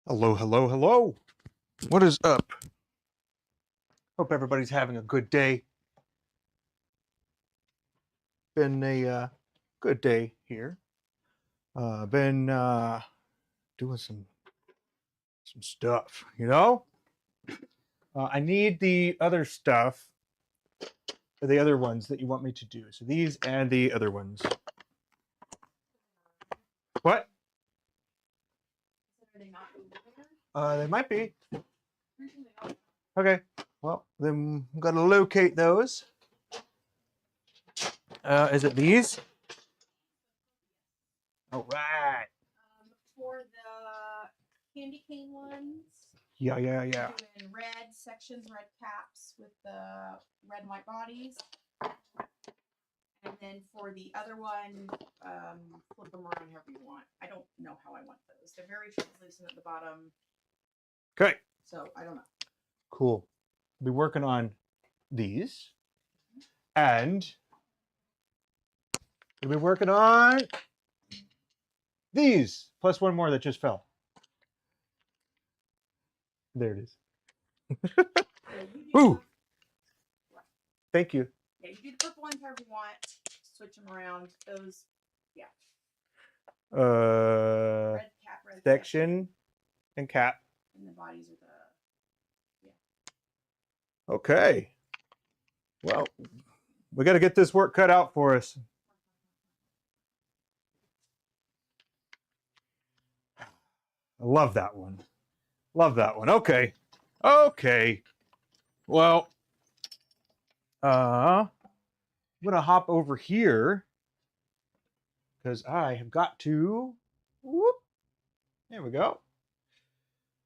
Hello, hello, hello. What is up? Hope everybody's having a good day. Been a good day here. Been doing some stuff, you know? I need the other stuff, the other ones that you want me to do. So these and the other ones. What? They might be. Okay. Well, then I'm gonna locate those. Is it these? All right. For the candy cane ones, Yeah. doing red sections, red caps with the red and white bodies. And then for the other one, flip them around however you want. I don't know how I want those. They're very translucent at the bottom. Okay. So I don't know. Cool. I'll be working on these. And we'll be working on these, plus one more that just fell. There it is. Ooh. Thank you. Yeah, you do the purple ones however you want. Switch them around. Those, yeah. Red cap, red section and cap. And the bodies are the, yeah. Okay. Well, we got to get this work cut out for us. I love that one. Love that one. Okay. Okay. Well, I'm going to hop over here because I have got to, whoop, there we go.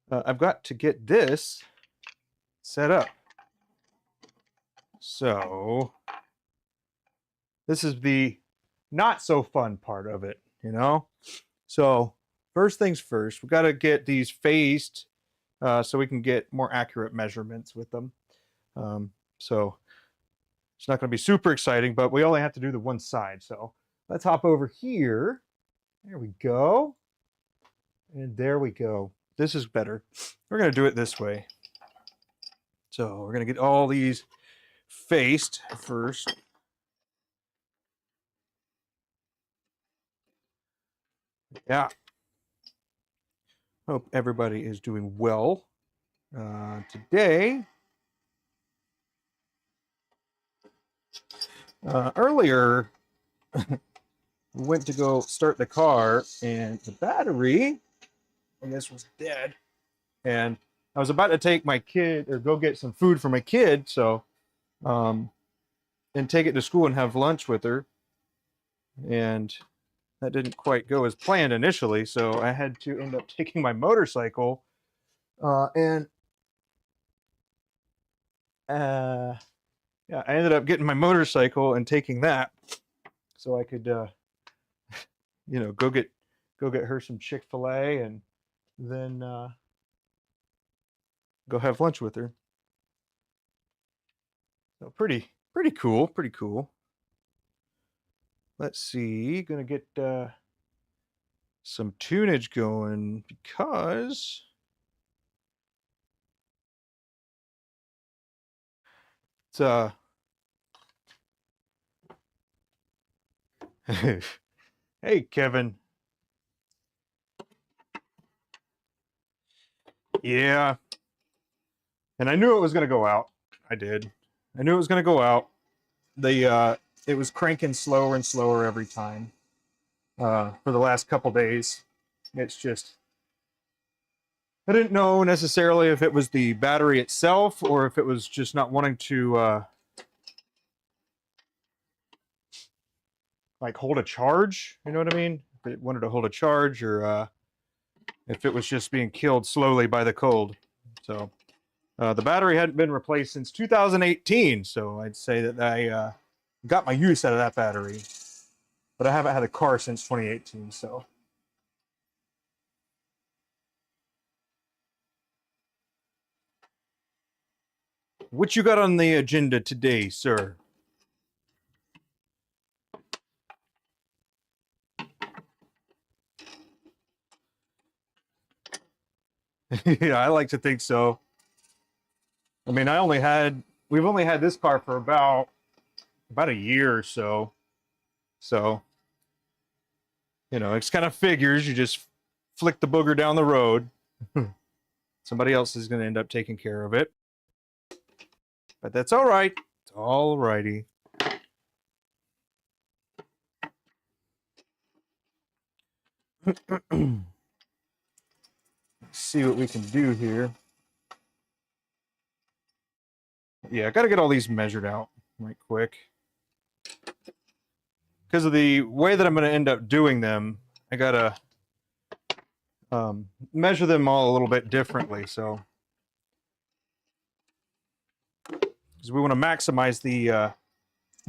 I've got to get this set up. So this is the not so fun part of it, you know? So first things first, we got to get these faced so we can get more accurate measurements with them. So it's not going to be super exciting, but we only have to do the one side. So let's hop over here. There we go. And there we go. This is better. We're going to do it this way. So we're going to get all these faced first. Yeah. Hope everybody is doing well. Today, earlier, we went to go start the car and the battery, I guess, was dead. And I was about to take my kid or go get some food for my kid, so and take it to school and have lunch with her. And that didn't quite go as planned initially, so I had to end up taking my motorcycle and yeah, I ended up getting my motorcycle and taking that so I could you know, go get her some Chick-fil-A and then go have lunch with her. So pretty cool, pretty cool. Let's see, gonna get some tunage going because it's hey Kevin. Yeah. And I knew it was gonna go out. I did. I knew it was gonna go out. It was cranking slower and slower every time. For the last couple days. It's just I didn't know necessarily if it was the battery itself or if it was just not wanting to like hold a charge, you know what I mean? If it wanted to hold a charge or if it was just being killed slowly by the cold. So the battery hadn't been replaced since 2018, so I'd say that I got my use out of that battery. But I haven't had a car since 2018, so. What you got on the agenda today, sir? Yeah, I like to think so. I mean, we've only had this car for about a year or so. So, you know, it's kind of figures you just flick the booger down the road. Somebody else is going to end up taking care of it. But that's all right. It's all righty. Let's see what we can do here. Yeah, I got to get all these measured out right quick. Because of the way that I'm going to end up doing them, I got to measure them all a little bit differently. So, because we want to maximize the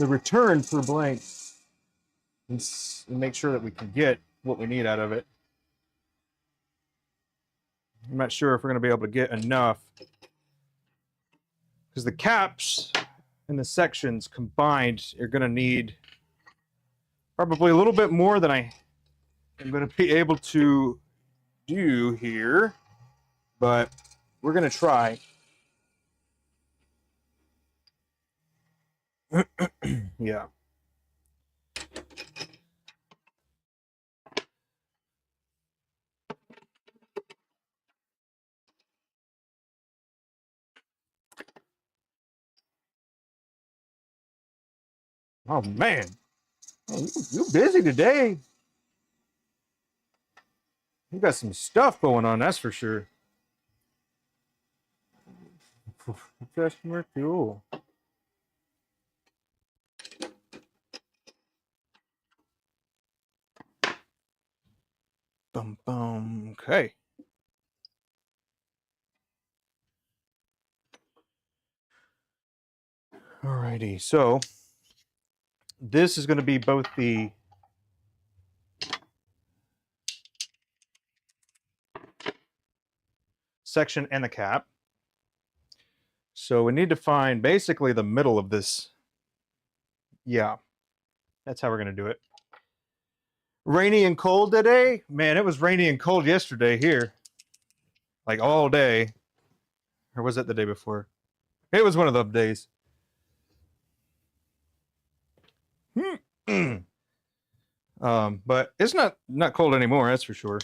return per blank and make sure that we can get what we need out of it. I'm not sure if we're going to be able to get enough because the caps and the sections combined are going to need probably a little bit more than I am going to be able to do here, but we're going to try. Yeah. Oh man, oh, you busy today. You got some stuff going on, that's for sure. Customer fuel. Bum bum. Okay. Alrighty. So this is going to be both the section and the cap. So we need to find basically the middle of this. Yeah, that's how we're going to do it. Rainy and cold today? Man, it was rainy and cold yesterday here. Like all day. Or was it the day before? It was one of those days. But it's not cold anymore, that's for sure.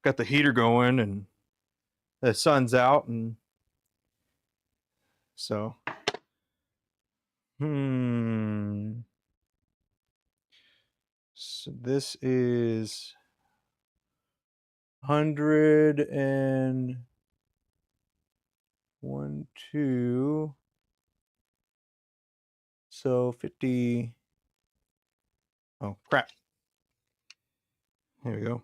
Got the heater going and the sun's out, and so so this is 101, 2, so 50. Oh crap. There we go.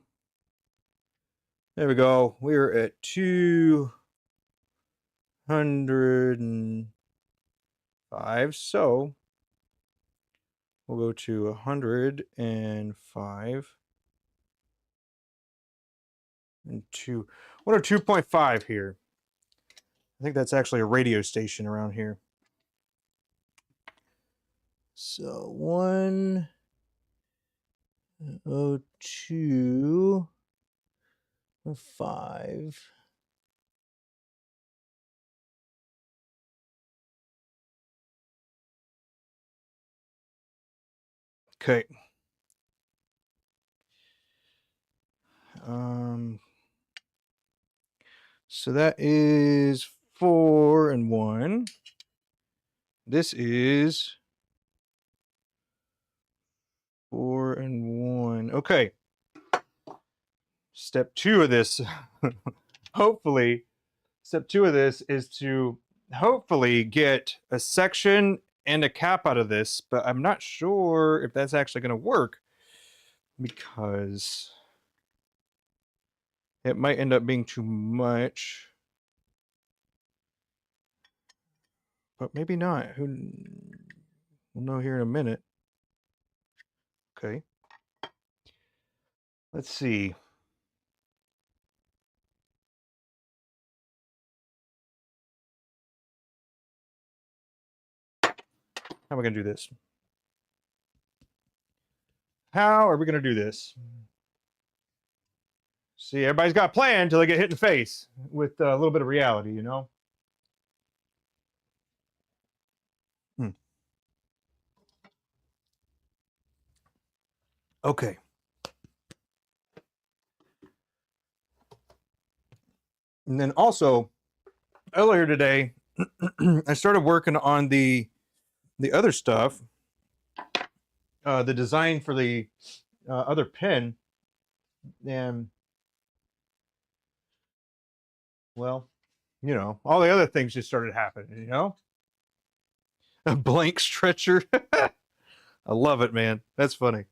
There we go. We're at 205. So we'll go to 105 and 2. What are 2.5 here? I think that's actually a radio station around here. So 102.5. Okay. So that is 4 and 1. This is 4 and 1. Okay. Step 2 of this, hopefully, step 2 of this is to hopefully get a section and a cap out of this, but I'm not sure if that's actually going to work because it might end up being too much. But maybe not. We'll know here in a minute. Okay. Let's see. How am I going to do this? How are we going to do this? See, everybody's got a plan until they get hit in the face with a little bit of reality, you know? Hmm. Okay. And then also, earlier today, I started working on the other stuff, the design for the other pin, and well, you know, all the other things just started happening. You know, a blank stretcher. I love it, man. That's funny.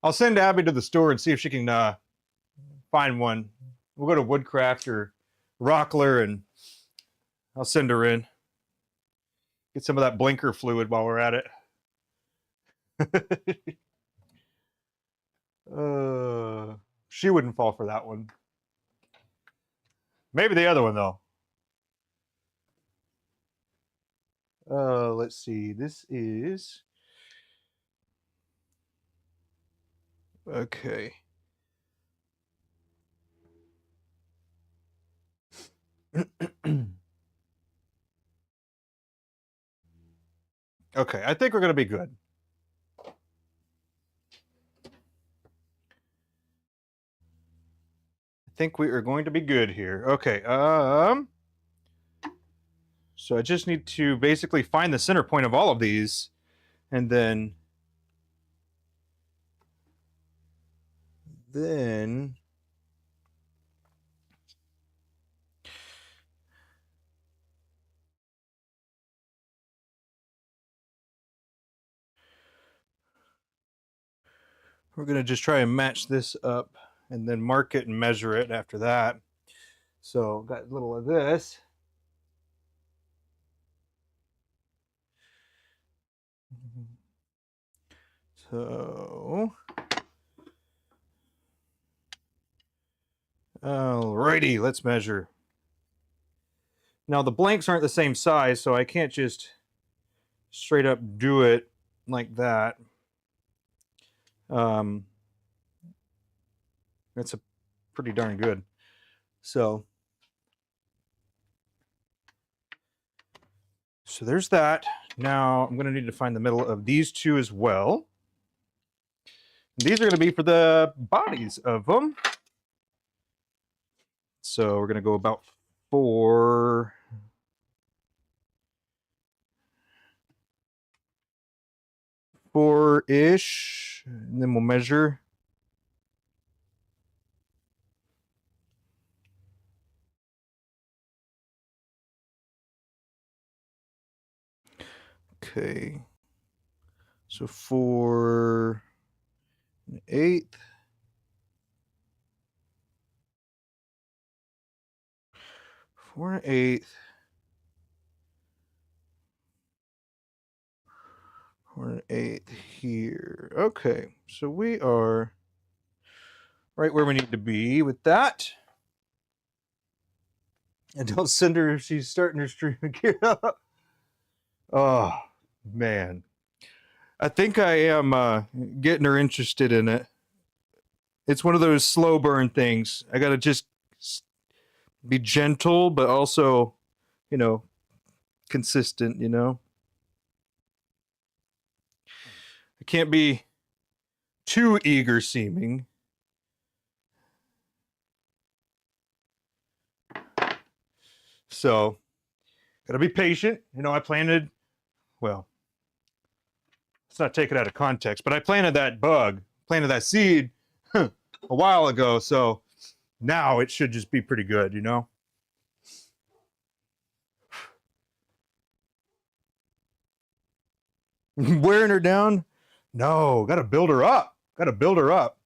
I'll send Abby to the store and see if she can find one. We'll go to Woodcraft or Rockler, and I'll send her in. Get some of that blinker fluid while we're at it. She wouldn't fall for that one. Maybe the other one though. Let's see. This is okay. Okay, I think we're gonna be good. I think we are going to be good here. Okay. So I just need to basically find the center point of all of these, and then we're gonna just try and match this up, and then mark it and measure it after that. So got a little of this. So, alrighty, let's measure. Now the blanks aren't the same size, so I can't just straight up do it like that. Um, that's a pretty darn good. So there's that. Now I'm going to need to find the middle of these two as well. These are going to be for the bodies of them. So we're going to go about 4-ish, and then we'll measure. Okay. So 4/8. 4/8. 4/8 here. Okay, so we are right where we need to be with that. And don't send her if she's starting her stream again. Oh, man. I think I am getting her interested in it. It's one of those slow burn things. I got to just be gentle, but also, you know, consistent, you know? I can't be too eager seeming. So, gotta be patient. You know, I planted, well, let's not take it out of context, but I planted that seed a while ago. So now it should just be pretty good, you know? Wearing her down? No, gotta build her up. Gotta build her up.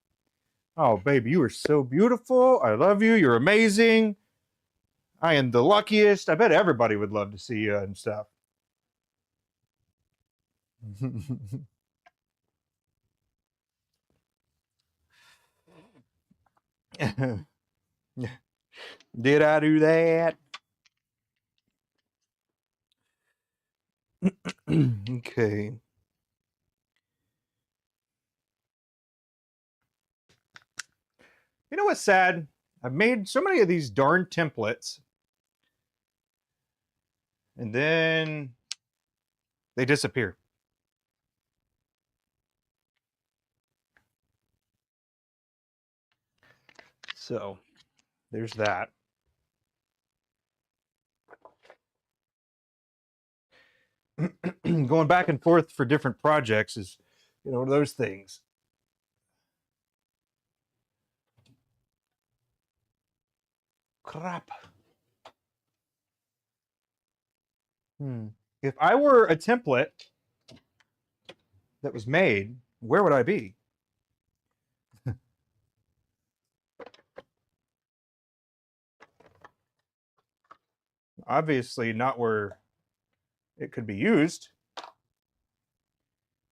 Oh, baby, you are so beautiful. I love you. You're amazing. I am the luckiest. I bet everybody would love to see you and stuff. Did I do that? Okay. You know what's sad? I've made so many of these darn templates, and then they disappear. So there's that. Going back and forth for different projects is, you know, one of those things. Crap. If I were a template that was made, where would I be? Obviously not where it could be used.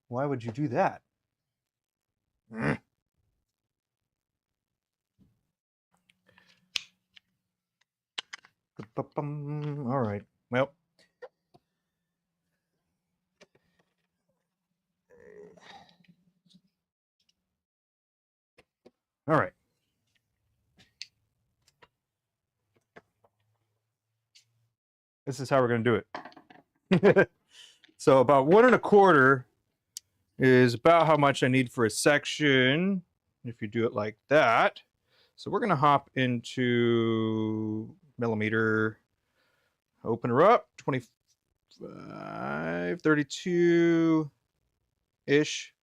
Why would you do that? All right. Well, all right. This is how we're going to do it. So about 1 1/4 is about how much I need for a section if you do it like that. So we're going to hop into millimeter, open her up, 25, 32-ish.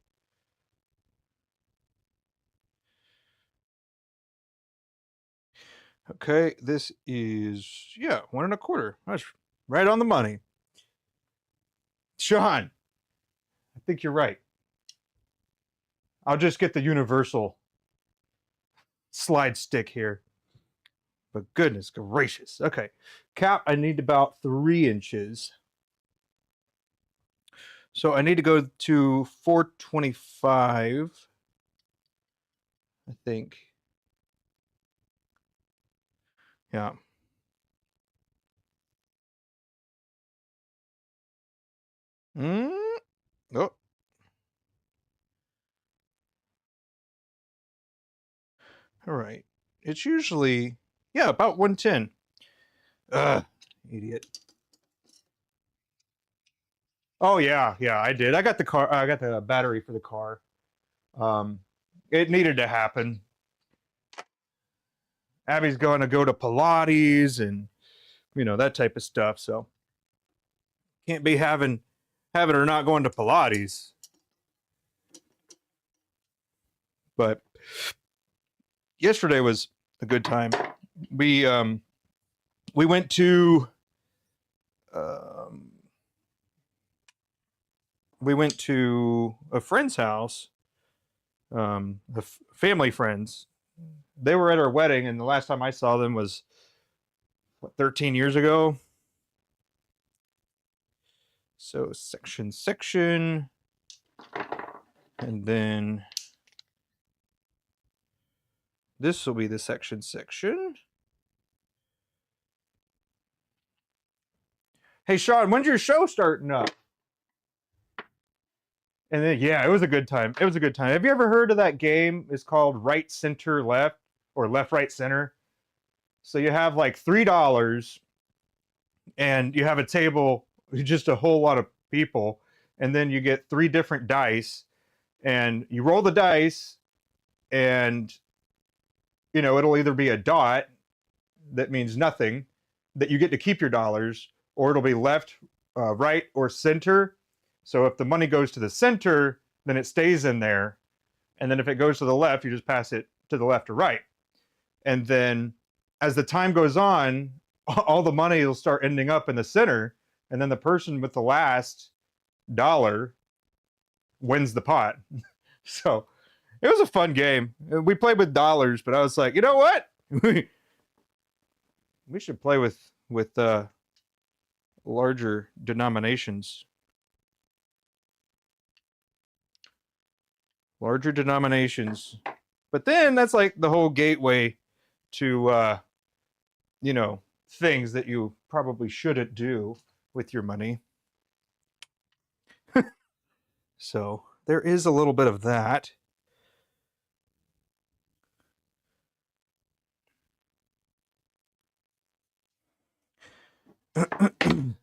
Okay, this is, yeah, 1 1/4. That's right on the money. Sean, I think you're right. I'll just get the universal slide stick here. But goodness gracious. Okay, cap, I need about 3 inches. So I need to go to 425, I think. Yeah. Oh. All right. It's usually, yeah, about 110. Idiot. Oh yeah, yeah, I did. I got the battery for the car. It needed to happen. Abby's going to go to Pilates and, you know, that type of stuff. So can't be having her not going to Pilates. But yesterday was a good time. We went to a friend's house, family friends. They were at our wedding, and the last time I saw them was, what, 13 years ago. So section, and then this will be the section. Hey Sean, when's your show starting up? And then, yeah, it was a good time. It was a good time. Have you ever heard of that game? It's called Right, Center, Left, or Left, Right, Center. So you have like $3, and you have a table, just a whole lot of people, and then you get 3 different dice, and you roll the dice, and you know it'll either be a dot that means nothing, that you get to keep your dollars, or it'll be left, right, or center. So if the money goes to the center, then it stays in there. And then if it goes to the left, you just pass it to the left or right. And then as the time goes on, all the money will start ending up in the center. And then the person with the last dollar wins the pot. So it was a fun game. We played with dollars, but I was like, you know what? We should play with larger denominations. Larger denominations. But then that's like the whole gateway to you know, things that you probably shouldn't do with your money. So there is a little bit of that.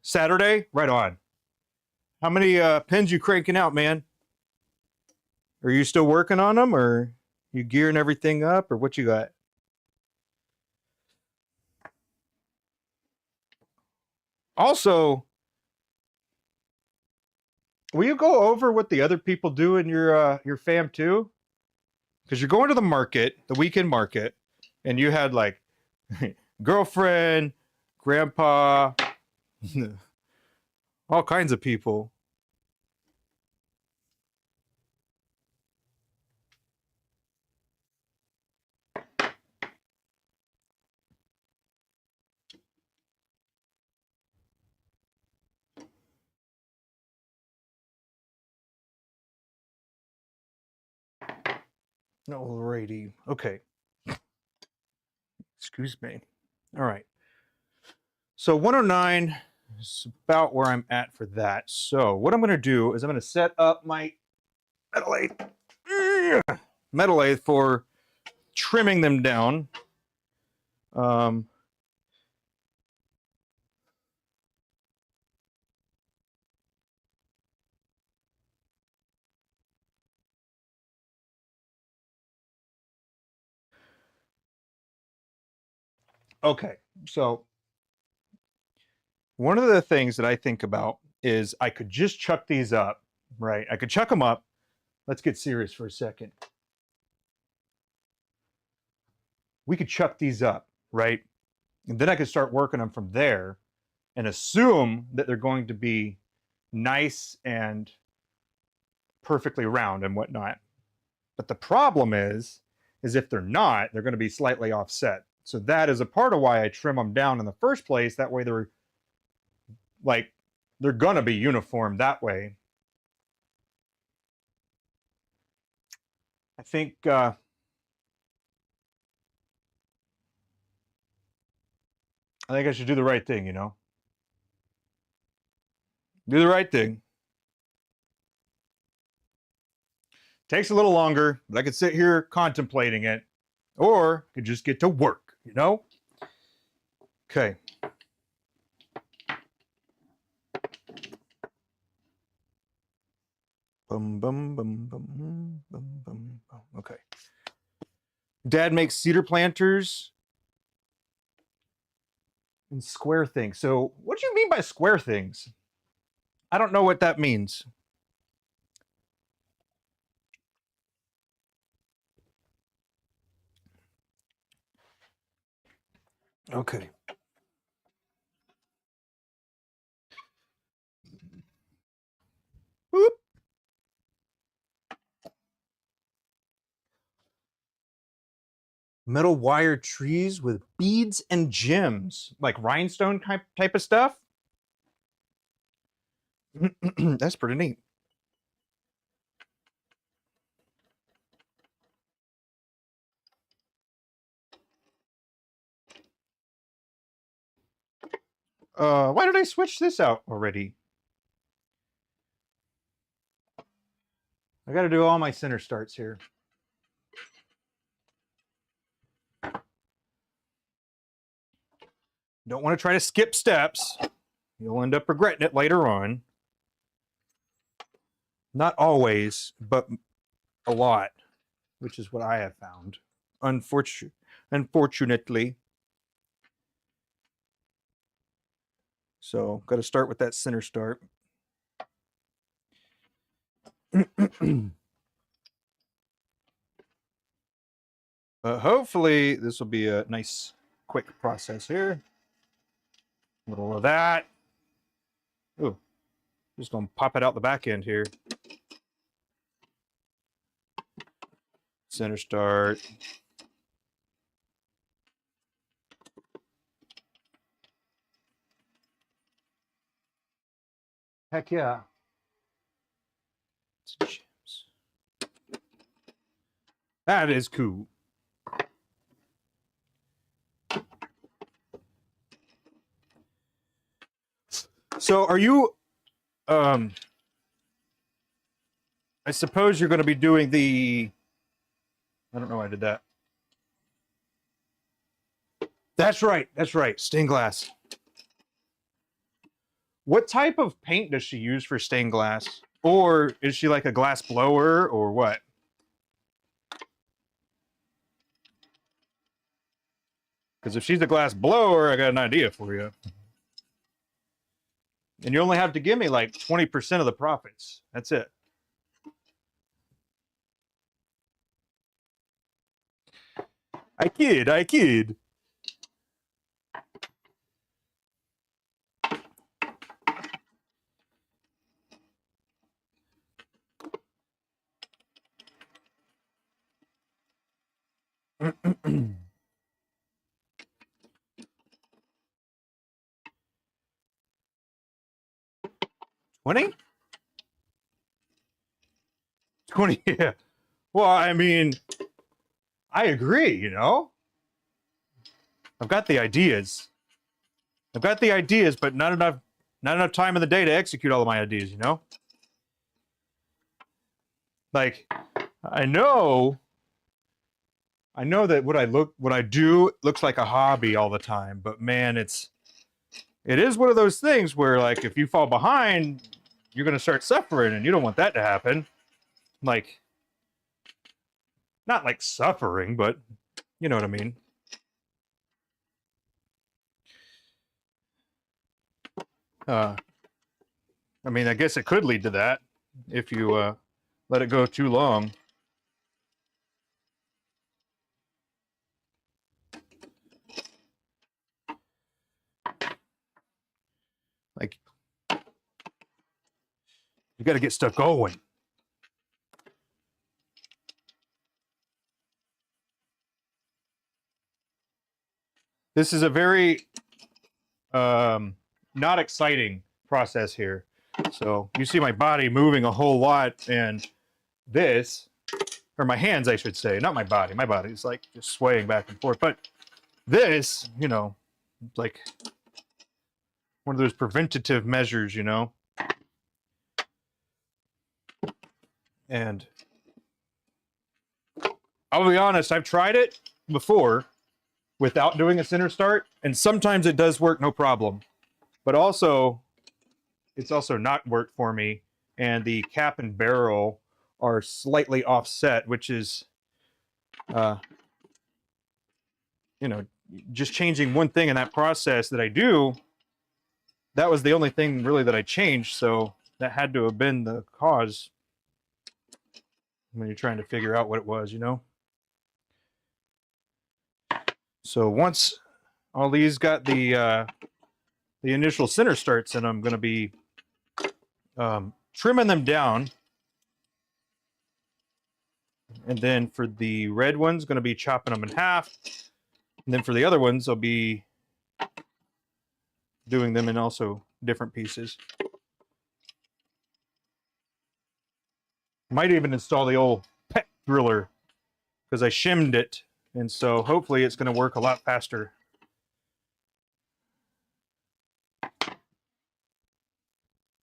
Saturday? Right on. How many pins you cranking out, man? Are you still working on them, or you gearing everything up, or what you got? Also, will you go over what the other people do in your fam too? Because you're going to the market, the weekend market, and you had like girlfriend, grandpa, all kinds of people. Alrighty. Okay. Excuse me. All right. So 109 is about where I'm at for that. So what I'm going to do is I'm going to set up my metal lathe, metal lathe for trimming them down. Um, okay. So one of the things that I think about is I could just chuck these up, right? I could chuck them up. Let's get serious for a second. We could chuck these up, right? And then I could start working them from there and assume that they're going to be nice and perfectly round and whatnot. But the problem is if they're not, they're going to be slightly offset. So that is a part of why I trim them down in the first place. That way they're like, they're going to be uniform that way. I think I think I should do the right thing, you know? Do the right thing. Takes a little longer, but I could sit here contemplating it, or I could just get to work, you know? Okay. Bum, bum, bum, bum, bum, bum, bum. Okay. Dad makes cedar planters and square things. So, what do you mean by square things? I don't know what that means. Okay. Whoop. Metal wire trees with beads and gems, like rhinestone type of stuff. That's pretty neat. Why did I switch this out already? I got to do all my center starts here. Don't want to try to skip steps. You'll end up regretting it later on. Not always, but a lot, which is what I have found. Unfortunately. So, got to start with that center start. Hopefully, this will be a nice, quick process here. A little of that. Ooh, just gonna pop it out the back end here. Center start. Heck yeah. That is cool. So are you I suppose you're going to be doing the I don't know why I did that. That's right. Stained glass. What type of paint does she use for stained glass? Or is she like a glass blower or what? Because if she's a glass blower, I got an idea for you. And you only have to give me like 20% of the profits. That's it. I kid, I kid. $20? 20, yeah. Well, I mean, I agree, you know? I've got the ideas. I've got the ideas, but not enough time in the day to execute all of my ideas, you know? Like, I know that what I do looks like a hobby all the time, but man, it is one of those things where like if you fall behind, you're gonna start suffering, and you don't want that to happen. Like, not like suffering, but you know what I mean. I mean, I guess it could lead to that if you let it go too long. Like, you got to get stuff going. This is a very not exciting process here. So you see my body moving a whole lot, and this, or my hands, I should say, not my body. My body is like just swaying back and forth. But this, you know, like one of those preventative measures, you know. And I'll be honest, I've tried it before without doing a center start, and sometimes it does work no problem. But also, it's also not worked for me, and the cap and barrel are slightly offset, which is, you know, just changing one thing in that process that I do. That was the only thing really that I changed, so that had to have been the cause when you're trying to figure out what it was, you know? So once all these got the initial center starts, and I'm going to be trimming them down. And then for the red ones, going to be chopping them in half. And then for the other ones, I'll be doing them in also different pieces. Might even install the old pet driller because I shimmed it. And so hopefully it's going to work a lot faster.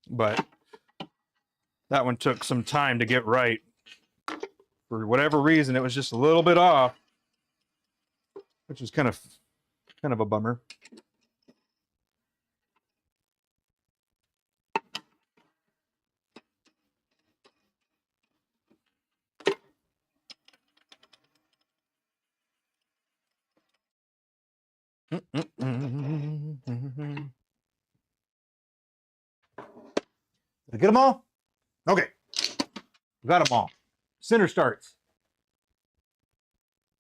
But that one took some time to get right. For whatever reason, it was just a little bit off, which was kind of a bummer. Did I get them all? Okay. Got them all. Center starts.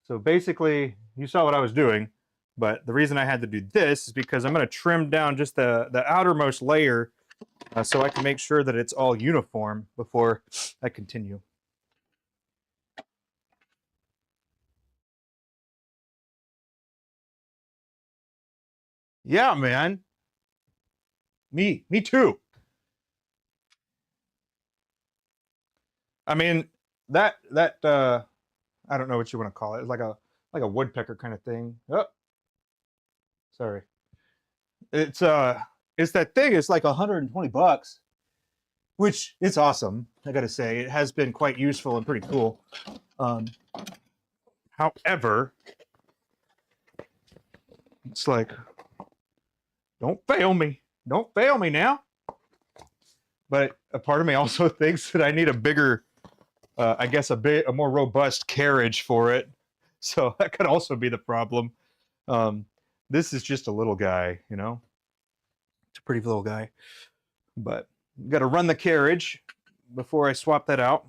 So basically, you saw what I was doing, but the reason I had to do this is because I'm going to trim down just the outermost layer so I can make sure that it's all uniform before I continue. Yeah, man. Me too. I mean, that I don't know what you want to call it. It's like a woodpecker kind of thing. Oh, sorry. It's that thing. It's like $120, which is awesome. I gotta say, it has been quite useful and pretty cool. However, it's like, don't fail me. Don't fail me now. but a part of me also thinks that I need a bigger, I guess a more robust carriage for it. So that could also be the problem. This is just a little guy, you know. It's a pretty little guy, but got to run the carriage before I swap that out.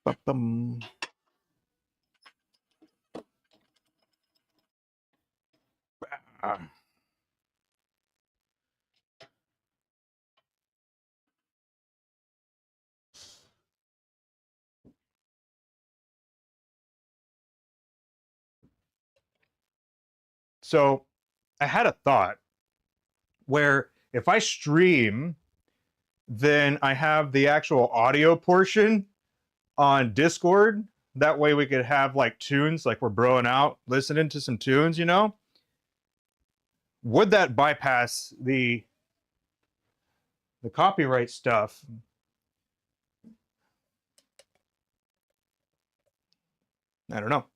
Ba-bum. So I had a thought where if I stream, then I have the actual audio portion on Discord. That way we could have like tunes, like we're broing out, listening to some tunes, you know? Would that bypass the copyright stuff? I don't know.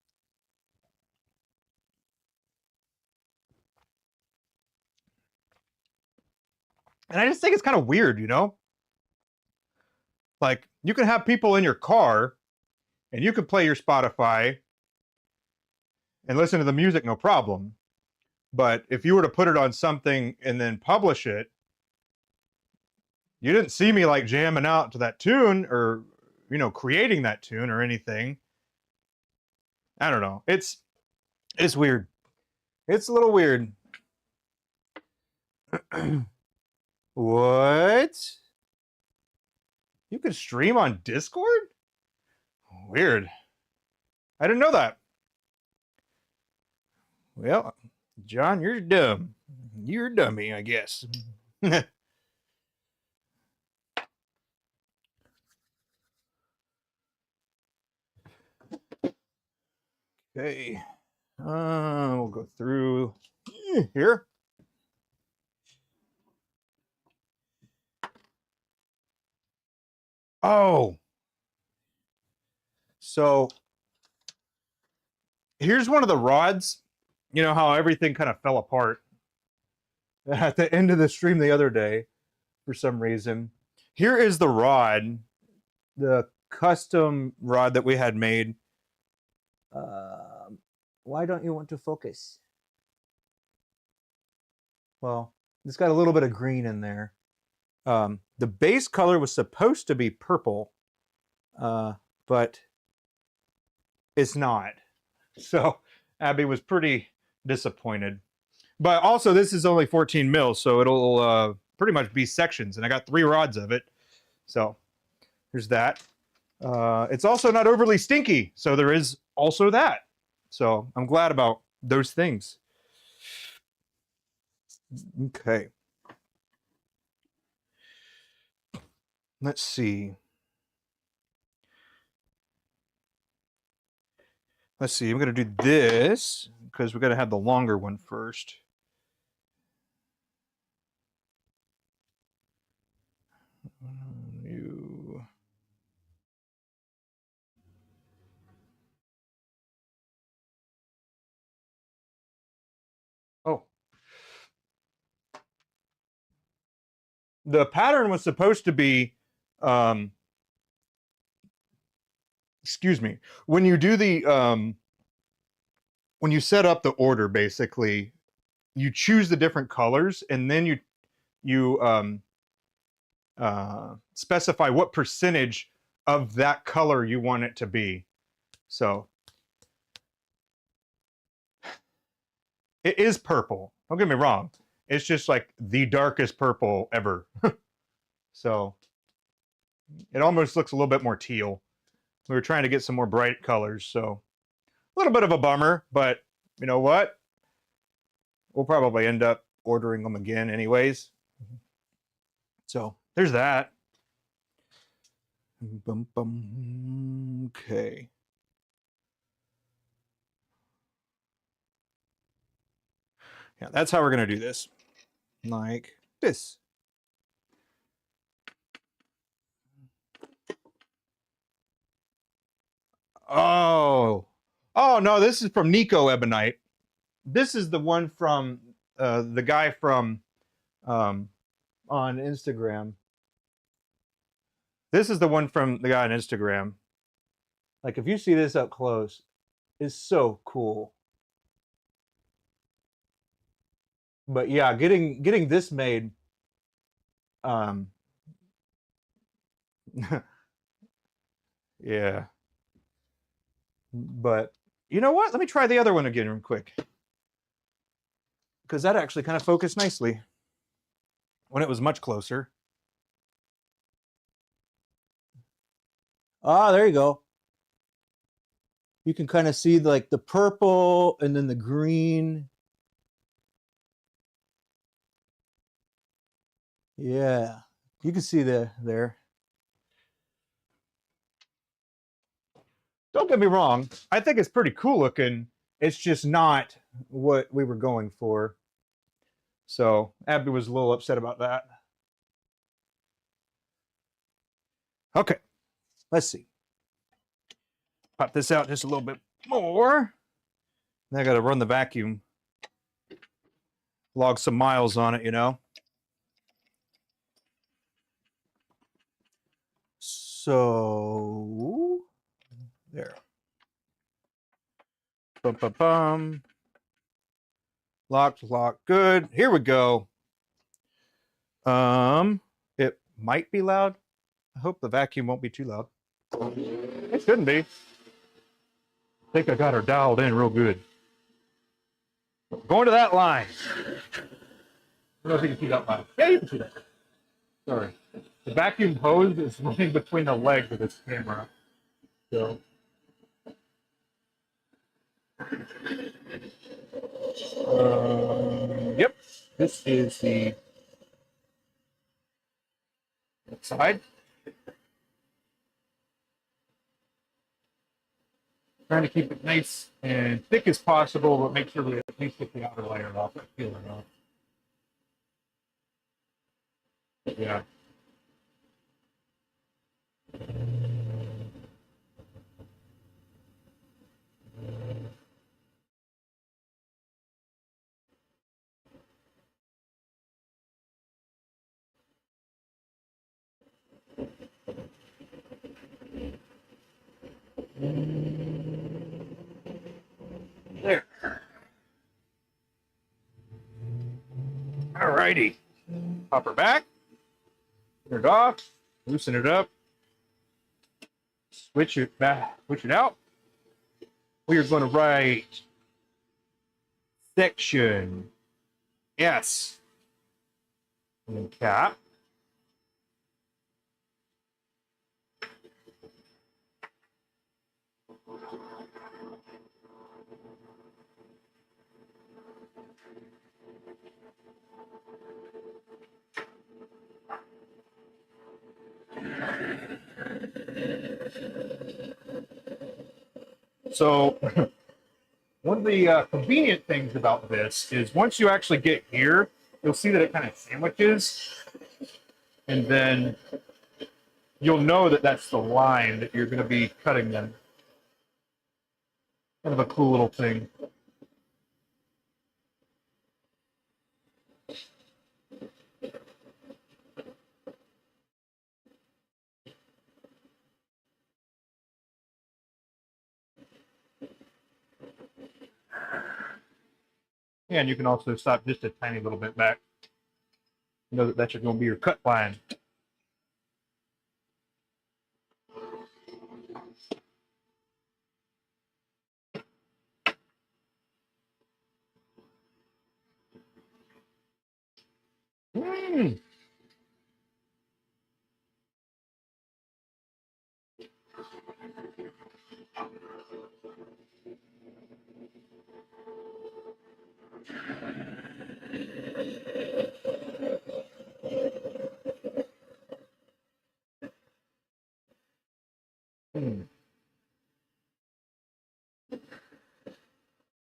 And I just think it's kind of weird, you know? Like, you can have people in your car and you can play your Spotify and listen to the music, no problem. But if you were to put it on something and then publish it, you didn't see me like jamming out to that tune or, you know, creating that tune or anything. I don't know. It's weird. It's a little weird. What? You can stream on Discord? Weird. I didn't know that. Well, John, you're dumb. You're a dummy, I guess. Okay. We'll go through here. Oh. So here's one of the rods. You know how everything kind of fell apart at the end of the stream the other day for some reason. Here is the rod, the custom rod that we had made. Why don't you want to focus? Well, it's got a little bit of green in there. The base color was supposed to be purple, but it's not. So Abby was pretty disappointed. But also, this is only 14 mils, so it'll pretty much be sections, and I got 3 rods of it. So there's that. It's also not overly stinky, so there is also that. So I'm glad about those things. Okay. Let's see. Let's see. I'm going to do this because we're going to have the longer one first. Oh. The pattern was supposed to be, excuse me, when you do the, when you set up the order, basically, you choose the different colors and then you specify what percentage of that color you want it to be. So it is purple. Don't get me wrong. It's just like the darkest purple ever. So it almost looks a little bit more teal. We were trying to get some more bright colors, so a little bit of a bummer, but you know what? We'll probably end up ordering them again anyways. So there's that. Okay. Yeah, that's how we're going to do this. Like this. Oh. Oh, no, this is from Nico Ebonite. This is the one from the guy from on Instagram. This is the one from the guy on Instagram. Like, if you see this up close, it's so cool. But yeah, getting this made, yeah. But you know what? Let me try the other one again real quick, because that actually kind of focused nicely when it was much closer. Ah, there you go. You can kind of see like the purple and then the green. Yeah, you can see there. Don't get me wrong. I think it's pretty cool looking. It's just not what we were going for. So Abby was a little upset about that. Okay, let's see. Pop this out just a little bit more. Then I got to run the vacuum. Log some miles on it, you know. So there. Bum, bum, bum. Locked, good. Here we go. It might be loud. I hope the vacuum won't be too loud. It shouldn't be. I think I got her dialed in real good. Going to that line. I don't know if you can see that line. Yeah, you can see that. Sorry. The vacuum hose is running between the legs of this camera. So. Yep. This is the side. Trying to keep it nice and thick as possible, but make sure we at least get the outer layer off, that peeler off. Yeah. There. All righty. Pop her back. Turn it off. Loosen it up. Switch it back. Switch it out. We are going to write section S in cap. So one of the convenient things about this is once you actually get here, you'll see that it kind of sandwiches, and then you'll know that that's the line that you're going to be cutting them. Kind of a cool little thing. And you can also stop just a tiny little bit back. You know that that's going to be your cut line.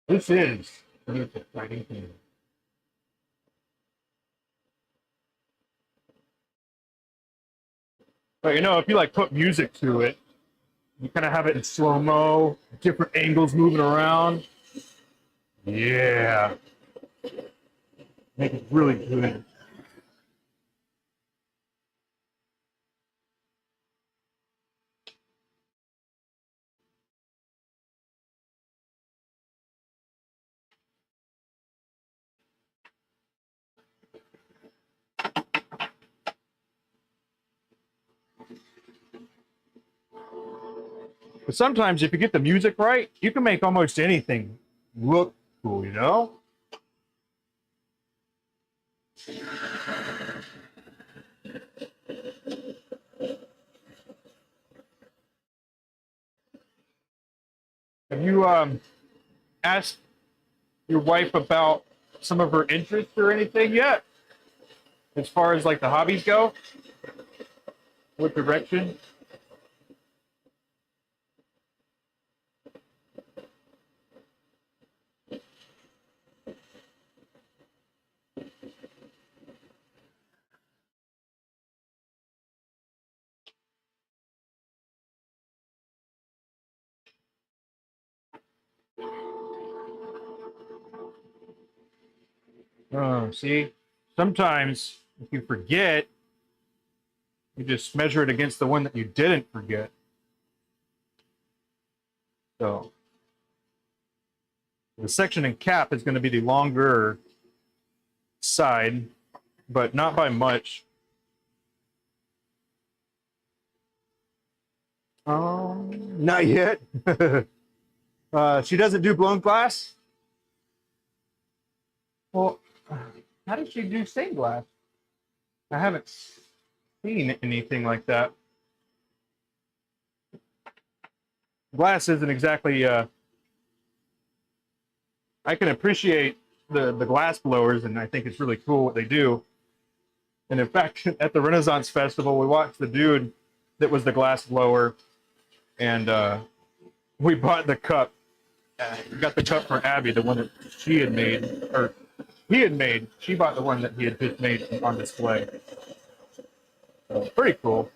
This is an exciting thing. But you know, if you like put music to it, you kind of have it in slow-mo, different angles moving around. Yeah. Make it really good. But sometimes if you get the music right, you can make almost anything look cool, you know? Have you asked your wife about some of her interests or anything yet? As far as like the hobbies go? What direction? Oh, see, sometimes if you forget, you just measure it against the one that you didn't forget. So the section and cap is going to be the longer side, but not by much. Not yet. She doesn't do blown glass. Well, how does she do stained glass? I haven't seen anything like that. Glass isn't exactly. I can appreciate the glass blowers, and I think it's really cool what they do. And in fact, at the Renaissance Festival, we watched the dude that was the glass blower, and we bought the cup. We got the cup for Abby, the one that she had made, or he had made. She bought the one that he had just made on display. So, pretty cool.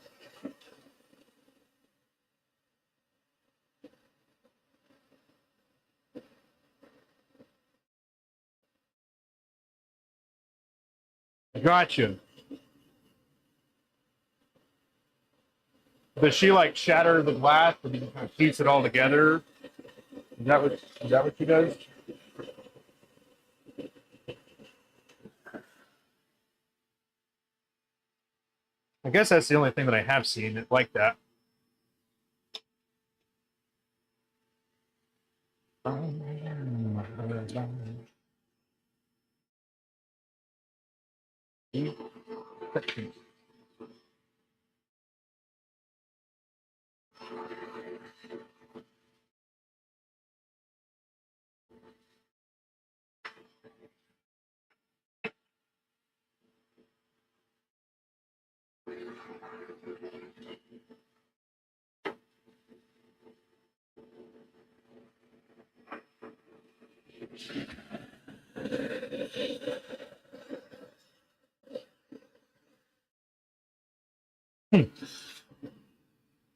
Gotcha. Does she like shatter the glass and then kind of piece it all together? Is that what she does? I guess that's the only thing that I have seen it like that.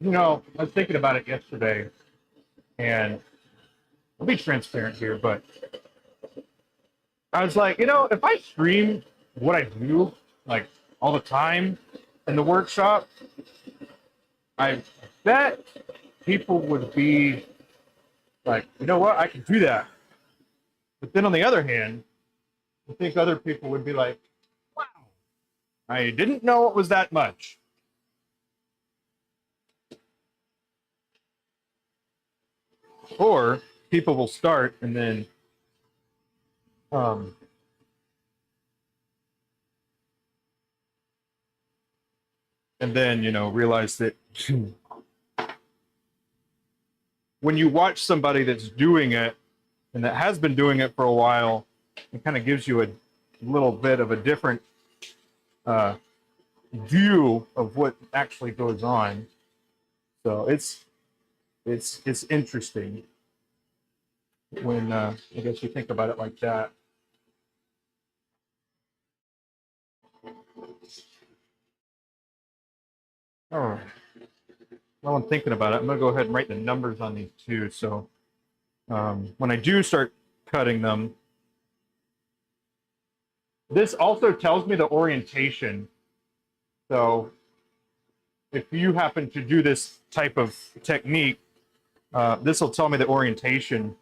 You know, I was thinking about it yesterday, and I'll be transparent here, but I was like, you know, if I stream what I do, like all the time in the workshop, I bet people would be like, you know what, I can do that. But then on the other hand, I think other people would be like, wow, I didn't know it was that much. Or people will start um, and then, you know, realize that when you watch somebody that's doing it and that has been doing it for a while, it kind of gives you a little bit of a different view of what actually goes on. So it's interesting when I guess you think about it like that. All right. While I'm thinking about it, I'm gonna go ahead and write the numbers on these too. So when I do start cutting them, this also tells me the orientation. So if you happen to do this type of technique, this will tell me the orientation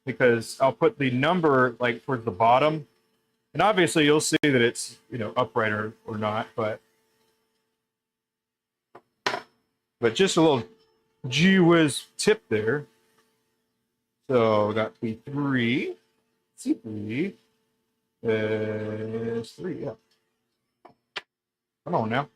because I'll put the number like towards the bottom, and obviously you'll see that it's, you know, upright or not, but just a little gee whiz tip there. So we got P3, C3, S3, yeah. Come on now.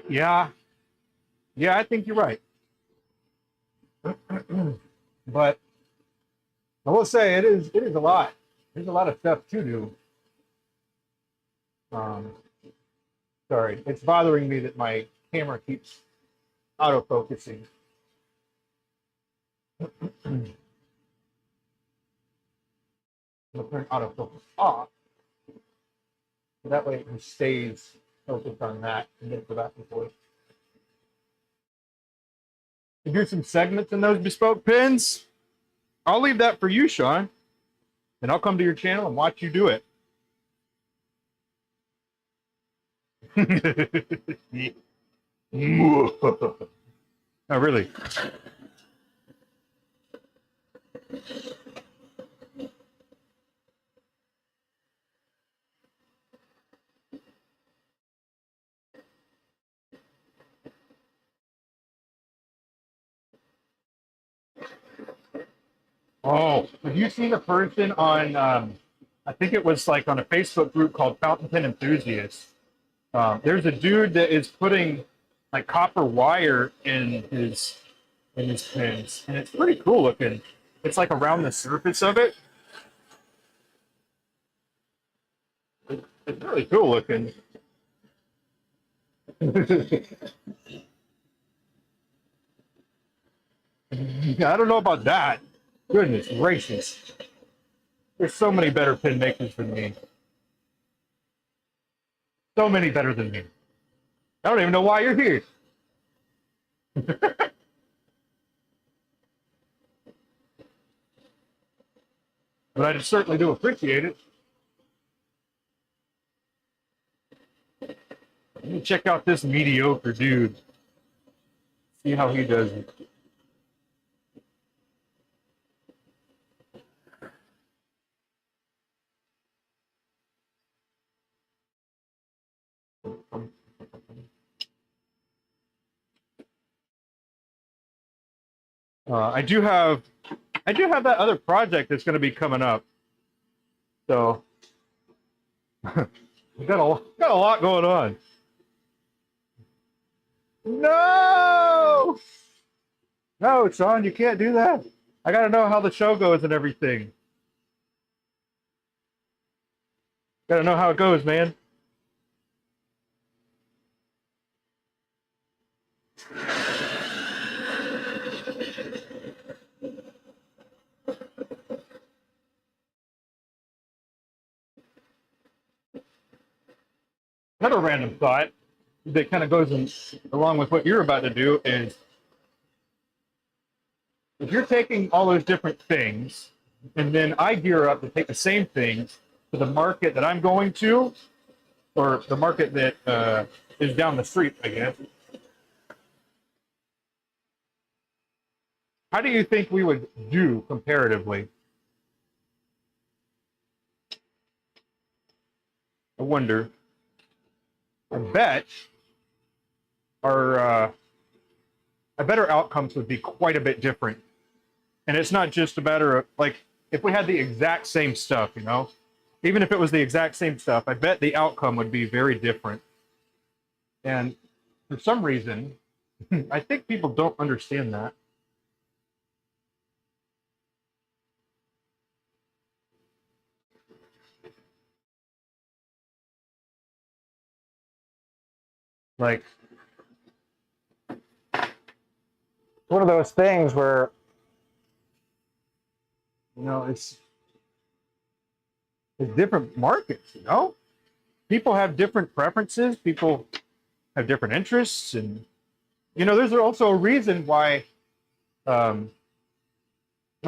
Yeah, yeah, I think you're right. But I will say it is a lot. There's a lot of stuff to do. Um, sorry, it's bothering me that my camera keeps auto-focusing. I'm gonna turn autofocus off, so that way it just stays focused on that and get the back and forth. To do some segments in those bespoke pins, I'll leave that for you, Sean, and I'll come to your channel and watch you do it. Oh, really? Oh, have you seen a person on, I think it was like on a Facebook group called Fountain Pen Enthusiasts. There's a dude that is putting like copper wire in his pins, and it's pretty cool looking. It's like around the surface of it. It's really cool looking. I don't know about that. Goodness gracious. There's so many better pin makers than me. So many better than me. I don't even know why you're here. But I just certainly do appreciate it. Let me check out this mediocre dude. See how he does it. I do have that other project that's going to be coming up. So we got a lot going on. No, no, Sean, you can't do that. I got to know how the show goes and everything. Got to know how it goes, man. Another random thought that kind of goes along with what you're about to do is if you're taking all those different things and then I gear up to take the same things to the market that I'm going to, or the market that is down the street, I guess. How do you think we would do comparatively? I wonder. I bet our outcomes would be quite a bit different. And it's not just a matter of, like, if we had the exact same stuff, you know, even if it was the exact same stuff, I bet the outcome would be very different. And for some reason, I think people don't understand that. Like, one of those things where, you know, it's different markets, you know? People have different preferences, people have different interests, and, you know, there's also a reason why, oh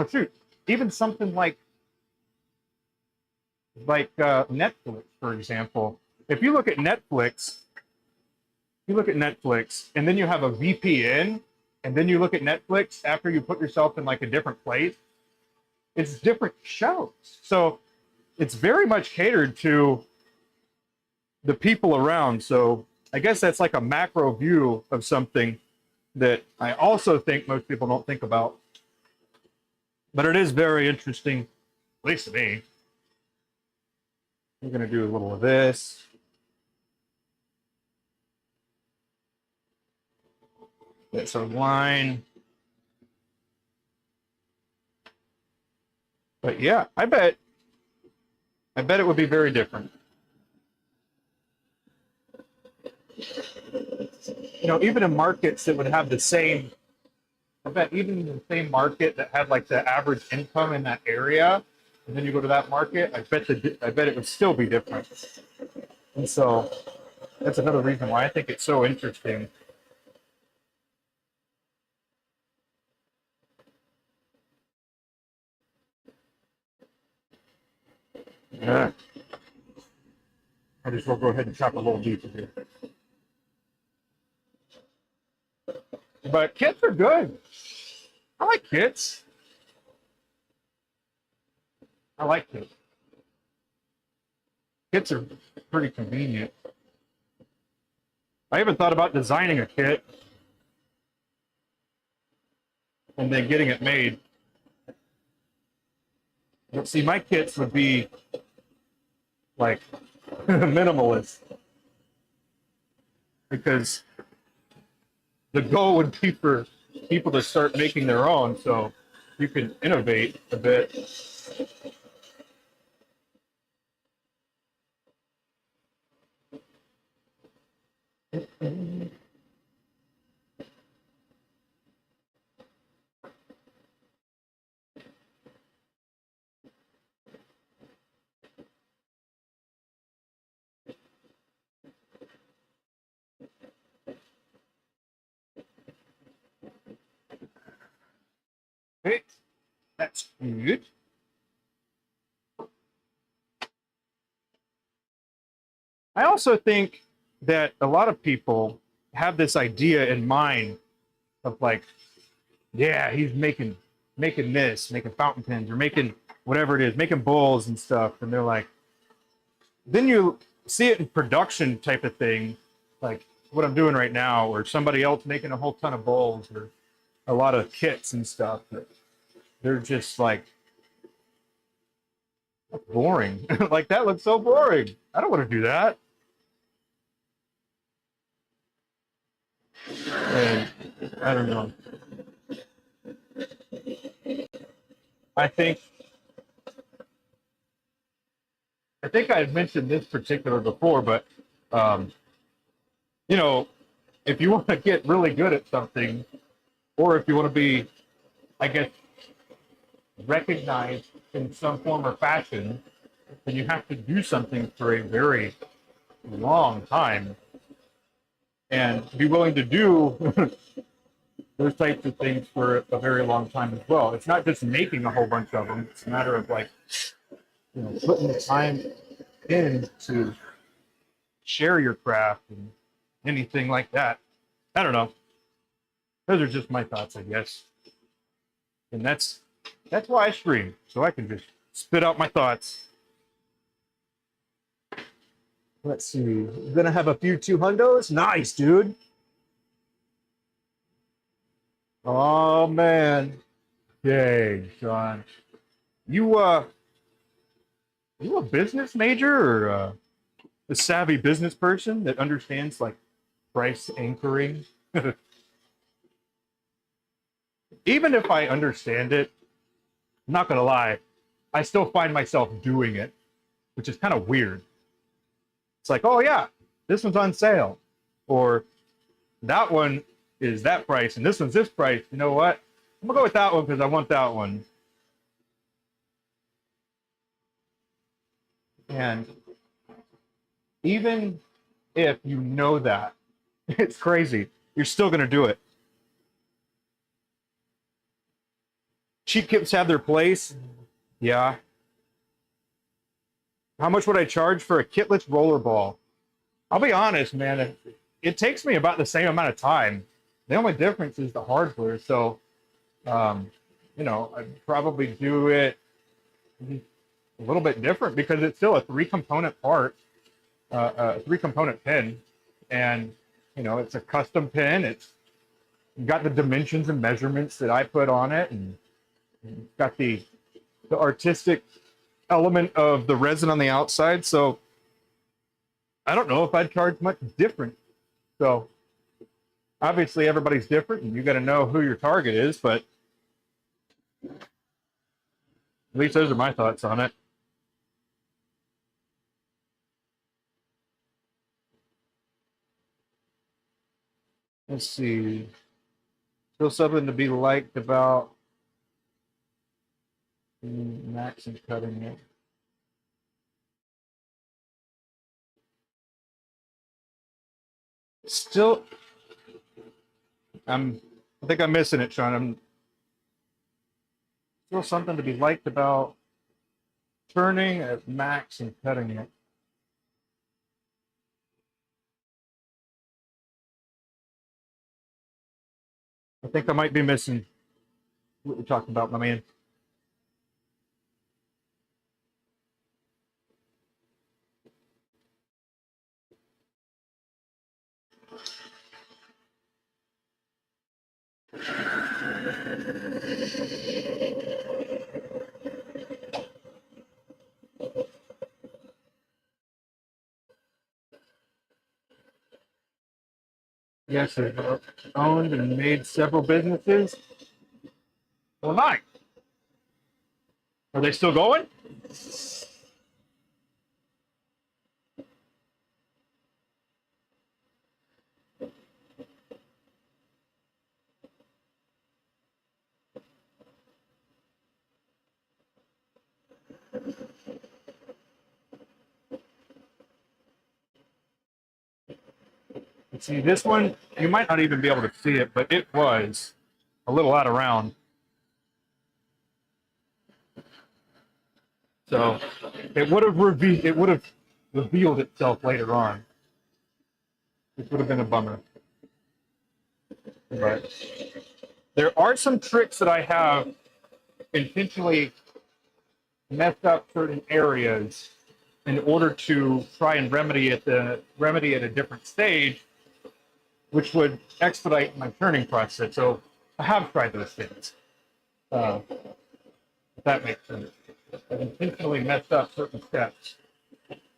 shoot, even something like Netflix, for example. If you look at Netflix, and then you have a VPN, and then you look at Netflix after you put yourself in like a different place, it's different shows. So it's very much catered to the people around. So I guess that's like a macro view of something that I also think most people don't think about. But it is very interesting, at least to me. We're going to do a little of this. That's our line. But yeah, I bet it would be very different. You know, even in markets that would have the same, I bet even in the same market that had like the average income in that area, and then you go to that market, I bet it would still be different. And so that's another reason why I think it's so interesting. Yeah. I just will go ahead and chop a little deeper here. But kits are good. I like kits. I like kits. Kits are pretty convenient. I even thought about designing a kit and then getting it made. But see, my kits would be like minimalist, because the goal would be for people to start making their own, so you can innovate a bit. Okay, that's good. I also think that a lot of people have this idea in mind of like, yeah, he's making this, making fountain pens, or making whatever it is, making bowls and stuff, and they're like, then you see it in production type of thing, like what I'm doing right now, or somebody else making a whole ton of bowls or a lot of kits and stuff. They're just like boring. Like, that looks so boring. I don't want to do that. And I don't know. I think I had mentioned this particular before, but you know, if you want to get really good at something, or if you want to be, I guess, recognized in some form or fashion, then you have to do something for a very long time and be willing to do those types of things for a very long time as well. It's not just making a whole bunch of them. It's a matter of like, you know, putting the time in to share your craft and anything like that. I don't know. Those are just my thoughts, I guess. And that's why I stream, so I can just spit out my thoughts. Let's see. We're gonna have a few 200s. Nice, dude. Oh man. Yay, Sean. You a business major, or a savvy business person that understands like price anchoring? Even if I understand it, I'm not gonna lie, I still find myself doing it, which is kind of weird. It's like, oh yeah, this one's on sale, or that one is that price and this one's this price. You know what? I'm gonna go with that one because I want that one. And even if you know that, it's crazy, you're still gonna do it. Cheap kits have their place. Yeah. How much would I charge for a kitless rollerball? I'll be honest, man. It takes me about the same amount of time. The only difference is the hardware. So you know, I'd probably do it a little bit different because it's still a three-component part, a three-component pin, and you know, it's a custom pin. It's got the dimensions and measurements that I put on it, and got the artistic element of the resin on the outside. So I don't know if I'd charge much different. So obviously everybody's different, and you got to know who your target is. But at least those are my thoughts on it. Let's see. Still something to be liked about Max and cutting it. Still, I think I'm missing it, Sean. I'm still something to be liked about turning at max and cutting it. I think I might be missing what you're talking about, my man. Yes, I've owned and made several businesses. Well, mine. Are they still going? See, this one, you might not even be able to see it, but it was a little out of round. So it would have revealed itself later on. This would have been a bummer. But there are some tricks that I have intentionally messed up certain areas in order to try and remedy at a different stage, which would expedite my turning process. So I have tried those things. If that makes sense. I've intentionally messed up certain steps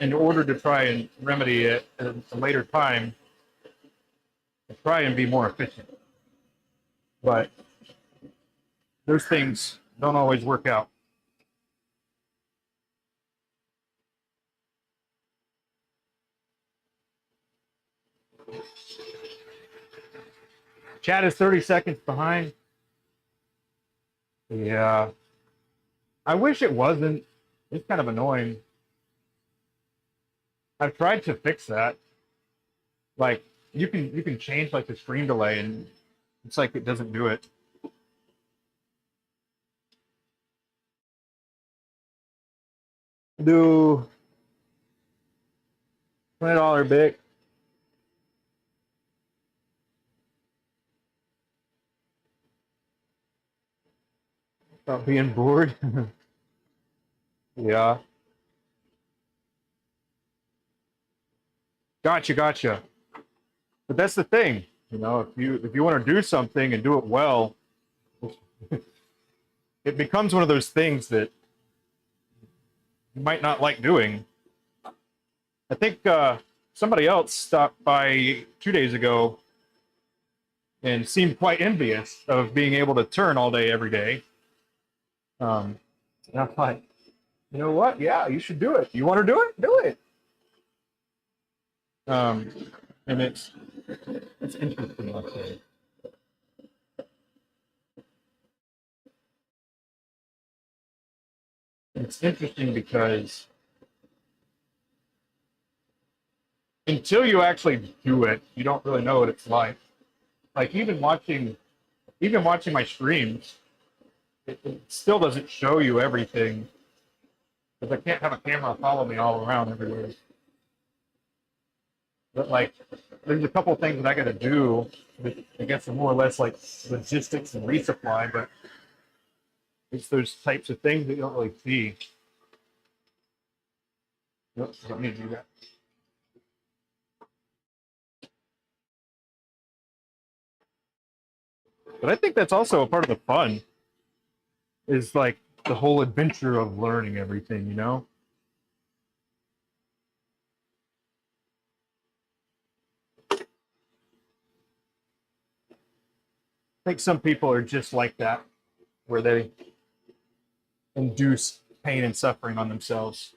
in order to try and remedy it at a later time to try and be more efficient. But those things don't always work out. Chat is 30 seconds behind. Yeah. I wish it wasn't. It's kind of annoying. I've tried to fix that. Like you can change like the screen delay and it's like it doesn't do it. Do $20 big. About being bored. Yeah. Gotcha. But that's the thing, you know, if you want to do something and do it well, it becomes one of those things that you might not like doing. I think somebody else stopped by 2 days ago and seemed quite envious of being able to turn all day, every day. And I'm like, you know what? Yeah, you should do it. You want to do it? Do it. And it's interesting, I'll say. It's interesting because until you actually do it, you don't really know what it's like. Like even watching my streams, it still doesn't show you everything because I can't have a camera follow me all around everywhere. But like, there's a couple things that I got to do. I guess are more or less like logistics and resupply, but It's those types of things that you don't really see. Nope, don't need to do that. But I think that's also a part of the fun, is like the whole adventure of learning everything, you know? I think some people are just like that, where they induce pain and suffering on themselves.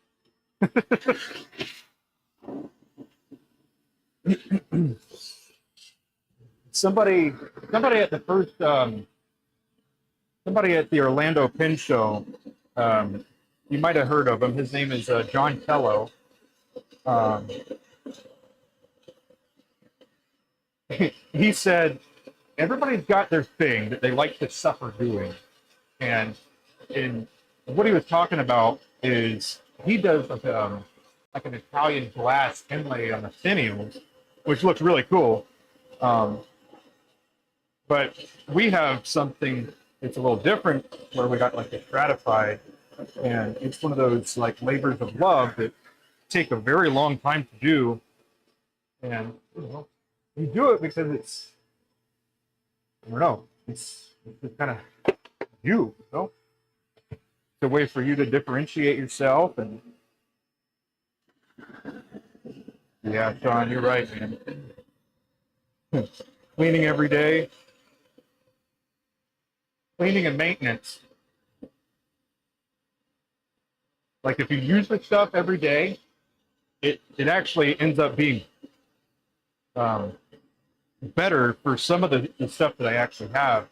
somebody, somebody at the first, somebody at the Orlando Pin Show, you might have heard of him. His name is John Tello. Um, he said everybody's got their thing that they like to suffer doing, and in what he was talking about is he does like an Italian glass inlay on the finials, which looks really cool. Um, but we have something that's a little different, where we got like a stratified, and it's one of those like labors of love that take a very long time to do, and you do it because it's, I don't know, it's kind of you know. It's a way for you to differentiate yourself. And yeah, Sean, you're right, man. Cleaning every day, cleaning and maintenance. Like if you use the stuff every day, it actually ends up being better for some of the stuff that I actually have.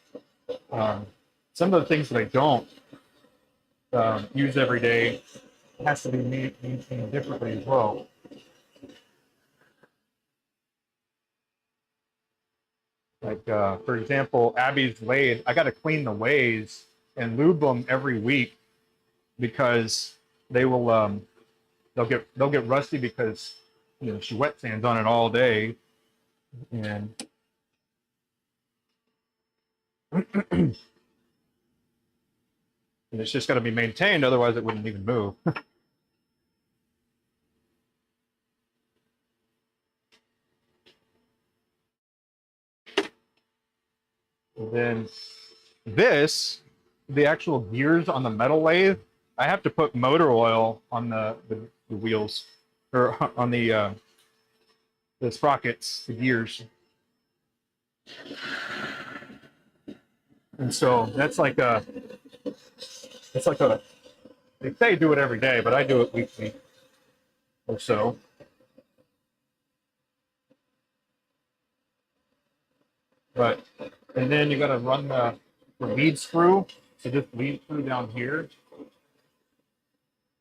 Some of the things that I don't use every day has to be maintained differently as well. Like, for example, Abby's lathe, I got to clean the ways and lube them every week, because they will, they'll get rusty, because, you know, she wet sands on it all day. And and it's just got to be maintained, otherwise it wouldn't even move. And then this, the actual gears on the metal lathe, I have to put motor oil on the wheels, or on the sprockets, the gears. And so that's like a, it's like a, they say do it every day, but I do it weekly or so. But, and then you got to run the lead screw. So just lead screw down here,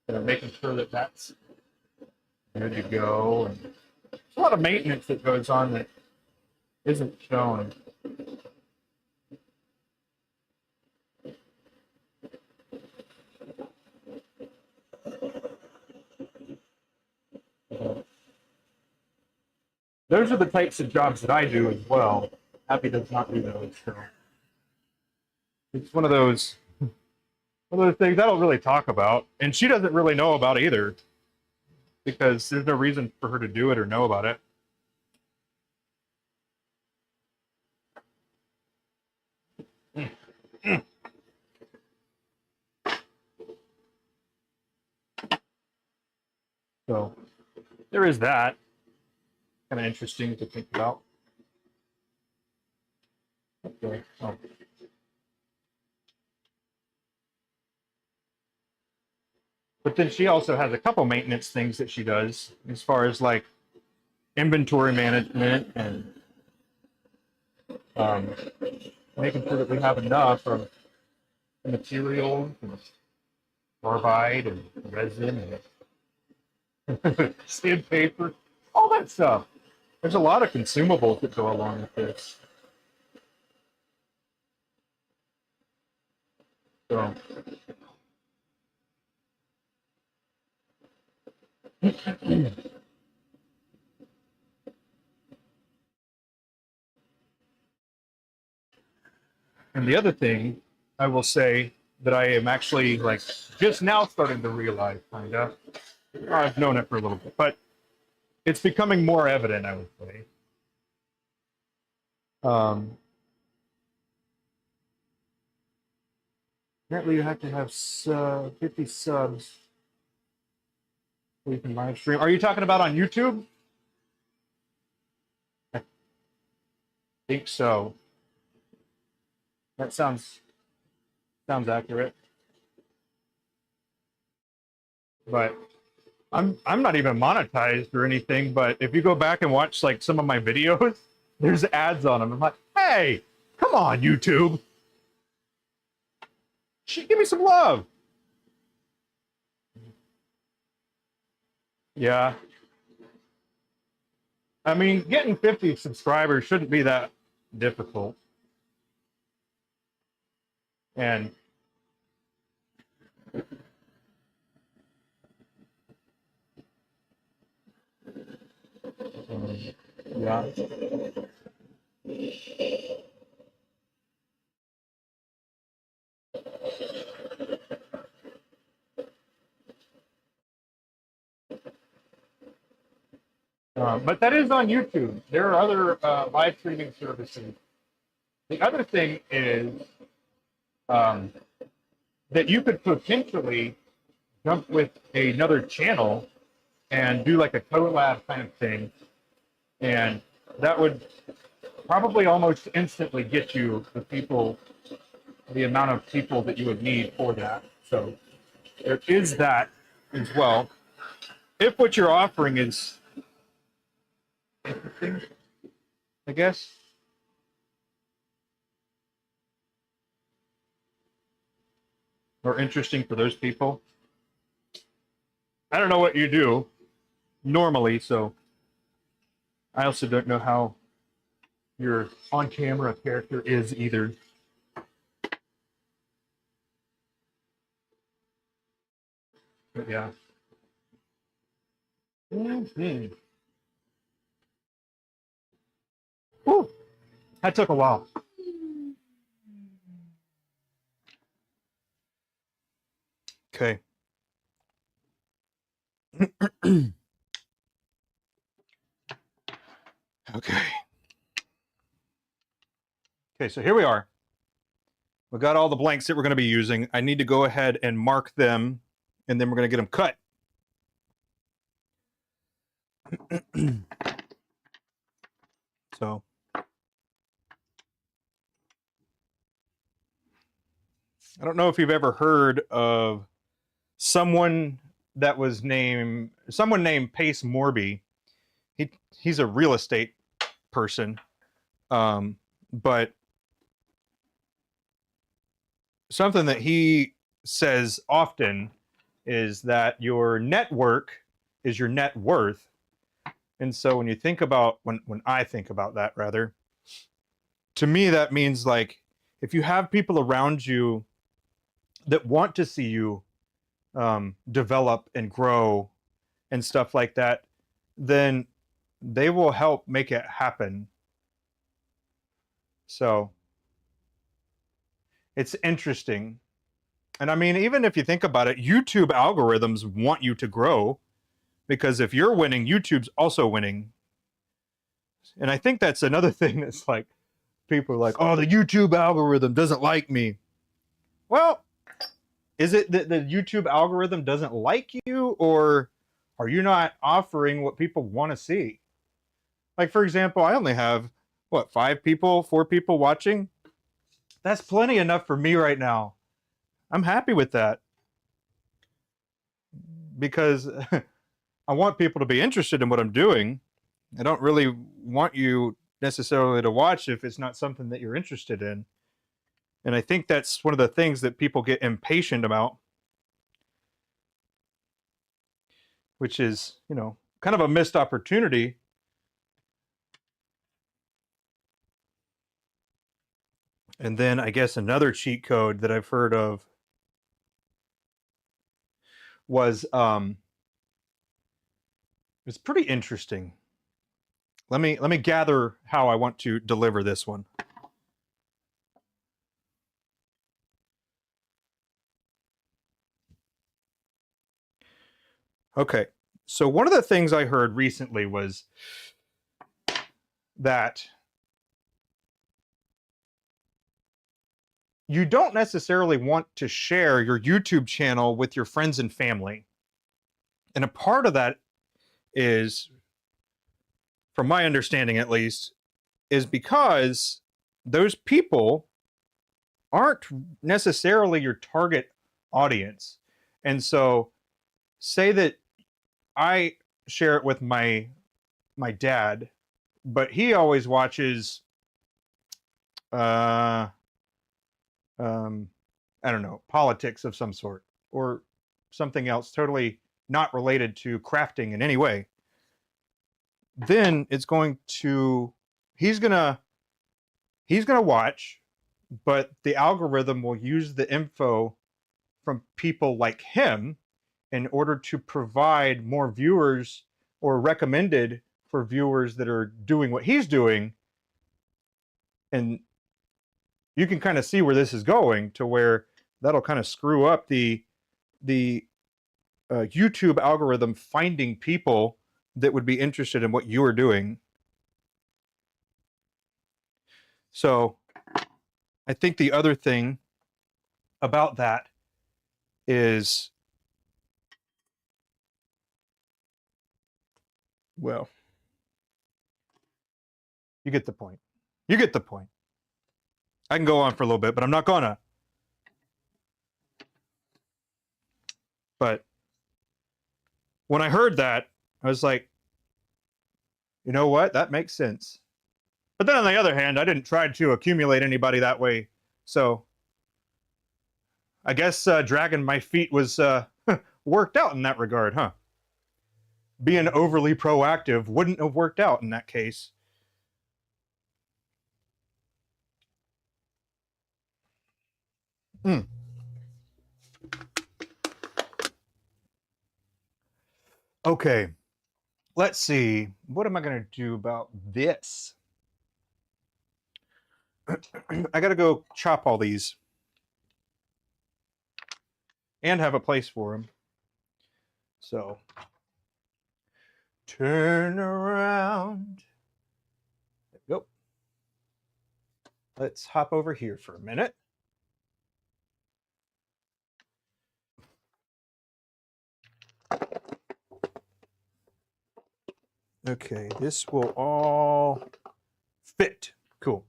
and making sure that that's good to go. And there's a lot of maintenance that goes on that isn't shown. Those are the types of jobs that I do as well. Happy does not do those. So it's one of those things I don't really talk about, and she doesn't really know about either, because there's no reason for her to do it or know about it. So there is that. Kind of interesting to think about. Okay. Oh. But then she also has a couple maintenance things that she does, as far as like inventory management and making sure that we have enough of material and carbide and resin and sandpaper, all that stuff. There's a lot of consumables that go along with this. So and the other thing I will say that I am actually like just now starting to realize, kind of. I've known it for a little bit, but it's becoming more evident, I would say. Apparently, you have to have 50 subs so you can live stream. Are you talking about on YouTube? I think so. That sounds accurate. But I'm not even monetized or anything. But if you go back and watch like some of my videos, there's ads on them. I'm like, hey, come on, YouTube. Give me some love. Yeah. I mean, getting 50 subscribers shouldn't be that difficult. And yeah. But that is on YouTube. There are other live streaming services. The other thing is that you could potentially jump with another channel and do like a collab kind of thing. And that would probably almost instantly get you the amount of people that you would need for that. So there is that as well. If what you're offering is interesting, I guess. Or interesting for those people. I don't know what you do normally, so I also don't know how your on-camera character is either. But yeah. Mm-hmm. Whew. That took a while. Okay. Okay. Okay, so here we are. We got all the blanks that we're going to be using. I need to go ahead and mark them, and then we're going to get them cut. So I don't know if you've ever heard of someone named Pace Morby. He's a real estate person, but something that he says often is that your network is your net worth. And so when you think about when I think about that, rather, to me that means like if you have people around you that want to see you develop and grow and stuff like that, then they will help make it happen. So it's interesting. And I mean, even if you think about it, YouTube algorithms want you to grow, because if you're winning, YouTube's also winning. And I think that's another thing that's like, people are like, oh, the YouTube algorithm doesn't like me. Well, is it that the YouTube algorithm doesn't like you, or are you not offering what people want to see? Like, for example, I only have, what, 4 people watching? That's plenty enough for me right now. I'm happy with that. Because I want people to be interested in what I'm doing. I don't really want you necessarily to watch if it's not something that you're interested in. And I think that's one of the things that people get impatient about, which is, you know, kind of a missed opportunity. And then I guess another cheat code that I've heard of was it's pretty interesting. Let me gather how I want to deliver this one. Okay. So one of the things I heard recently was that you don't necessarily want to share your YouTube channel with your friends and family. And a part of that is, from my understanding at least, is because those people aren't necessarily your target audience. And so say that I share it with my dad, but he always watches uh um I don't know, politics of some sort or something else totally not related to crafting in any way. Then it's going to he's going to he's going to watch, but the algorithm will use the info from people like him in order to provide more viewers or recommended for viewers that are doing what he's doing. And you can kind of see where this is going, to where that'll kind of screw up the YouTube algorithm finding people that would be interested in what you are doing. So I think the other thing about that is, well, you get the point. You get the point. I can go on for a little bit, but I'm not gonna. But when I heard that, I was like, you know what? That makes sense. But then on the other hand, I didn't try to accumulate anybody that way. So I guess dragging my feet was worked out in that regard, huh? Being overly proactive wouldn't have worked out in that case. Mm. Okay, let's see. What am I going to do about this? I got to go chop all these and have a place for them. So, turn around. There we go. Let's hop over here for a minute. Okay, this will all fit. Cool.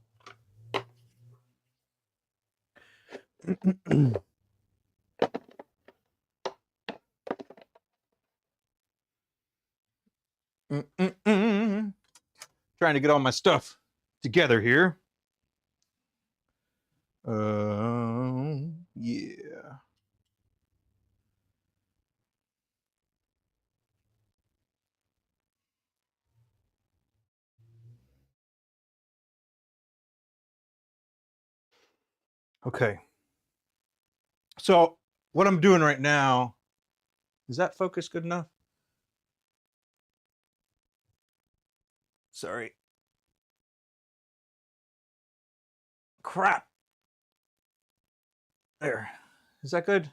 Trying to get all my stuff together here. Yeah. Okay. So what I'm doing right now, is that focus good enough? Sorry. Crap. There. Is that good?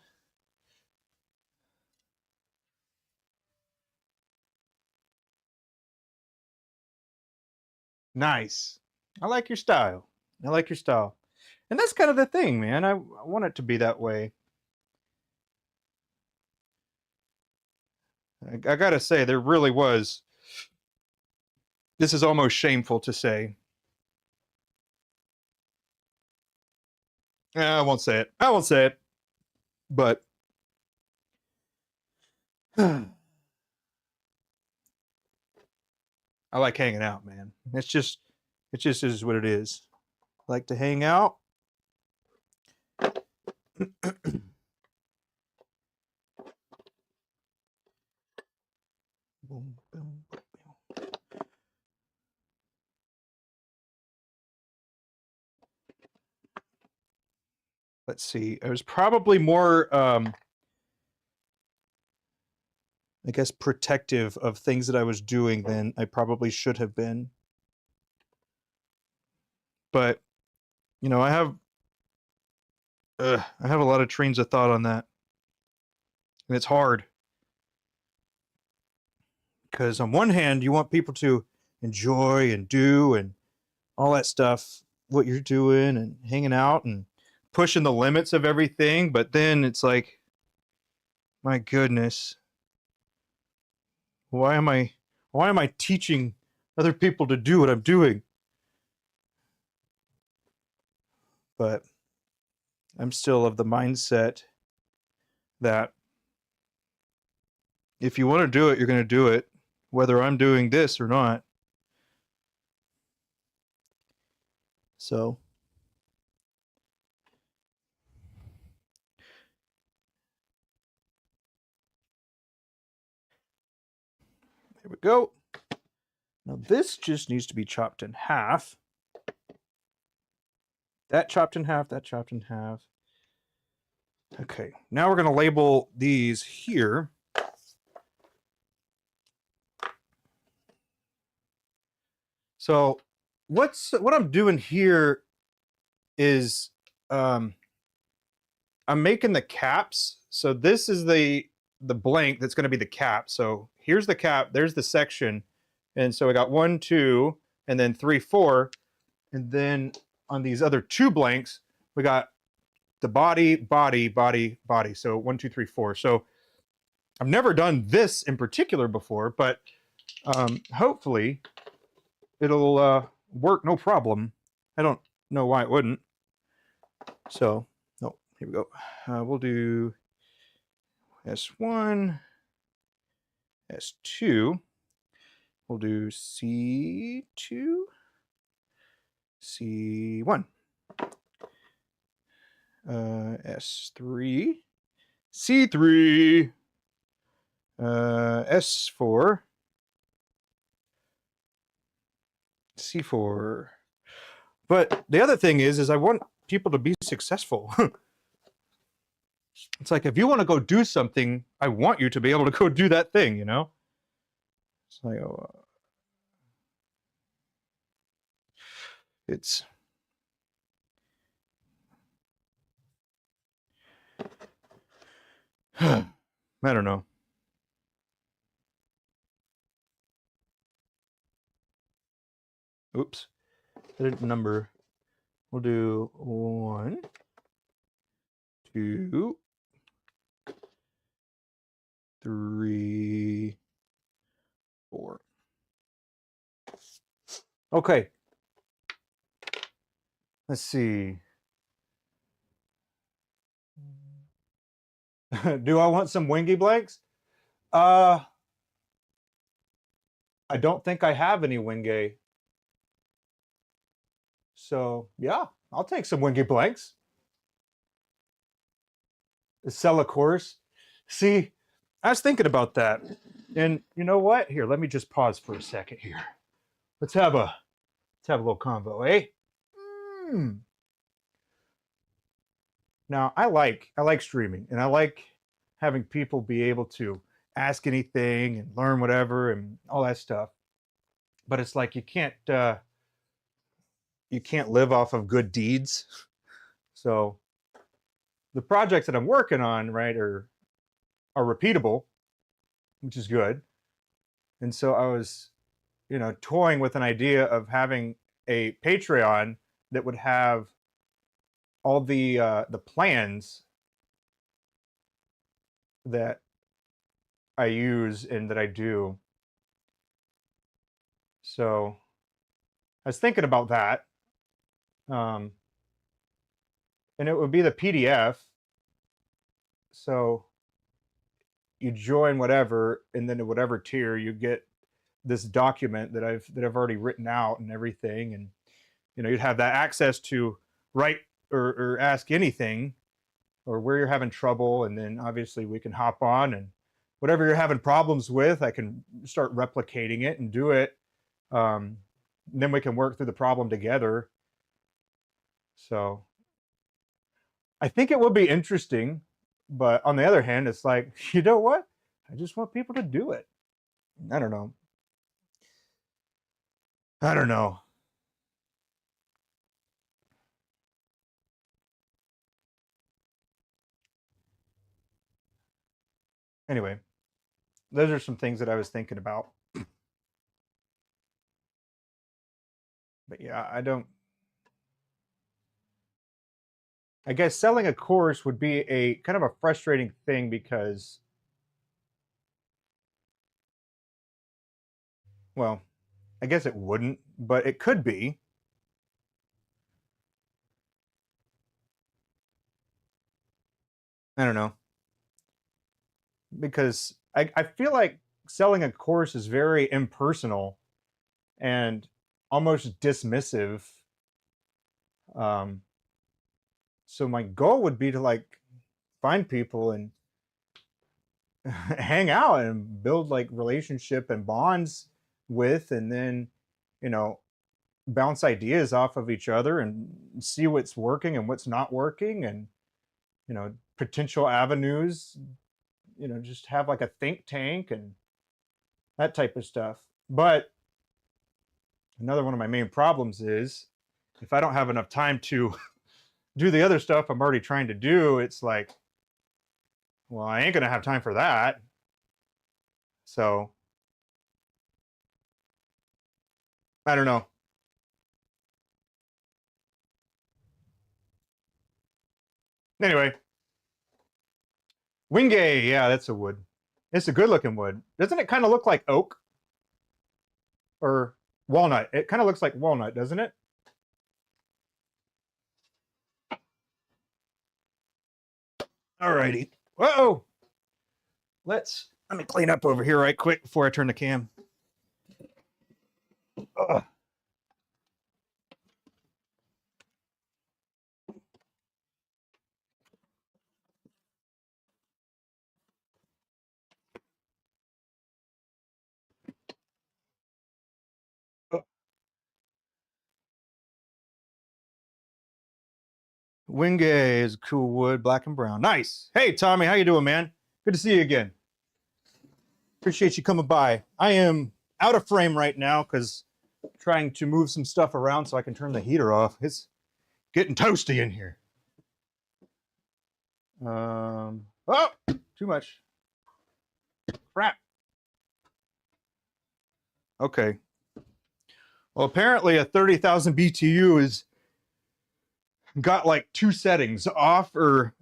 Nice. I like your style. I like your style. And that's kind of the thing, man. I want it to be that way. I gotta say, there really was. This is almost shameful to say. I won't say it. I won't say it. But I like hanging out, man. It just is what it is. I like to hang out. Boom, boom, boom. Let's see. I was probably more, I guess, protective of things that I was doing than I probably should have been. But you know, I have a lot of trains of thought on that, and it's hard. Because on one hand, you want people to enjoy and do and all that stuff, what you're doing and hanging out and pushing the limits of everything. But then it's like, my goodness, why am I teaching other people to do what I'm doing? But I'm still of the mindset that if you want to do it, you're going to do it, whether I'm doing this or not. So there we go. Now this just needs to be chopped in half. That chopped in half, that chopped in half. Okay, now we're going to label these here. So what I'm doing here is I'm making the caps. So this is the blank that's going to be the cap. So here's the cap, there's the section. And so I got 1, 2, and then 3, 4. And then on these other 2 blanks, we got the body, body, body, body. So 1, 2, 3, 4. So I've never done this in particular before, but hopefully it'll work no problem. I don't know why it wouldn't. So, no, here we go. We'll do S1, S2. We'll do C2, C1, S3, C3, S4, C4. But the other thing is I want people to be successful. It's like, if you want to go do something, I want you to be able to go do that thing, you know? It's like, it's I don't know. Oops, I didn't number. We'll do 1, 2, 3, 4. Okay. Let's see. Do I want some wingy blanks? I don't think I have any wingay. So yeah, I'll take some wingy blanks. Sell a course. See, I was thinking about that. And you know what? Here, let me just pause for a second here. Let's have a little convo, eh? Now, I like streaming, and I like having people be able to ask anything and learn whatever and all that stuff. But it's like you can't live off of good deeds. So the projects that I'm working on, right, are repeatable, which is good. And so I was, toying with an idea of having a Patreon that would have all the plans that I use and that I do. So I was thinking about that. And it would be the PDF. So you join whatever, and then at whatever tier you get this document that I've already written out and everything. And you'd have that access to write or ask anything or where you're having trouble, and then obviously we can hop on, and whatever you're having problems with, I can start replicating it and do it. Then we can work through the problem together. So I think it would be interesting, but on the other hand, it's like, you know what? I just want people to do it. I don't know. I don't know. Anyway, those are some things that I was thinking about. But yeah, I guess selling a course would be a kind of a frustrating thing because, well, I guess it wouldn't, but it could be. I don't know. Because I feel like selling a course is very impersonal and almost dismissive. Um, so my goal would be to like find people and hang out and build like relationship and bonds with, and then, you know, bounce ideas off of each other and see what's working and what's not working, and, you know, potential avenues, you know, just have like a think tank and that type of stuff. But another one of my main problems is if I don't have enough time to do the other stuff I'm already trying to do, it's like, well, I ain't going to have time for that. So I don't know. Anyway, Wingay, yeah, that's a wood. It's a good looking wood. Doesn't it kind of look like oak or walnut? It kind of looks like walnut, doesn't it? Alrighty. Whoa. Let me clean up over here right quick before I turn the cam. Ugh. Wingay is cool wood, black and brown. Nice. Hey, Tommy, how you doing, man? Good to see you again. Appreciate you coming by. I am out of frame right now because trying to move some stuff around so I can turn the heater off. It's getting toasty in here. Oh, too much. Crap. Okay. Well, apparently a 30,000 BTU is got like two settings, off or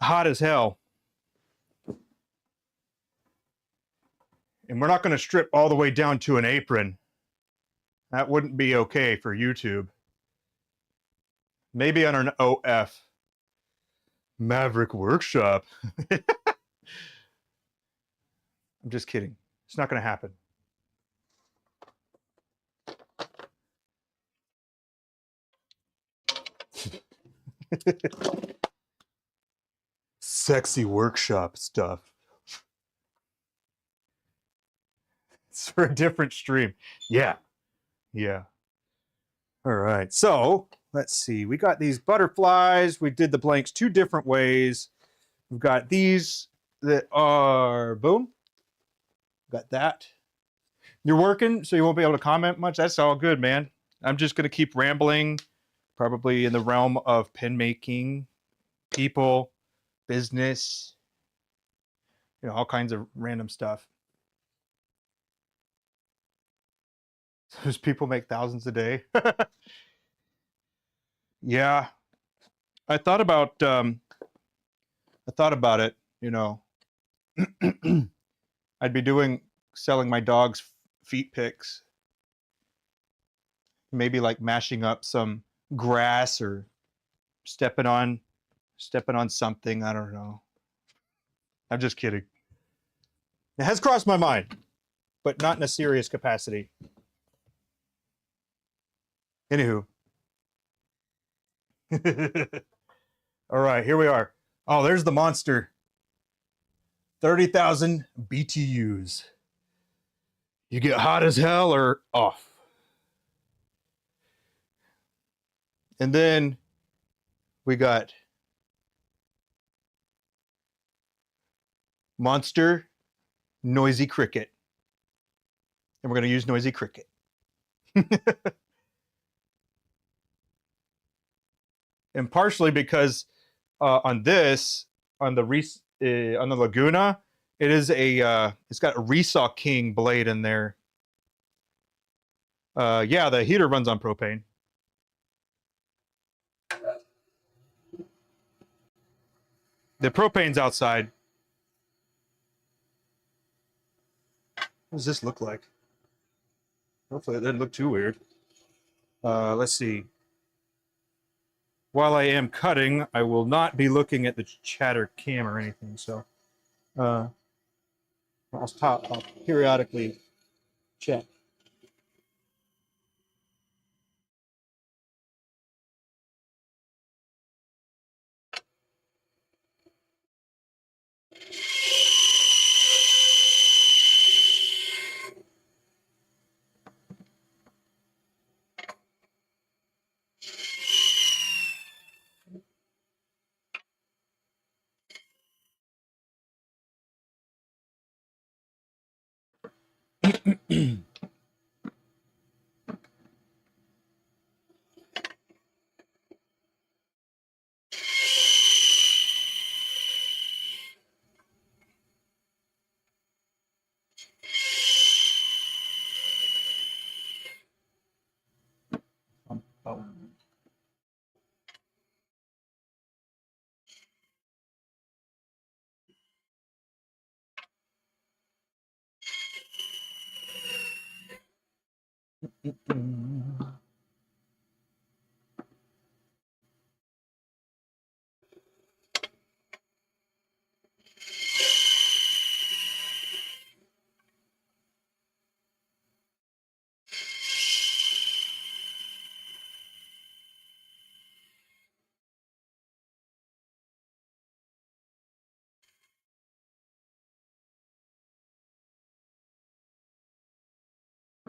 hot as hell. And we're not going to strip all the way down to an apron. That wouldn't be okay for YouTube. Maybe on an OF. Maverick Workshop. I'm just kidding. It's not going to happen. Sexy workshop stuff. It's for a different stream. Yeah. Yeah. All right. So let's see. We got these butterflies. We did the blanks two different ways. We've got these that are, boom. Got that. You're working, so you won't be able to comment much. That's all good, man. I'm just going to keep rambling, probably in the realm of pin making, people, business, you know, all kinds of random stuff. Those people make thousands a day. Yeah. I thought about it, you know. I'd be selling my dog's feet pics. Maybe like mashing up some grass or stepping on something. I don't know. I'm just kidding. It has crossed my mind, but not in a serious capacity. Anywho. All right, here we are. Oh, there's the monster. 30,000 BTUs. You get hot as hell or off. And then we got Monster Noisy Cricket. And we're going to use Noisy Cricket. And partially because on the Laguna, it is it's got a Resaw King blade in there. Yeah, the heater runs on propane. The propane's outside. What does this look like? Hopefully it didn't look too weird. Let's see. While I am cutting, I will not be looking at the chatter cam or anything, so I'll periodically check.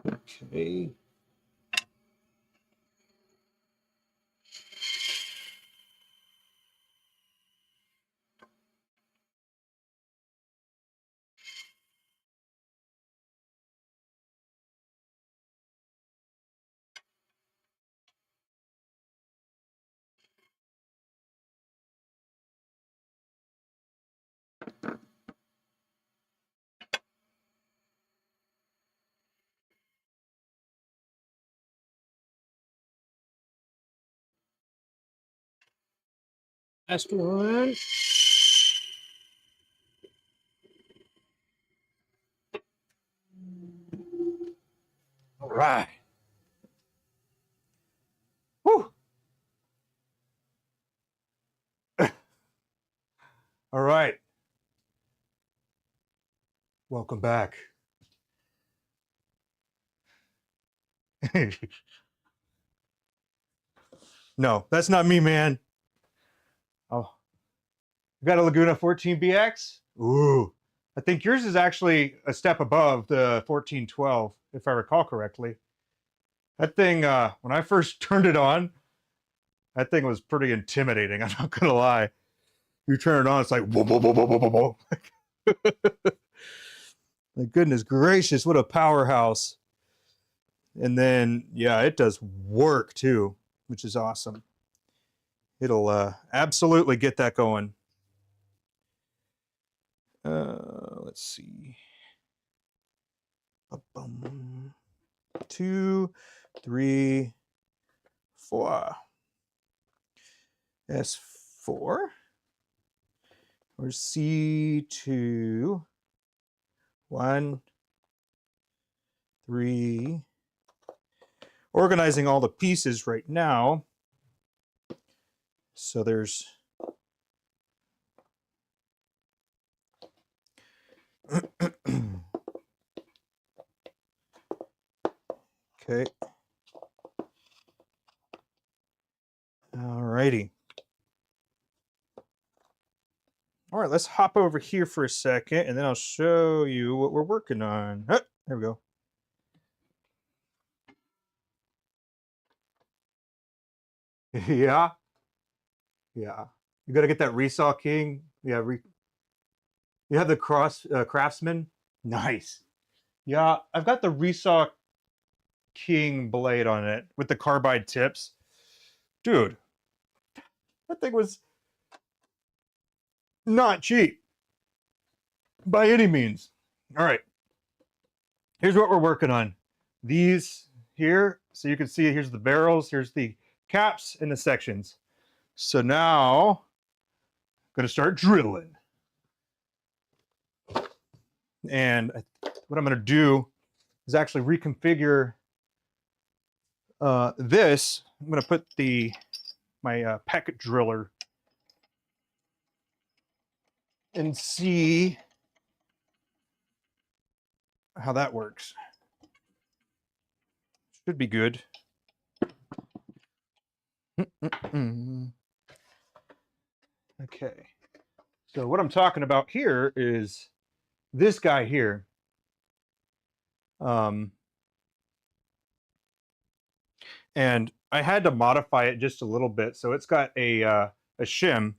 Okay. Last one. All right. Whew. All right. Welcome back. No, that's not me, man. Oh, you got a Laguna 14BX? Ooh. I think yours is actually a step above the 1412, if I recall correctly. That thing, when I first turned it on, that thing was pretty intimidating. I'm not gonna lie. You turn it on, it's like whoa, whoa, whoa, whoa, whoa, whoa, whoa. My goodness gracious, what a powerhouse! And then, yeah, it does work too, which is awesome. It'll absolutely get that going. Let's see. 2, 3, 4. S4 or C2, 1, 3. Organizing all the pieces right now. So there's okay. All righty. All right, let's hop over here for a second, and then I'll show you what we're working on. Oh, there we go. Yeah, yeah. You got to get that Resaw King. Yeah, you have the Craftsman. Nice. Yeah, I've got the Resaw King blade on it with the carbide tips. Dude, that thing was not cheap by any means. All right, here's what we're working on. These here. So you can see here's the barrels, here's the caps and the sections. So now I'm going to start drilling. And what I'm going to do is actually reconfigure this. I'm going to put my packet driller and see how that works. Should be good. Okay. So what I'm talking about here is this guy here. And I had to modify it just a little bit. So it's got a shim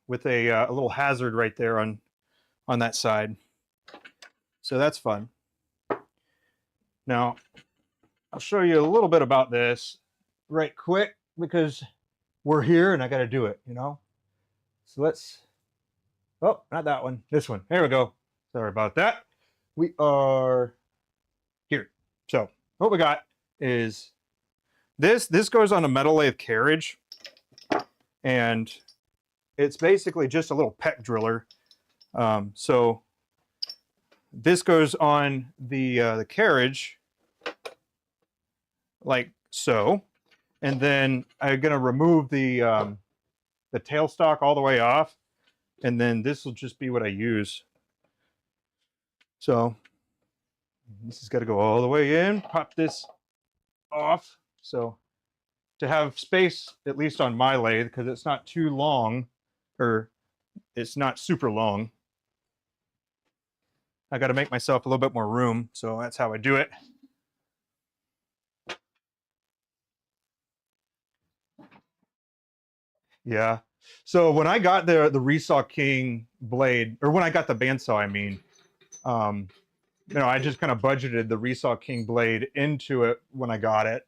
with a little hazard right there on that side. So that's fun. Now, I'll show you a little bit about this right quick because we're here and I got to do it, you know? So let's, oh, not that one, this one. There we go. Sorry about that. We are here. So what we got is this goes on a metal lathe carriage, and it's basically just a little peck driller. So this goes on the carriage like so, and then I'm gonna remove the tailstock all the way off, and then this will just be what I use. So this has got to go all the way in, pop this off. So to have space, at least on my lathe, because it's not too long, or it's not super long, I got to make myself a little bit more room. So that's how I do it. Yeah. So when I got the Resaw King blade, or when I got the bandsaw, I mean, you know, I just kind of budgeted the Resaw King blade into it when I got it.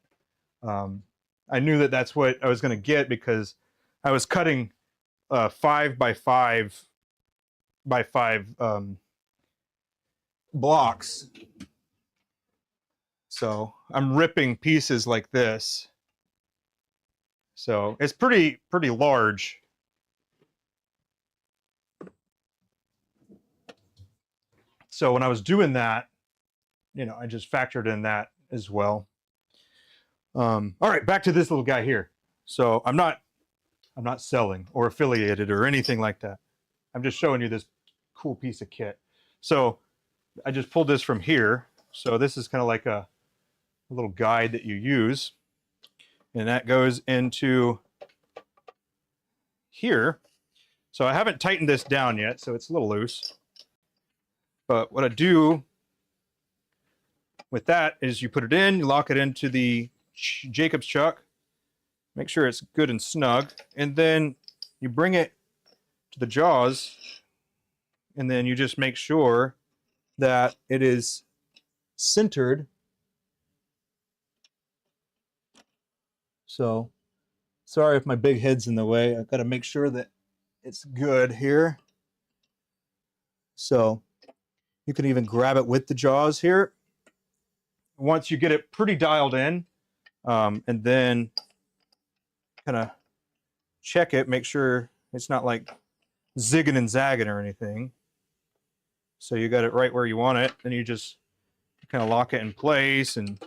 I knew that that's what I was going to get because I was cutting 5 by 5 by 5 blocks. So I'm ripping pieces like this. So it's pretty large. So when I was doing that, you know, I just factored in that as well. All right, back to this little guy here. So I'm not selling or affiliated or anything like that. I'm just showing you this cool piece of kit. So I just pulled this from here. So this is kind of like a little guide that you use. And that goes into here. So I haven't tightened this down yet, so it's a little loose. But what I do with that is you put it in, you lock it into the Jacob's chuck, make sure it's good and snug, and then you bring it to the jaws, and then you just make sure that it is centered. So sorry if my big head's in the way. I've got to make sure that it's good here. So you can even grab it with the jaws here. Once you get it pretty dialed in, and then kind of check it, make sure it's not like zigging and zagging or anything. So you got it right where you want it, then you just kind of lock it in place and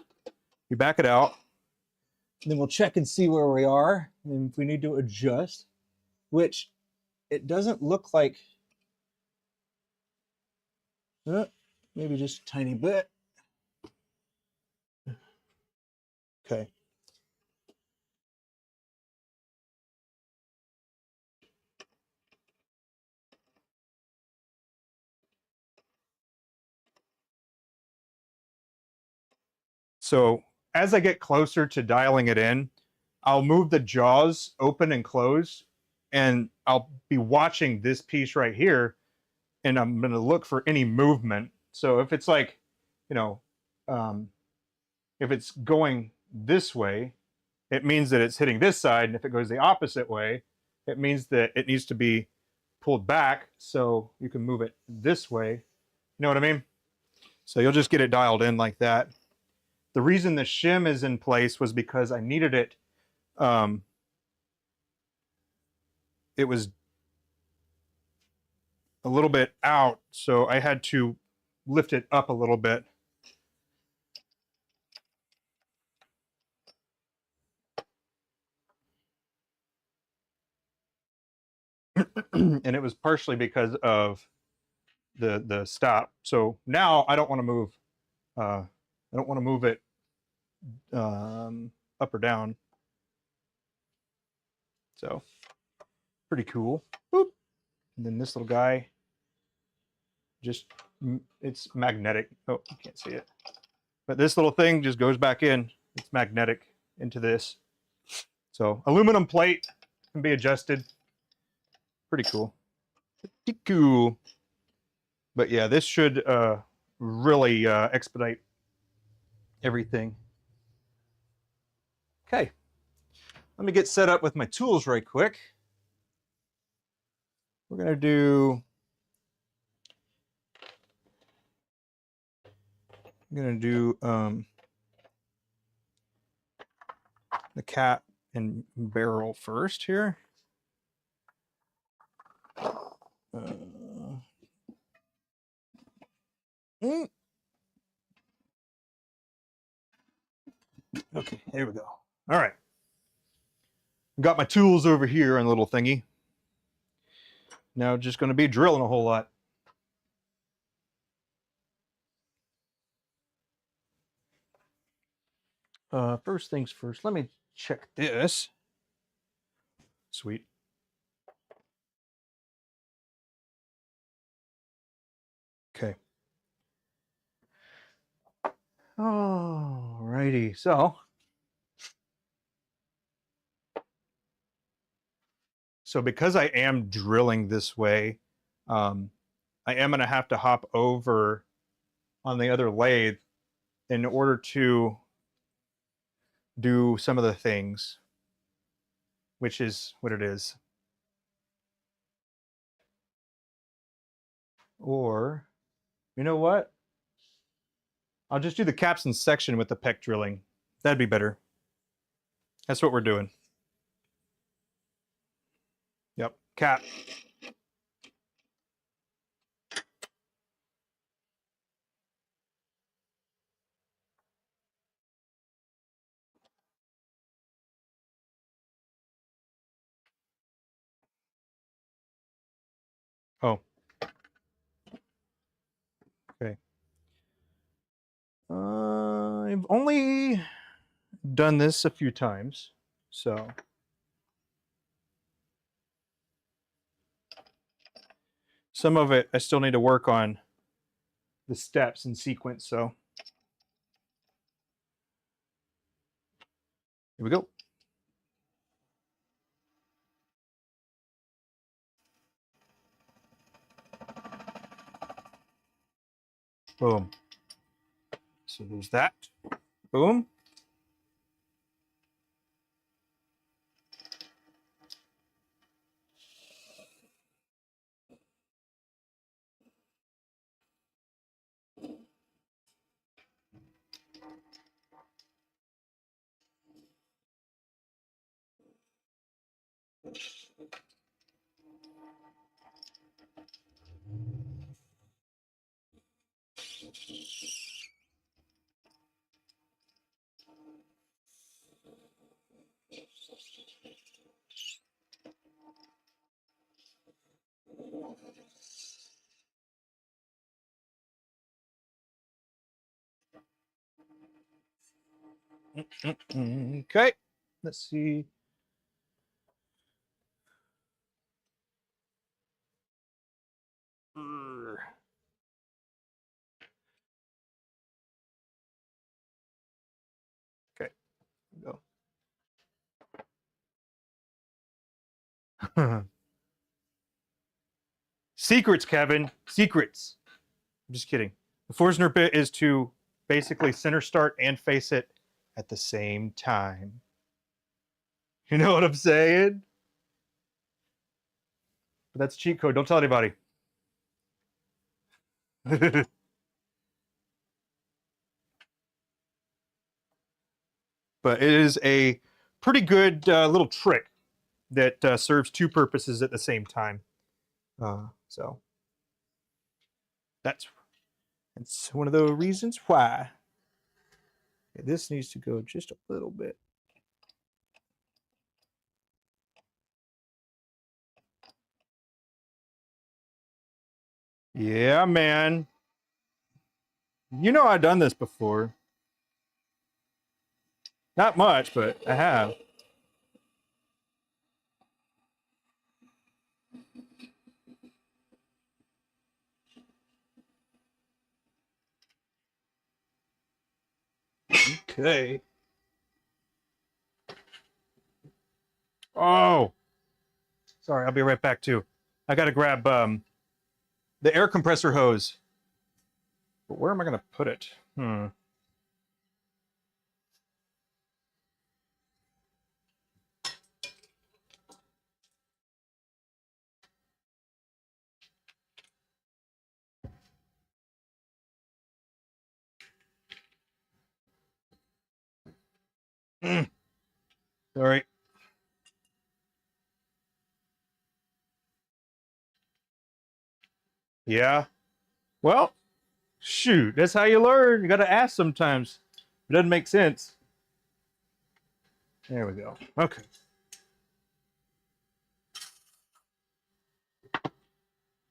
you back it out. And then we'll check and see where we are and if we need to adjust, which it doesn't look like, maybe just a tiny bit. Okay. So as I get closer to dialing it in, I'll move the jaws open and close, and I'll be watching this piece right here, and I'm going to look for any movement. So if it's like, you know, if it's going this way, it means that it's hitting this side, and if it goes the opposite way, it means that it needs to be pulled back so you can move it this way. You know what I mean? So you'll just get it dialed in like that. The reason the shim is in place was because I needed it. It was a little bit out, so I had to lift it up a little bit. And it was partially because of the stop. So now I don't want to move. I don't want to move it up or down. So pretty cool. Boop. And then this little guy, just it's magnetic. Oh, you can't see it. But this little thing just goes back in. It's magnetic into this. So aluminum plate can be adjusted. Pretty cool. Pretty cool. But yeah, this should really expedite everything. Okay. Let me get set up with my tools right quick. We're going to do, the cap and barrel first here. Okay, there we go. All right. Got my tools over here on a little thingy. Now just going to be drilling a whole lot. First things first, let me check this. Sweet. Okay. All righty. So because I am drilling this way, I am going to have to hop over on the other lathe in order to do some of the things, which is what it is. Or, you know what? I'll just do the capstan section with the peck drilling. That'd be better. That's what we're doing. Yep, cap. Oh. Okay. I've only done this a few times, so some of it I still need to work on the steps and sequence. So here we go. Boom. So there's that. Boom. Okay. Let's see. Okay. Go. Secrets, Kevin. Secrets. I'm just kidding. The Forstner bit is to basically center start and face it at the same time. You know what I'm saying? But that's cheat code. Don't tell anybody. but it is a pretty good little trick that serves two purposes at the same time. So that's one of the reasons why. Okay, this needs to go just a little bit. Yeah, man. You know I've done this before. Not much, but I have. Okay. Oh, sorry. I'll be right back too. I gotta grab the air compressor hose. But where am I gonna put it? Sorry. Yeah. Well, shoot. That's how you learn. You gotta ask sometimes. It doesn't make sense. There we go. Okay.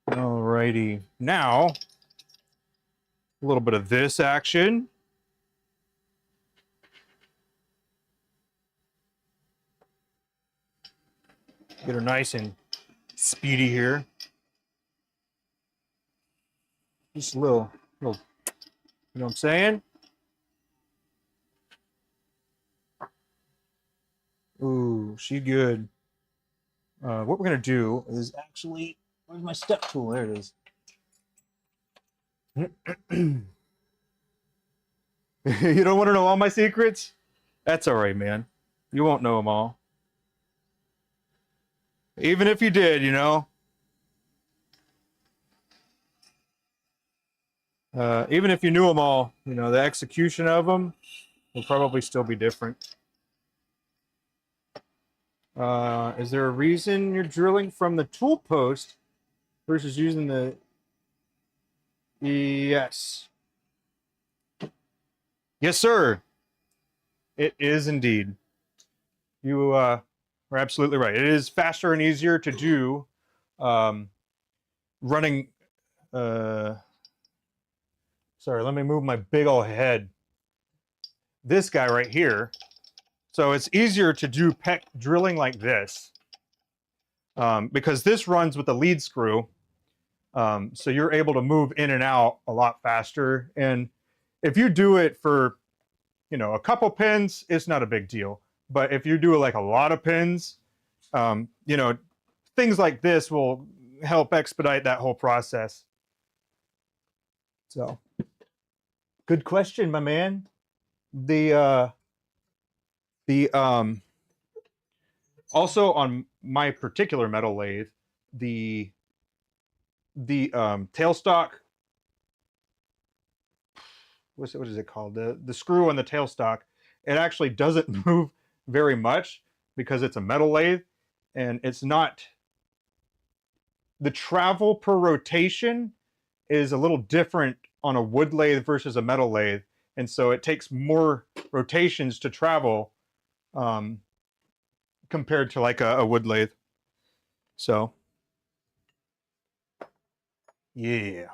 Alrighty. Now, a little bit of this action. Get her nice and speedy here. Just a little, you know what I'm saying? Ooh, she good. What we're gonna do is actually, where's my step tool? There it is. You don't want to know all my secrets? That's all right, man. You won't know them all. Even if you did, you know. Even if you knew them all, you know, the execution of them will probably still be different. Is there a reason you're drilling from the tool post versus using the... Yes. Yes, sir. It is indeed. You are absolutely right. It is faster and easier to do running... sorry, let me move my big old head. This guy right here. So it's easier to do peck drilling like this because this runs with a lead screw. So you're able to move in and out a lot faster. And if you do it for, you know, a couple pins, it's not a big deal. But if you do like a lot of pins, you know, things like this will help expedite that whole process. So, good question, my man. The also on my particular metal lathe, the tailstock, what is it called? The screw on the tailstock, it actually doesn't move very much because it's a metal lathe, and it's not, the travel per rotation is a little different on a wood lathe versus a metal lathe, and so it takes more rotations to travel compared to like a wood lathe. So yeah.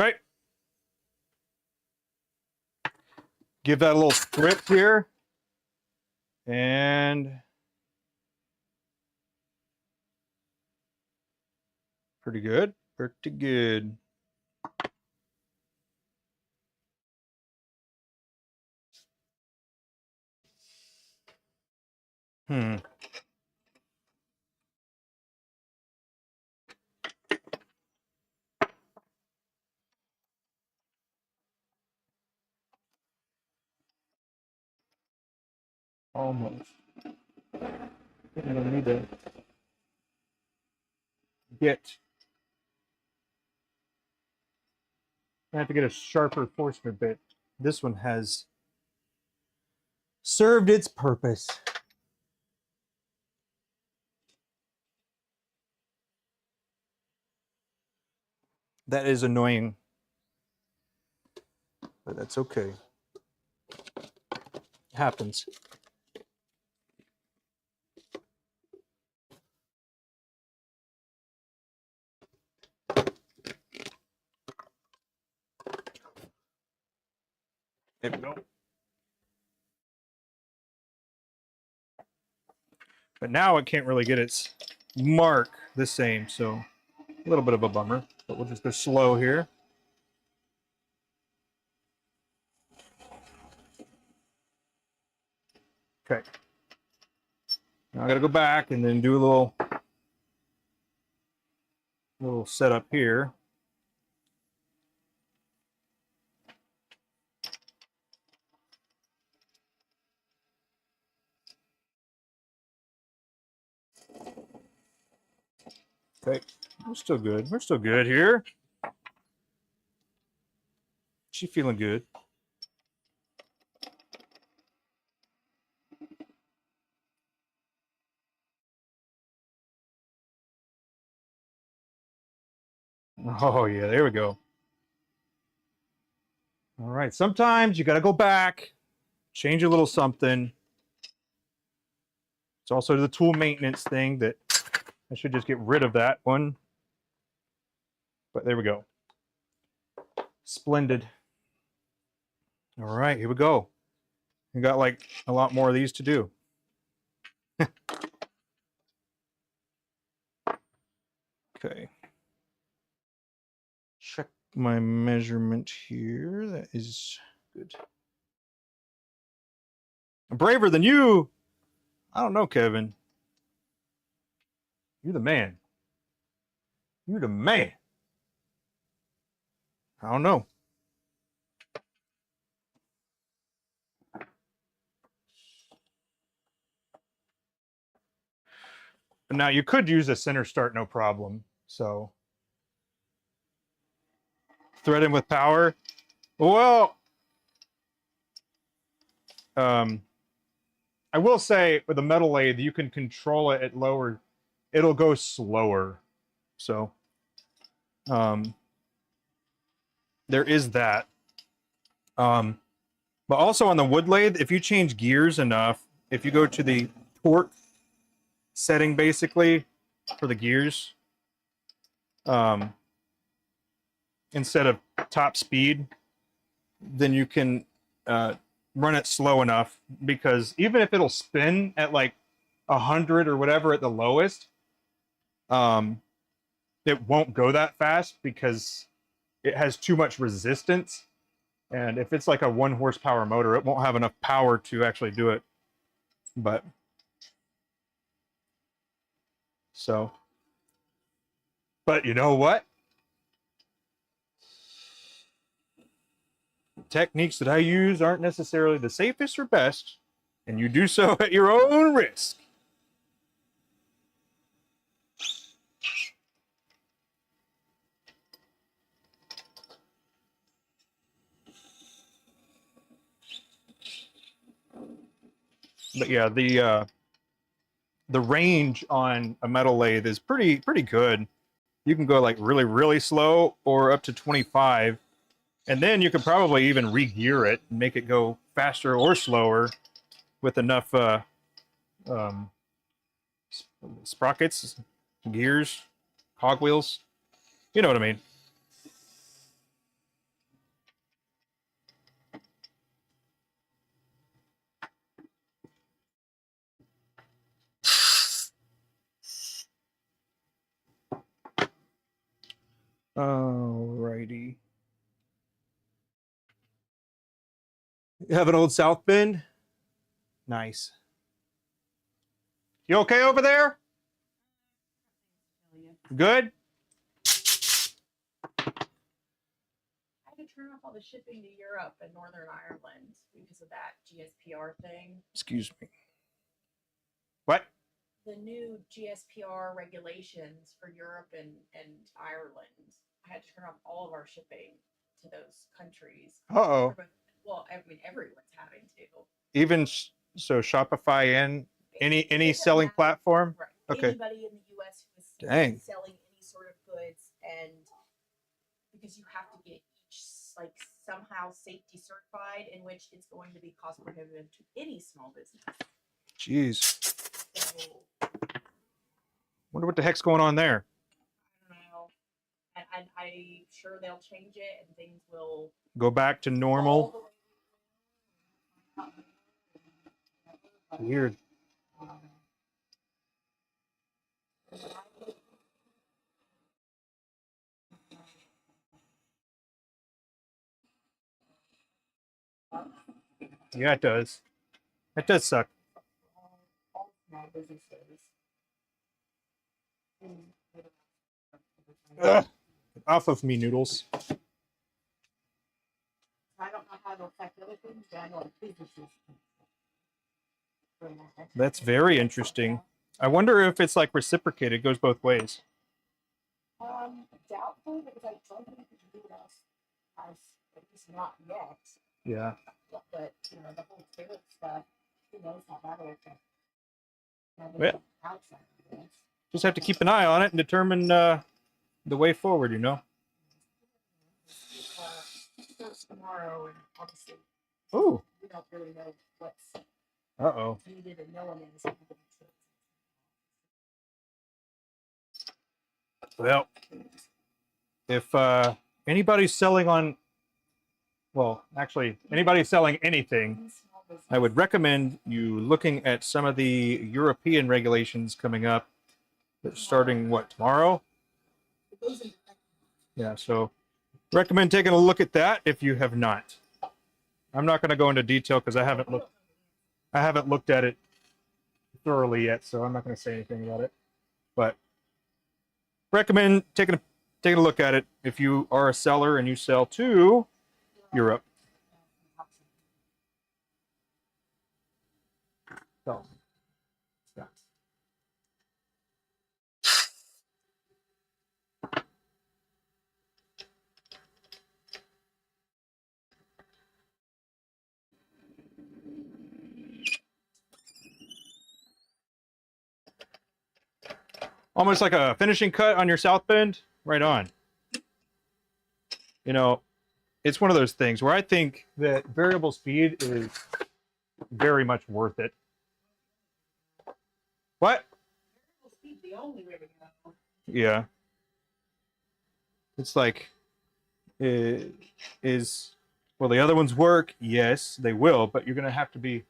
Right. Give that a little grip here. And pretty good. Pretty good. Hmm. Almost. I don't need to get. I have to get a sharper Forstner bit. This one has served its purpose. That is annoying, but that's okay. It happens. There we go. But now it can't really get its mark the same, so a little bit of a bummer. But we'll just go slow here. Okay. Now I gotta go back and then do a little setup here. Okay, we're still good. We're still good here. She feeling good. Oh yeah, there we go. All right, sometimes you gotta go back, change a little something. It's also the tool maintenance thing that I should just get rid of that one. But there we go. Splendid. All right, here we go. We got like a lot more of these to do. Okay. Check my measurement here. That is good. I'm braver than you. I don't know, Kevin. You're the man. You're the man. I don't know. Now you could use a center start, no problem. So threading with power. Well, I will say with a metal lathe, you can control it at lower. It'll go slower. So there is that. But also on the wood lathe, if you change gears enough, if you go to the torque setting basically for the gears, instead of top speed, then you can run it slow enough, because even if it'll spin at like 100 or whatever at the lowest, it won't go that fast because it has too much resistance. And if it's like a 1 horsepower motor, it won't have enough power to actually do it. But you know what? Techniques that I use aren't necessarily the safest or best, and you do so at your own risk. But yeah, the range on a metal lathe is pretty good. You can go like really slow or up to 25, and then you could probably even re-gear it and make it go faster or slower with enough sprockets, gears, cogwheels. You know what I mean? Alrighty. You have an old South Bend? Nice. You okay over there? Good? I had to turn off all the shipping to Europe and Northern Ireland because of that GSPR thing. Excuse me. the new GSPR regulations for Europe and Ireland, I had to turn off all of our shipping to those countries. Uh-oh. Well, I mean, everyone's having to. Even so, Shopify and any It doesn't selling matter. platform? Right. Okay. Anybody in the US who is Dang. selling any sort of goods, and because you have to get each like somehow safety certified, in which it's going to be cost prohibitive to any small business. Jeez. So Wonder what the heck's going on there. I don't know. And I'm sure they'll change it and things will Go back to normal. Weird. Yeah, it does. It does suck. All small businesses. Ugh. Off of me, noodles. I don't know how it'll affect other things, but I know businesses. That's very interesting. I wonder if it's like reciprocated, it goes both ways. Doubtful, because I don't think you can do it else. At least not yet. Yeah. But you know, the whole tariff stuff, who knows how that'll affect. Yeah. Outside of this. Just have to keep an eye on it and determine the way forward, you know. Tomorrow, and obviously, Ooh. we don't really know what's Uh-oh. needed, and no one is. Well, if anybody's selling on, well, actually, anybody's selling anything, I would recommend you looking at some of the European regulations coming up, starting, what, tomorrow? Yeah, so recommend taking a look at that if you have not. I'm not going to go into detail because I haven't looked at it thoroughly yet, so I'm not going to say anything about it. But recommend taking a look at it if you are a seller and you sell to Europe. So, yeah. Almost like a finishing cut on your south bend. Right on. You know, it's one of those things where I think that variable speed is very much worth it. What? The only way to go. Yeah. It's like, well, the other ones work? Yes, they will, but you're going to have to be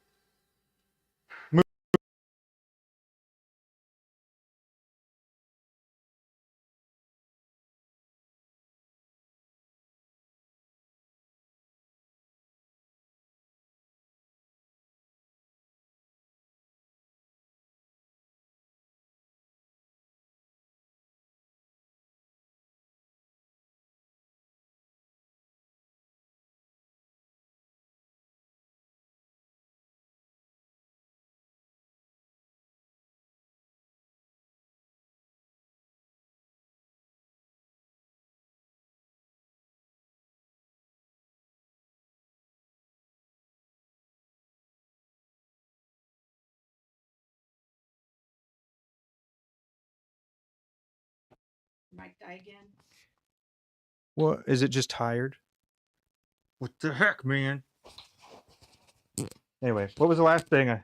Might die again. What is it? Just tired? What the heck, man? Anyway, what was the last thing?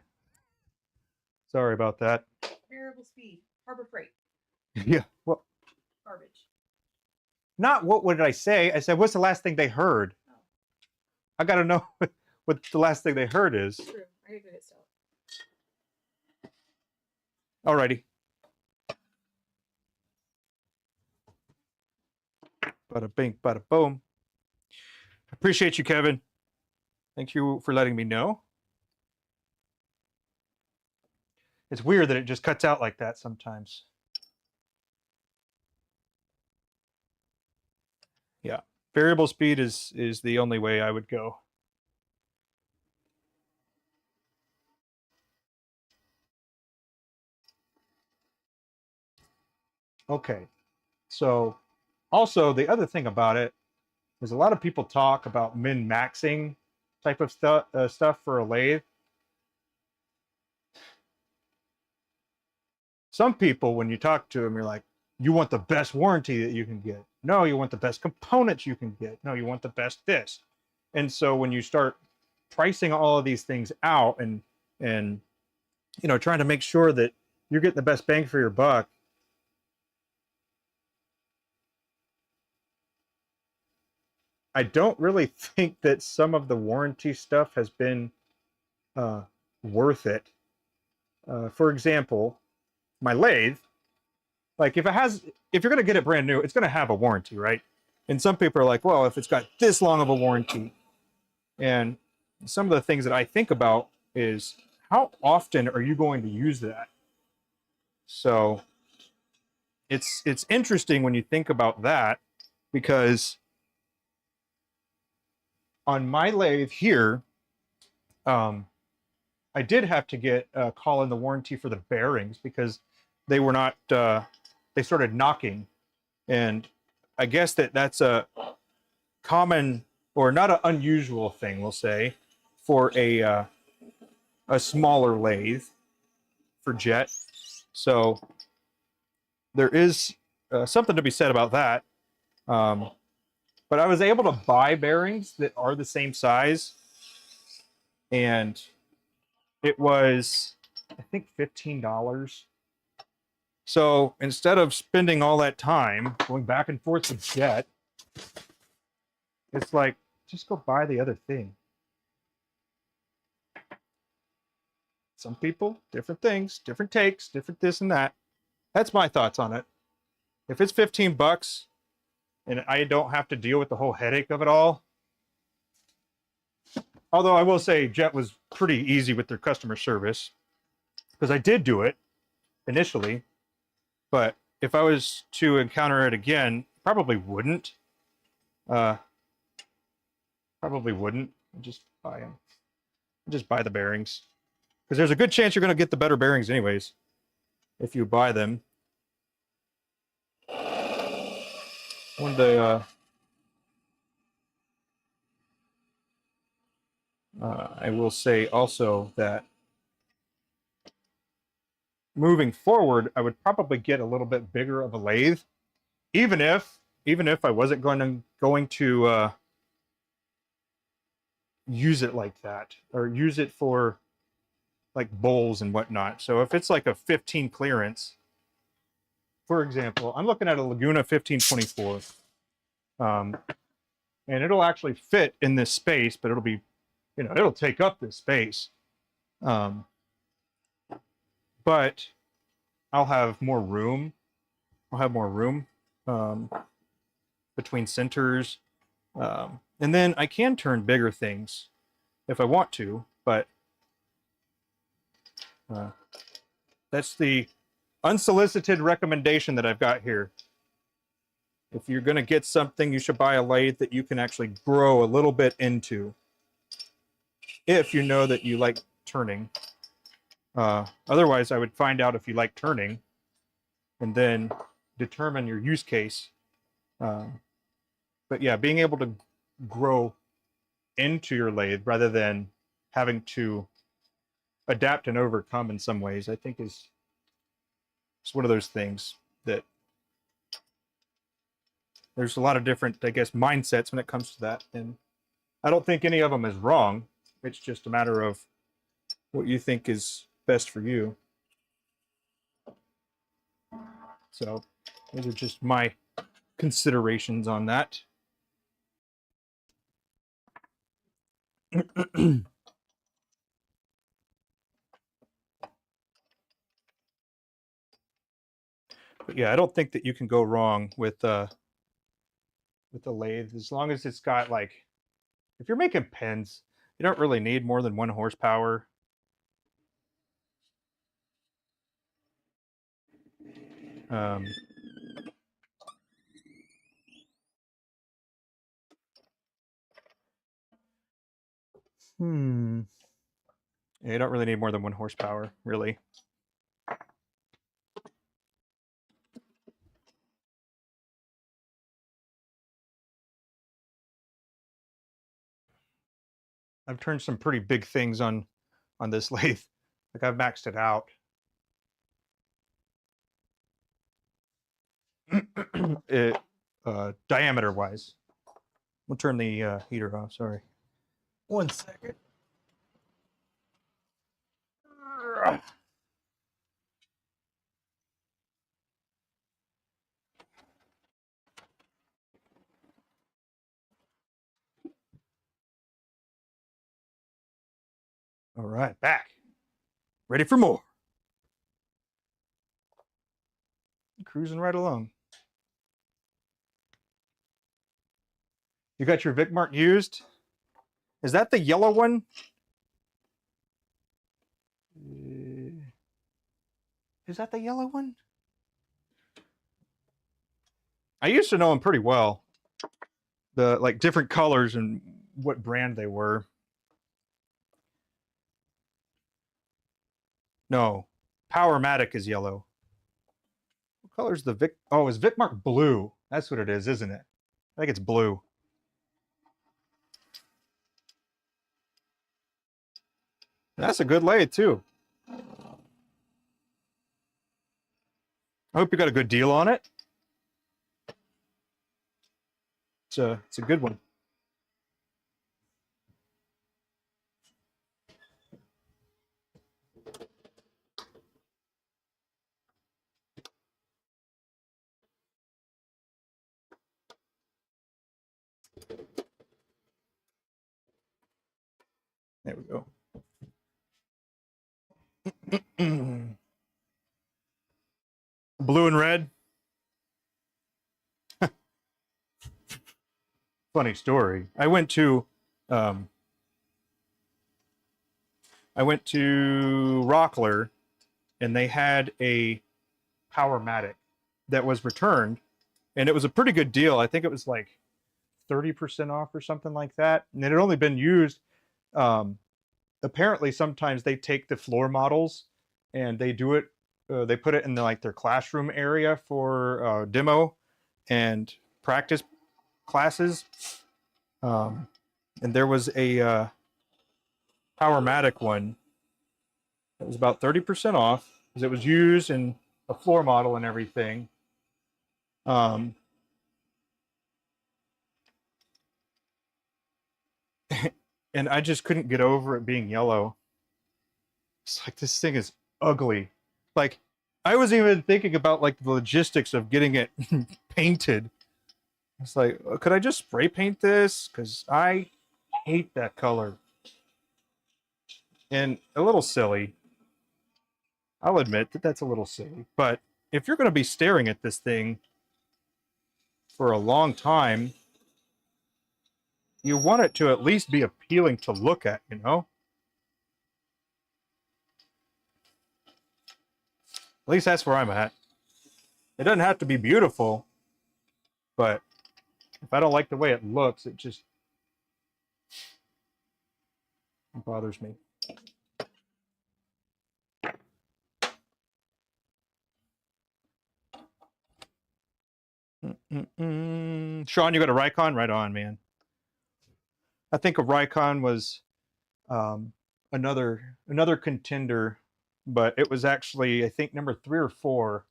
Sorry about that. Variable speed. Harbor Freight. Yeah. Well, Garbage. not what did I say? I said, what's the last thing they heard? Oh. I got to know what the last thing they heard is. True. I agree with so. Alrighty. Bada bing, bada boom. Appreciate you, Kevin. Thank you for letting me know. It's weird that it just cuts out like that sometimes. Yeah, variable speed is the only way I would go. Okay, so also the other thing about it is a lot of people talk about min-maxing type of stuff for a lathe. Some people, when you talk to them, you're like, you want the best warranty that you can get. No, you want the best components you can get. No, you want the best this. And so when you start pricing all of these things out and you know, trying to make sure that you're getting the best bang for your buck, I don't really think that some of the warranty stuff has been uh, worth it. For example, my lathe, like if you're going to get it brand new, it's going to have a warranty, right? And some people are like, well, if it's got this long of a warranty, and some of the things that I think about is how often are you going to use that? So it's interesting when you think about that, because on my lathe here, um, I did have to get a call in the warranty for the bearings because they were not they started knocking, and I guess that's a common or not an unusual thing, we'll say, for a smaller lathe for jet. So there is something to be said about that. Um, but I was able to buy bearings that are the same size, and it was, I think, $15. So instead of spending all that time going back and forth with jet, it's like, just go buy the other thing. Some people, different things, different takes, different this and that. That's my thoughts on it. If it's 15 bucks and I don't have to deal with the whole headache of it all, although I will say Jet was pretty easy with their customer service because I did do it initially, but if I was to encounter it again, probably wouldn't. Uh, probably wouldn't. Just buy them. Just buy the bearings because there's a good chance you're going to get the better bearings anyways if you buy them. One day, I will say also that moving forward, I would probably get a little bit bigger of a lathe, even if I wasn't going to use it like that or use it for like bowls and whatnot. So if it's like a 15 clearance, for example, I'm looking at a Laguna 1524, um, and it'll actually fit in this space, but it'll be, you know, it'll take up this space. Um, but I'll have more room. I'll have more room um, between centers. And then I can turn bigger things if I want to, but uh, that's the unsolicited recommendation that I've got here. If you're going to get something, you should buy a lathe that you can actually grow a little bit into, if you know that you like turning. Otherwise, I would find out if you like turning and then determine your use case. But yeah, being able to grow into your lathe rather than having to adapt and overcome in some ways, I think is one of those things that there's a lot of different, I guess, mindsets when it comes to that. And I don't think any of them is wrong. It's just a matter of what you think is best for you. So those are just my considerations on that. But yeah, I don't think that you can go wrong with the lathe as long as it's got, like, if you're making pens, you don't really need more than 1 horsepower. Um, yeah, you don't really need more than 1 horsepower, really. I've turned some pretty big things on this lathe. Like I've maxed it out. it, diameter wise. We'll turn the heater off. Sorry. 1 second. All right, back. Ready for more. Cruising right along. You got your Vicmark used? Is that the yellow one? Is that the yellow one? I used to know them pretty well. The like different colors and what brand they were. No, Powermatic is yellow. What color is the Vic? Oh, it's Vicmark blue. That's what it is, isn't it? I think it's blue. That's a good lathe too. I hope you got a good deal on it. It's a good one. There we go. Blue and red. Funny story. I went to Rockler, and they had a Powermatic that was returned, and it was a pretty good deal. I think it was like 30% off or something like that, and it had only been used. Apparently, sometimes they take the floor models and they do it. They put it in like their classroom area for demo and practice classes. And there was a Powermatic one that was about 30% off because it was used in a floor model and everything. And I just couldn't get over it being yellow. It's like, this thing is ugly. Like, I was even thinking about like the logistics of getting it painted. It's like, could I just spray paint this? Because I hate that color. And a little silly. I'll admit that that's a little silly. But if you're going to be staring at this thing for a long time, you want it to at least be appealing to look at, you know? At least that's where I'm at. It doesn't have to be beautiful, but if I don't like the way it looks, it just bothers me. Sean, you got a Rikon? Right on, man. I think a Rikon was another contender, but it was actually, I think, number 3 or 4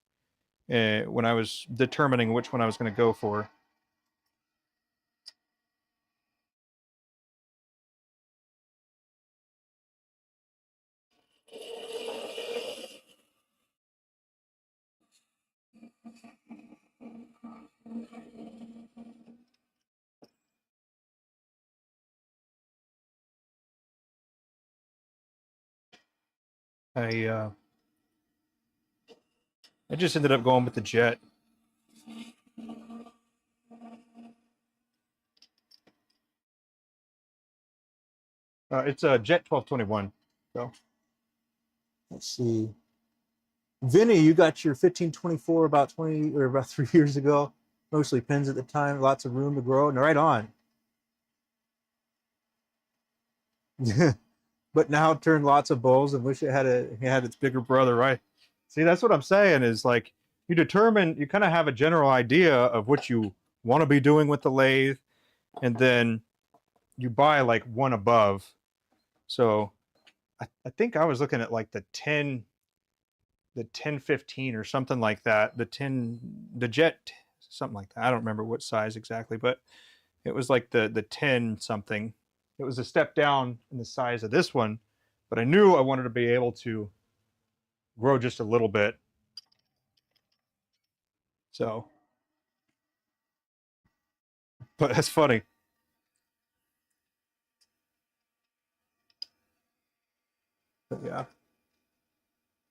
when I was determining which one I was going to go for. I just ended up going with the Jet. It's a Jet 1221. So let's see. Vinny, you got your 1524 about 20 or about 3 years ago. Mostly pins at the time, lots of room to grow, and right on. But now turned lots of bulls and wish it had its bigger brother, right? See, that's what I'm saying is like you kind of have a general idea of what you want to be doing with the lathe, and then you buy like one above, So I think I was looking at like the 1015 or something like that. The jet, something like that. I don't remember what size exactly, but it was like the 10 something. It was a step down in the size of this one, but I knew I wanted to be able to grow just a little bit. So, but that's funny. But yeah.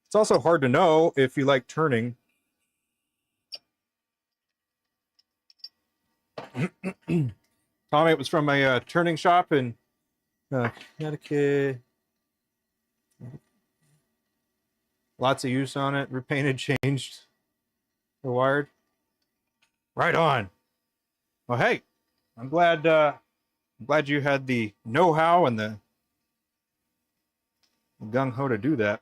It's also hard to know if you like turning. Tommy, it was from a turning shop in Connecticut. Lots of use on it. Repainted, changed, rewired. Right on. Well, hey, I'm glad you had the know-how and the gung-ho to do that.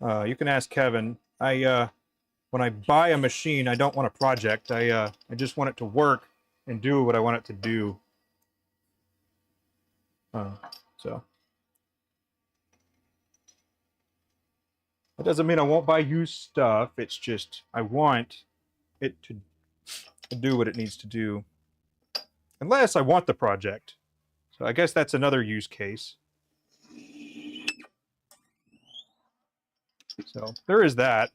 You can ask Kevin. When I buy a machine, I don't want a project. I just want it to work and do what I want it to do. So that doesn't mean I won't buy used stuff. It's just I want it to do what it needs to do, unless I want the project. So I guess that's another use case. So there is that.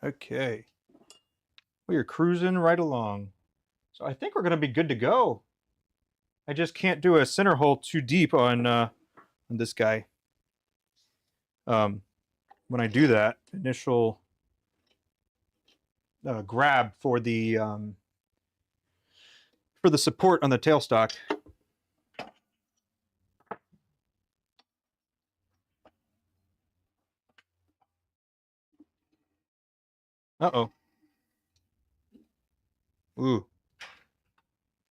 Okay. We are cruising right along. So I think we're going to be good to go. I just can't do a center hole too deep on this guy. When I do that initial grab for the support on the tailstock. Uh-oh. Ooh.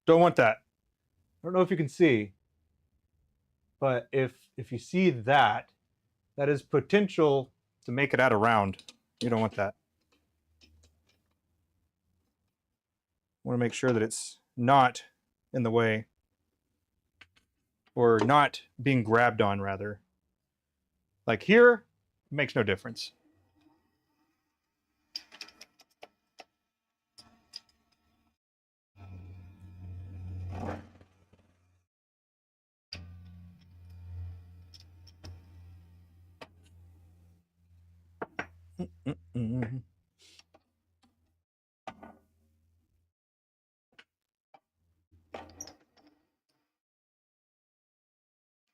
Don't want that. I don't know if you can see, but if you see that, that is potential to make it out of round. You don't want that. Want to make sure that it's not in the way, or not being grabbed on, rather. Like here, makes no difference.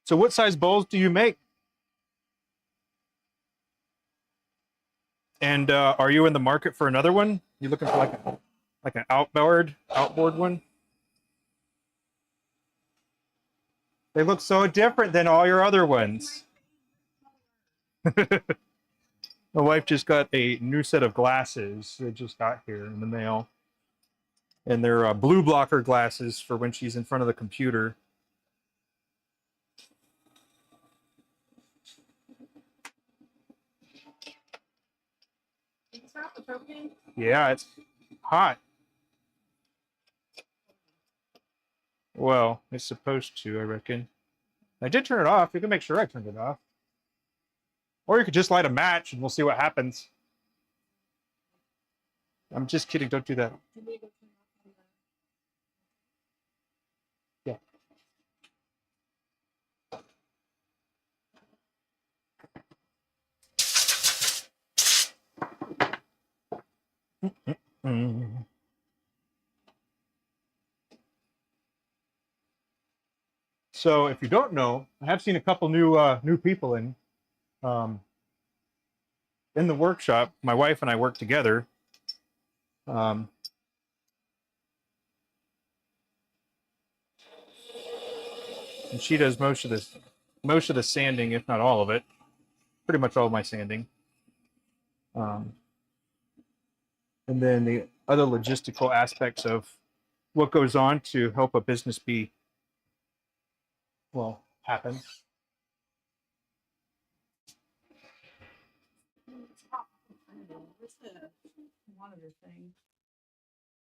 So what size bowls do you make? And are you in the market for another one? You looking for like an outboard one? They look so different than all your other ones. My wife just got a new set of glasses. They just got here in the mail. And they're blue blocker glasses for when she's in front of the computer. Yeah, it's hot. Well, it's supposed to, I reckon. I did turn it off. You can make sure I turned it off. Or you could just light a match and we'll see what happens. I'm just kidding. Don't do that. Yeah. Mm. So if you don't know, I have seen a couple new people in the workshop. My wife and I work together. And she does most of the sanding, if not all of it. Pretty much all of my sanding. And then the other logistical aspects of what goes on to help a business be will happen. Where's the monitor thing?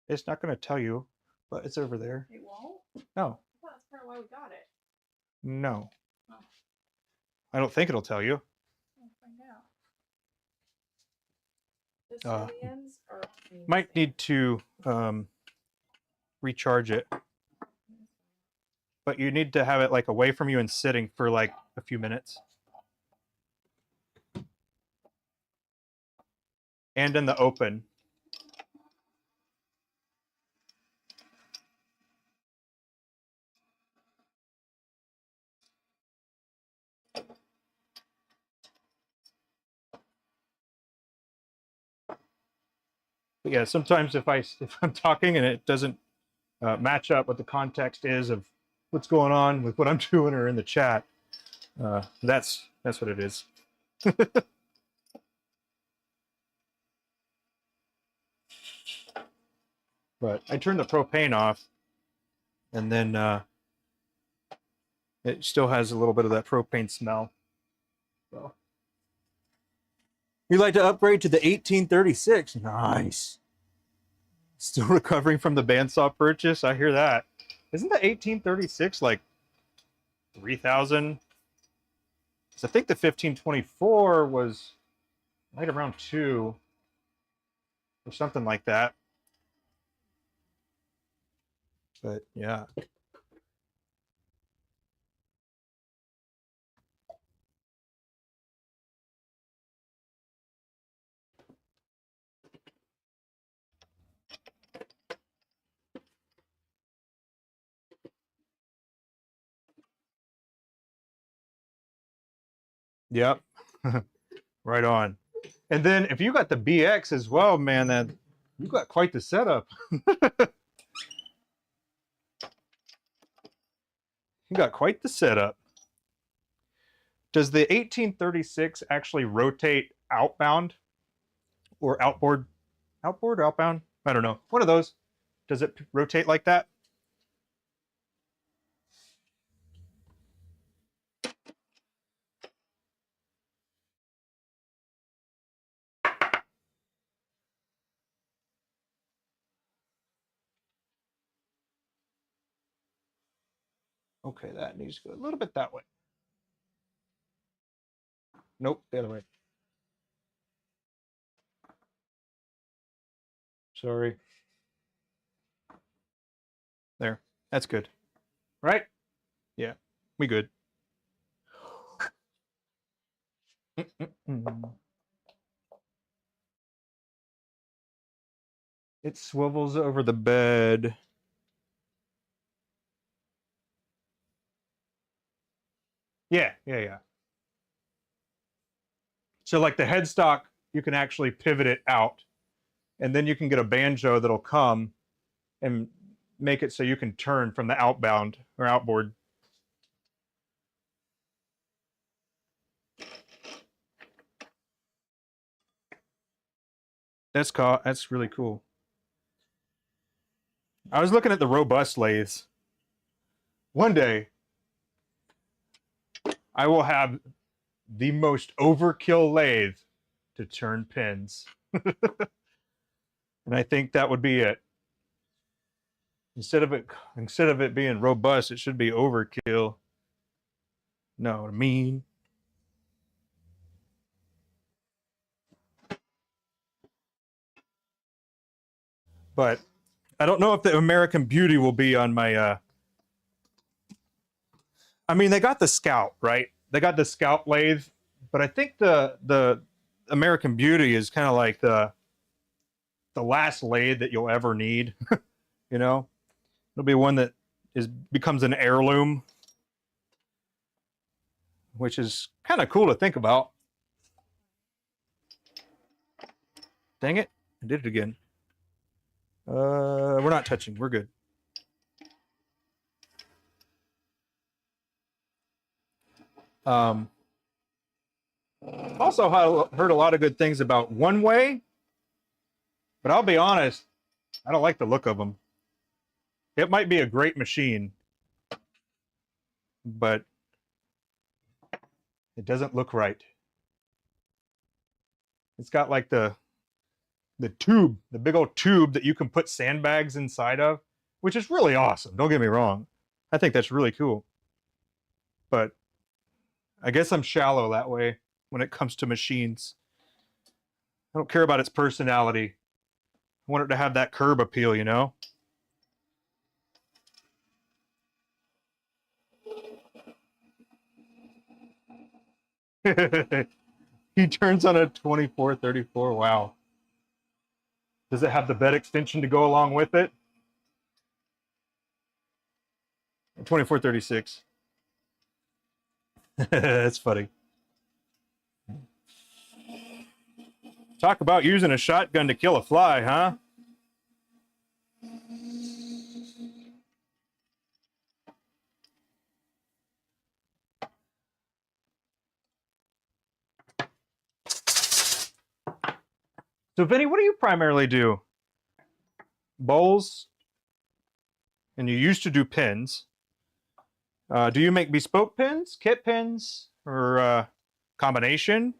It's not going to tell you, but it's over there. It won't? No, I thought that's part of why we got it. no. Oh. I don't think it'll tell you. I'll find out. The Syrians are Might need to recharge it, but you need to have it like away from you and sitting for like a few minutes. And in the open. But yeah, sometimes if I'm talking and it doesn't match up what the context is of what's going on with what I'm doing or in the chat, that's what it is. But I turned the propane off, and then it still has a little bit of that propane smell. So. You'd like to upgrade to the 1836? Nice. Still recovering from the bandsaw purchase? I hear that. Isn't the 1836 like 3,000? I think the 1524 was right around 2 or something like that. But yeah. Yep. Right on. And then if you got the BX as well, man, then you got quite the setup. You got quite the setup. Does the 1836 actually rotate outbound or outboard? Outboard or outbound? I don't know. One of those. Does it rotate like that? Okay, that needs to go a little bit that way. Nope, the other way. Sorry. There. That's good. Right? Yeah, we good. It swivels over the bed. Yeah. So like the headstock, you can actually pivot it out, and then you can get a banjo that'll come and make it so you can turn from the outbound or outboard. That's really cool. I was looking at the robust lathes. One day, I will have the most overkill lathe to turn pins. And I think that would be it. Instead of it being robust, it should be overkill. Know what I mean? But I don't know if the American Beauty will be on my I mean, they got the Scout, right? They got the Scout lathe, but I think the American Beauty is kind of like the last lathe that you'll ever need. You know, it'll be one that becomes an heirloom, which is kind of cool to think about. Dang it, I did it again. We're not touching. We're good. Also heard a lot of good things about One Way, but I'll be honest, I don't like the look of them. It might be a great machine, but it doesn't look right. It's got like the tube, the big old tube that you can put sandbags inside of, which is really awesome. Don't get me wrong. I think that's really cool. But I guess I'm shallow that way when it comes to machines. I don't care about its personality. I want it to have that curb appeal, you know? He turns on a 2434. Wow. Does it have the bed extension to go along with it? 2436. That's funny. Talk about using a shotgun to kill a fly, huh? So, Vinny, what do you primarily do? Bowls? And you used to do pins. Do you make bespoke pins, kit pins, or combination?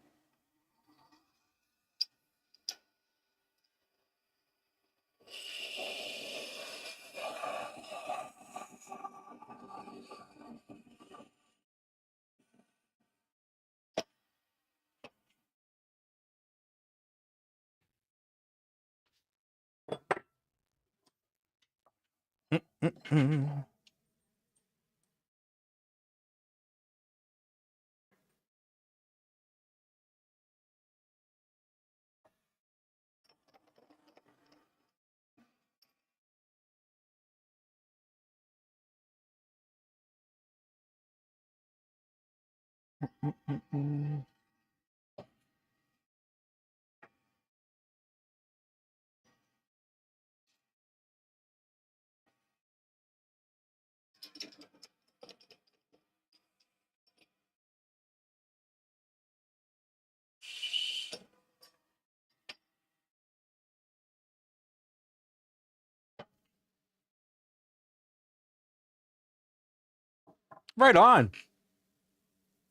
Right on.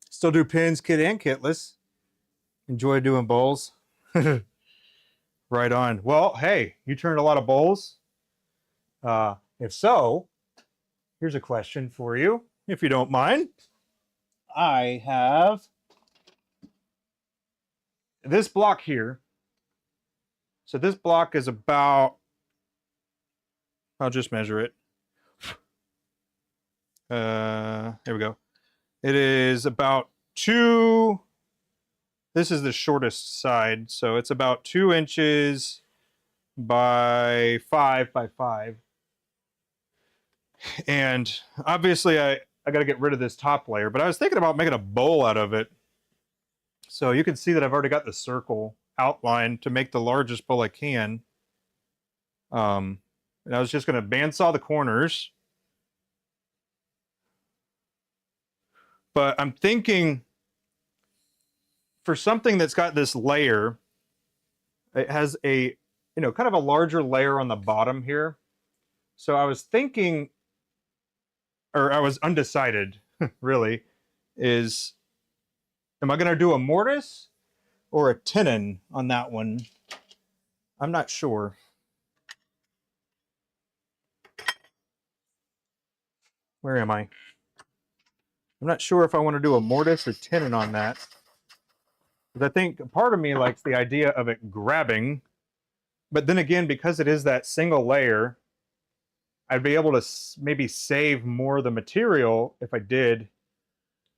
Still do pins, kit and kitless. Enjoy doing bowls. Right on. Well, hey, you turned a lot of bowls. If so, here's a question for you, if you don't mind. I have this block here. So this block is about, I'll just measure it. There we go. It is about this is the shortest side, so it's about 2 inches by 5 by 5. And obviously I got to get rid of this top layer, but I was thinking about making a bowl out of it. So you can see that I've already got the circle outlined to make the largest bowl I can. And I was just going to bandsaw the corners. But I'm thinking for something that's got this layer, it has a, kind of a larger layer on the bottom here. So I was thinking, or I was undecided, really, am I going to do a mortise or a tenon on that one? I'm not sure. Where am I? I'm not sure if I want to do a mortise or tenon on that. Because I think part of me likes the idea of it grabbing. But then again, because it is that single layer, I'd be able to maybe save more of the material if I did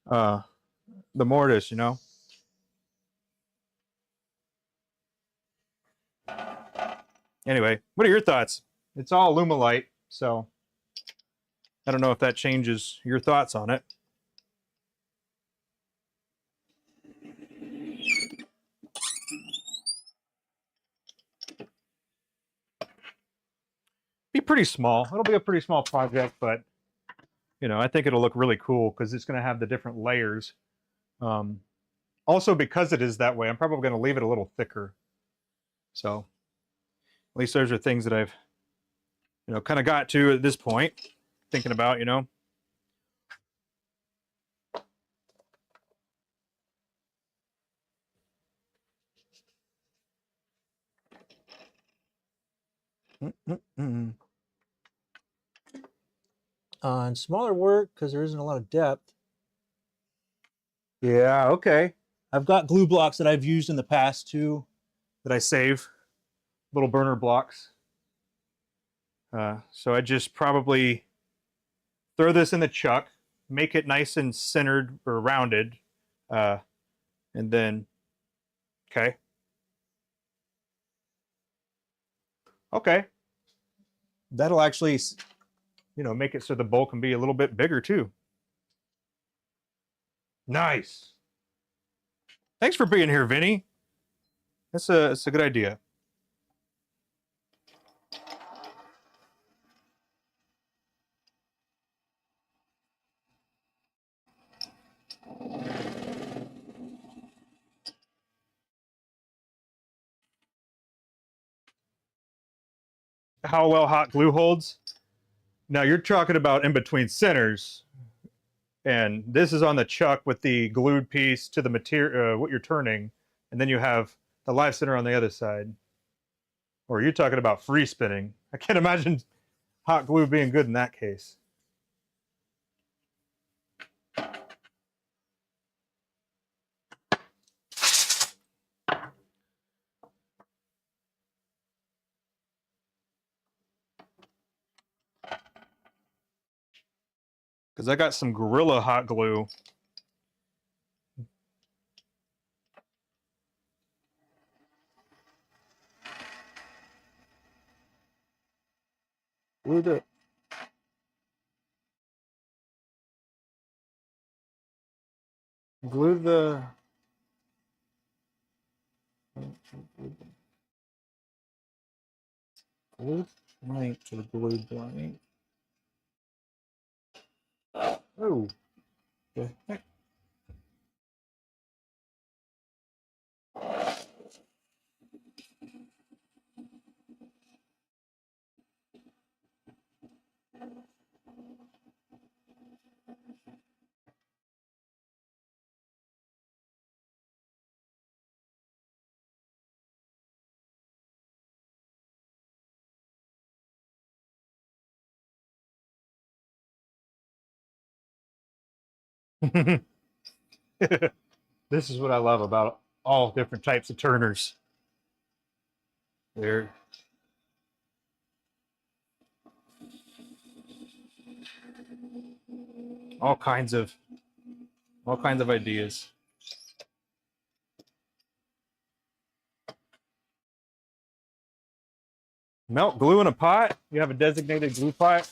the mortise, Anyway, what are your thoughts? It's all Alumilite, so I don't know if that changes your thoughts on it. Be pretty small. It'll be a pretty small project, but I think it'll look really cool because it's going to have the different layers. Also, because it is that way, I'm probably going to leave it a little thicker. So at least those are things that I've, kind of got to at this point, thinking about, On smaller work, because there isn't a lot of depth, Yeah, okay. I've got glue blocks that I've used in the past too. That I save, little burner blocks. So I just probably throw this in the chuck, make it nice and centered or rounded, and then, okay. Okay. That'll actually, make it so the bowl can be a little bit bigger too. Nice. Thanks for being here, Vinny. That's a good idea. How well hot glue holds? Now you're talking about in between centers, and this is on the chuck with the glued piece to the material, what you're turning, and then you have the live center on the other side. Or are you talking about free spinning? I can't imagine hot glue being good in that case. Because I got some Gorilla hot glue. Glue the glue the glue blank to the glue blank. Oh, the heck. This is what I love about all different types of turners. They're all kinds of ideas. Melt glue in a pot? You have a designated glue pot?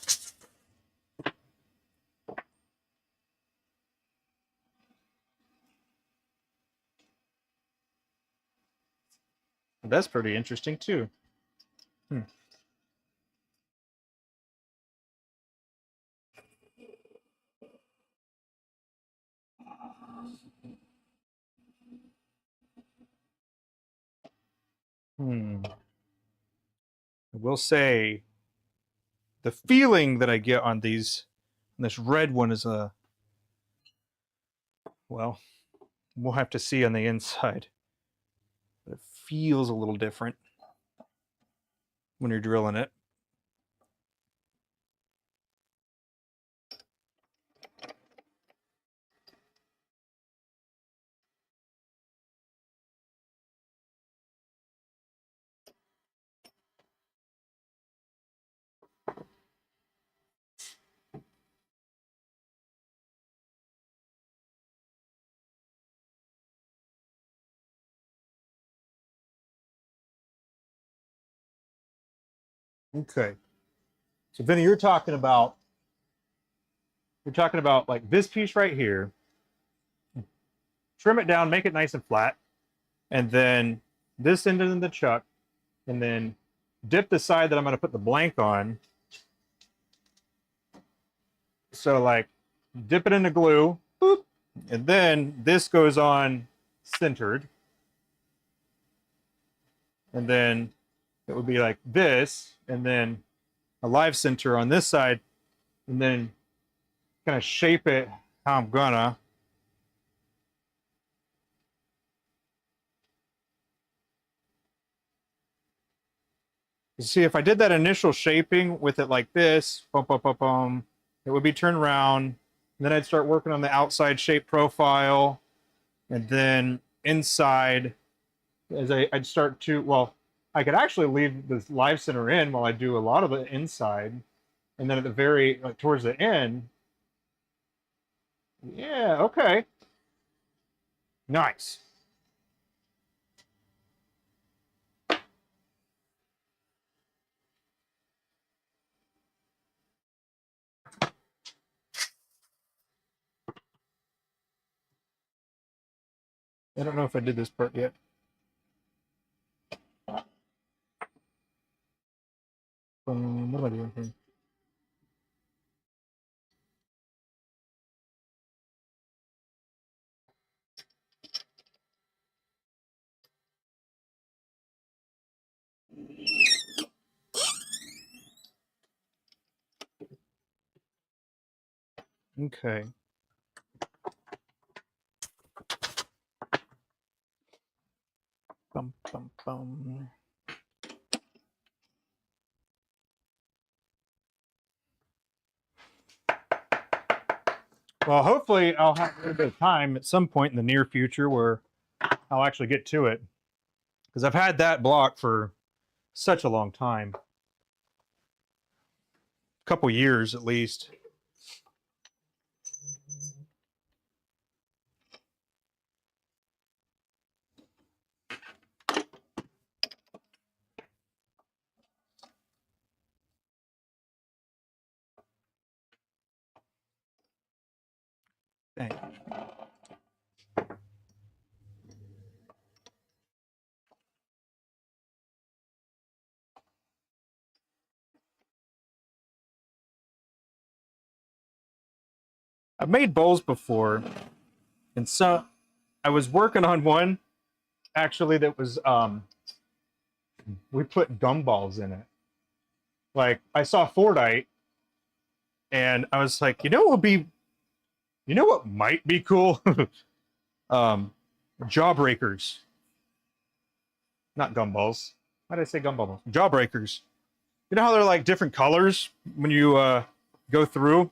That's pretty interesting too. Hmm. I will say the feeling that I get on this red one is well, we'll have to see on the inside. But it feels a little different when you're drilling it. Okay. So Vinny, you're talking about like this piece right here. Trim it down, make it nice and flat, and then this end in the chuck, and then dip the side that I'm going to put the blank on. So like dip it in the glue, boop, and then this goes on centered, and then it would be like this, and then a live center on this side, and then kind of shape it how I'm gonna. You see, if I did that initial shaping with it like this, boom, boom, boom, boom, it would be turned around. And then I'd start working on the outside shape profile. And then inside, I'd start to, well, I could actually leave the live center in while I do a lot of the inside. And then at the very, like, towards the end, yeah, okay. Nice. I don't know if I did this part yet. What am I doing here? Okay. Bum, bum, bum. Well, hopefully I'll have a little bit of time at some point in the near future where I'll actually get to it. Because I've had that block for such a long time. A couple years at least. Dang. I've made bowls before, and so I was working on one actually that was we put gumballs in it. Like I saw Fordite, and I was like, you know what would be, you know what might be cool? Jawbreakers, not gumballs. Why did I say gumballs? Jawbreakers. You know how they're like different colors when you go through?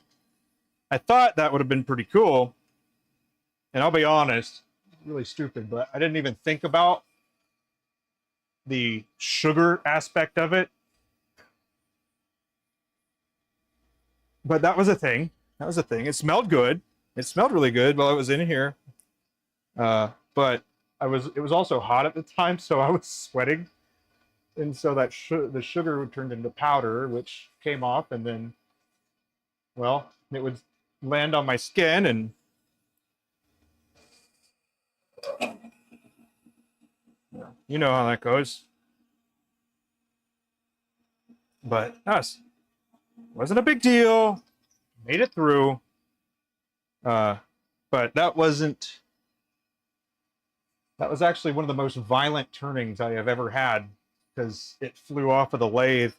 I thought that would have been pretty cool. And I'll be honest, really stupid, but I didn't even think about the sugar aspect of it. But that was a thing. That was a thing. It smelled good. It smelled really good while I was in here. But it was also hot at the time, so I was sweating. And so that the sugar turned into powder, which came off, and then, well, it would land on my skin, and you know how that goes. But us, wasn't a big deal. Made it through. But that wasn't. That was actually one of the most violent turnings I have ever had because it flew off of the lathe.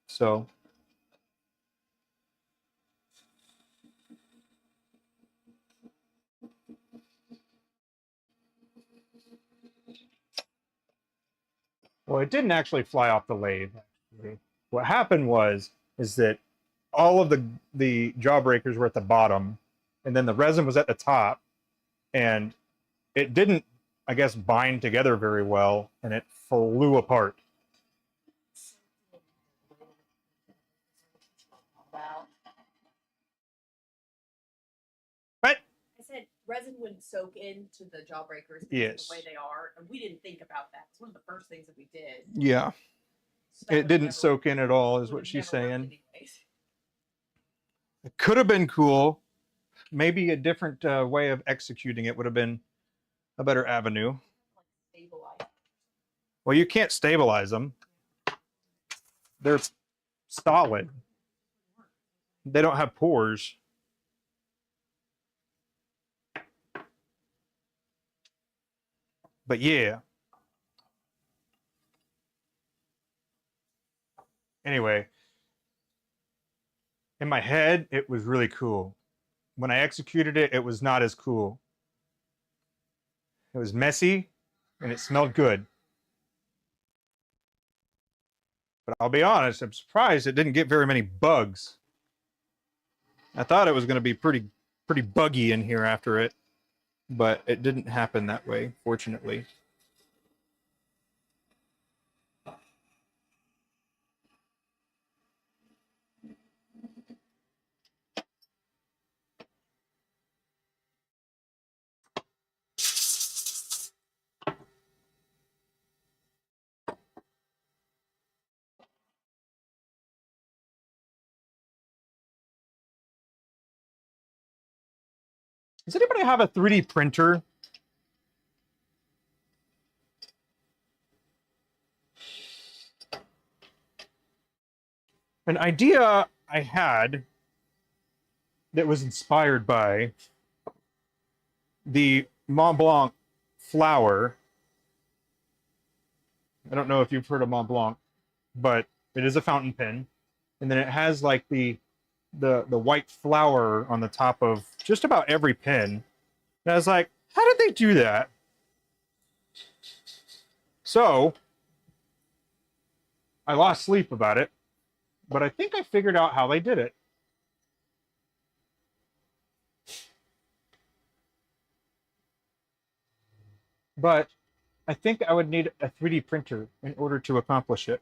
So. Well, it didn't actually fly off the lathe. Actually. What happened is that all of the jawbreakers were at the bottom, and then the resin was at the top, and it didn't, I guess, bind together very well, and it flew apart. What? I said resin wouldn't soak into the jawbreakers Yes. the way they are, and we didn't think about that. It's one of the first things that we did. Yeah. So that It would've didn't never- soak in at all, is would've what she's never worked saying. anyways. It could have been cool. Maybe a different way of executing it would have been a better avenue. Like stabilize. Well, you can't stabilize them. They're solid. They don't have pores. But yeah. Anyway, in my head, it was really cool. When I executed it, it was not as cool. It was messy and it smelled good. But I'll be honest, I'm surprised it didn't get very many bugs. I thought it was going to be pretty buggy in here after it, but it didn't happen that way, fortunately. Does anybody have a 3D printer? An idea I had that was inspired by the Mont Blanc flower. I don't know if you've heard of Mont Blanc, but it is a fountain pen. And then it has like the white flower on the top of just about every pen. And I was like, how did they do that? So I lost sleep about it, but I think I figured out how they did it. But I think I would need a 3D printer in order to accomplish it.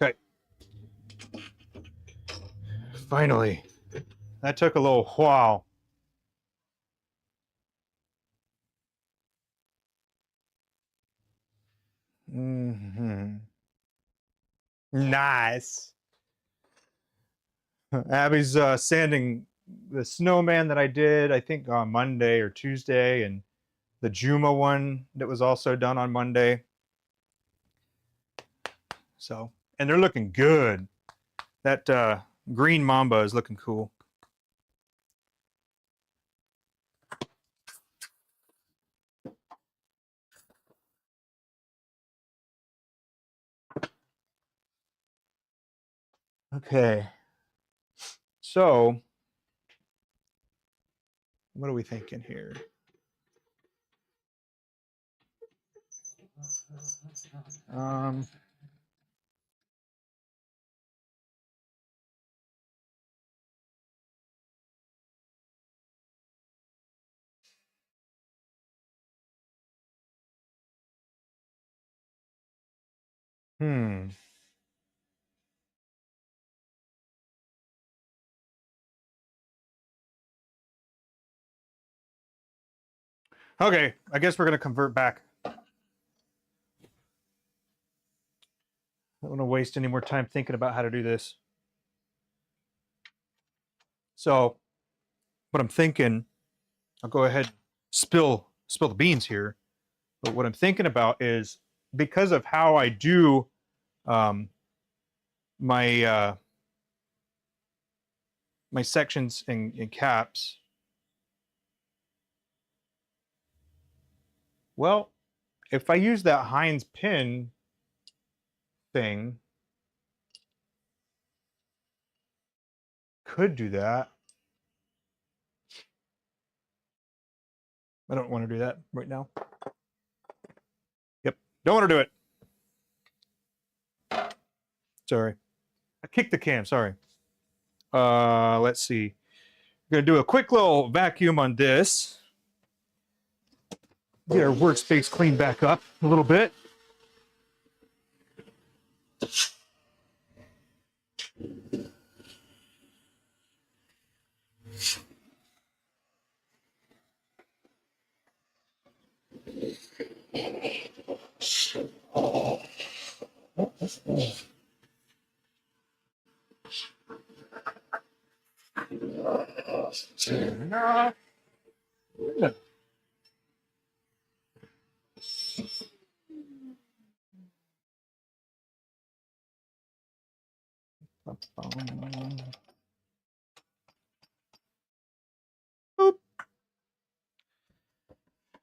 Okay. Finally. That took a little while. Mm-hmm. Nice. Abby's sanding the snowman that I did, I think on Monday or Tuesday, and the Juma one that was also done on Monday. So, and they're looking good. That green mamba is looking cool. Okay. So, what are we thinking here? Um, hmm. Okay, I guess we're going to convert back. I don't want to waste any more time thinking about how to do this. So, what I'm thinking, I'll go ahead and spill the beans here. But what I'm thinking about is because of how I do um, my my sections and caps. Well, if I use that Heinz pin thing, could do that. I don't want to do that right now. Yep, don't want to do it. Sorry, I kicked the can. Sorry. Let's see. We're gonna do a quick little vacuum on this. Get our workspace cleaned back up a little bit. Boop.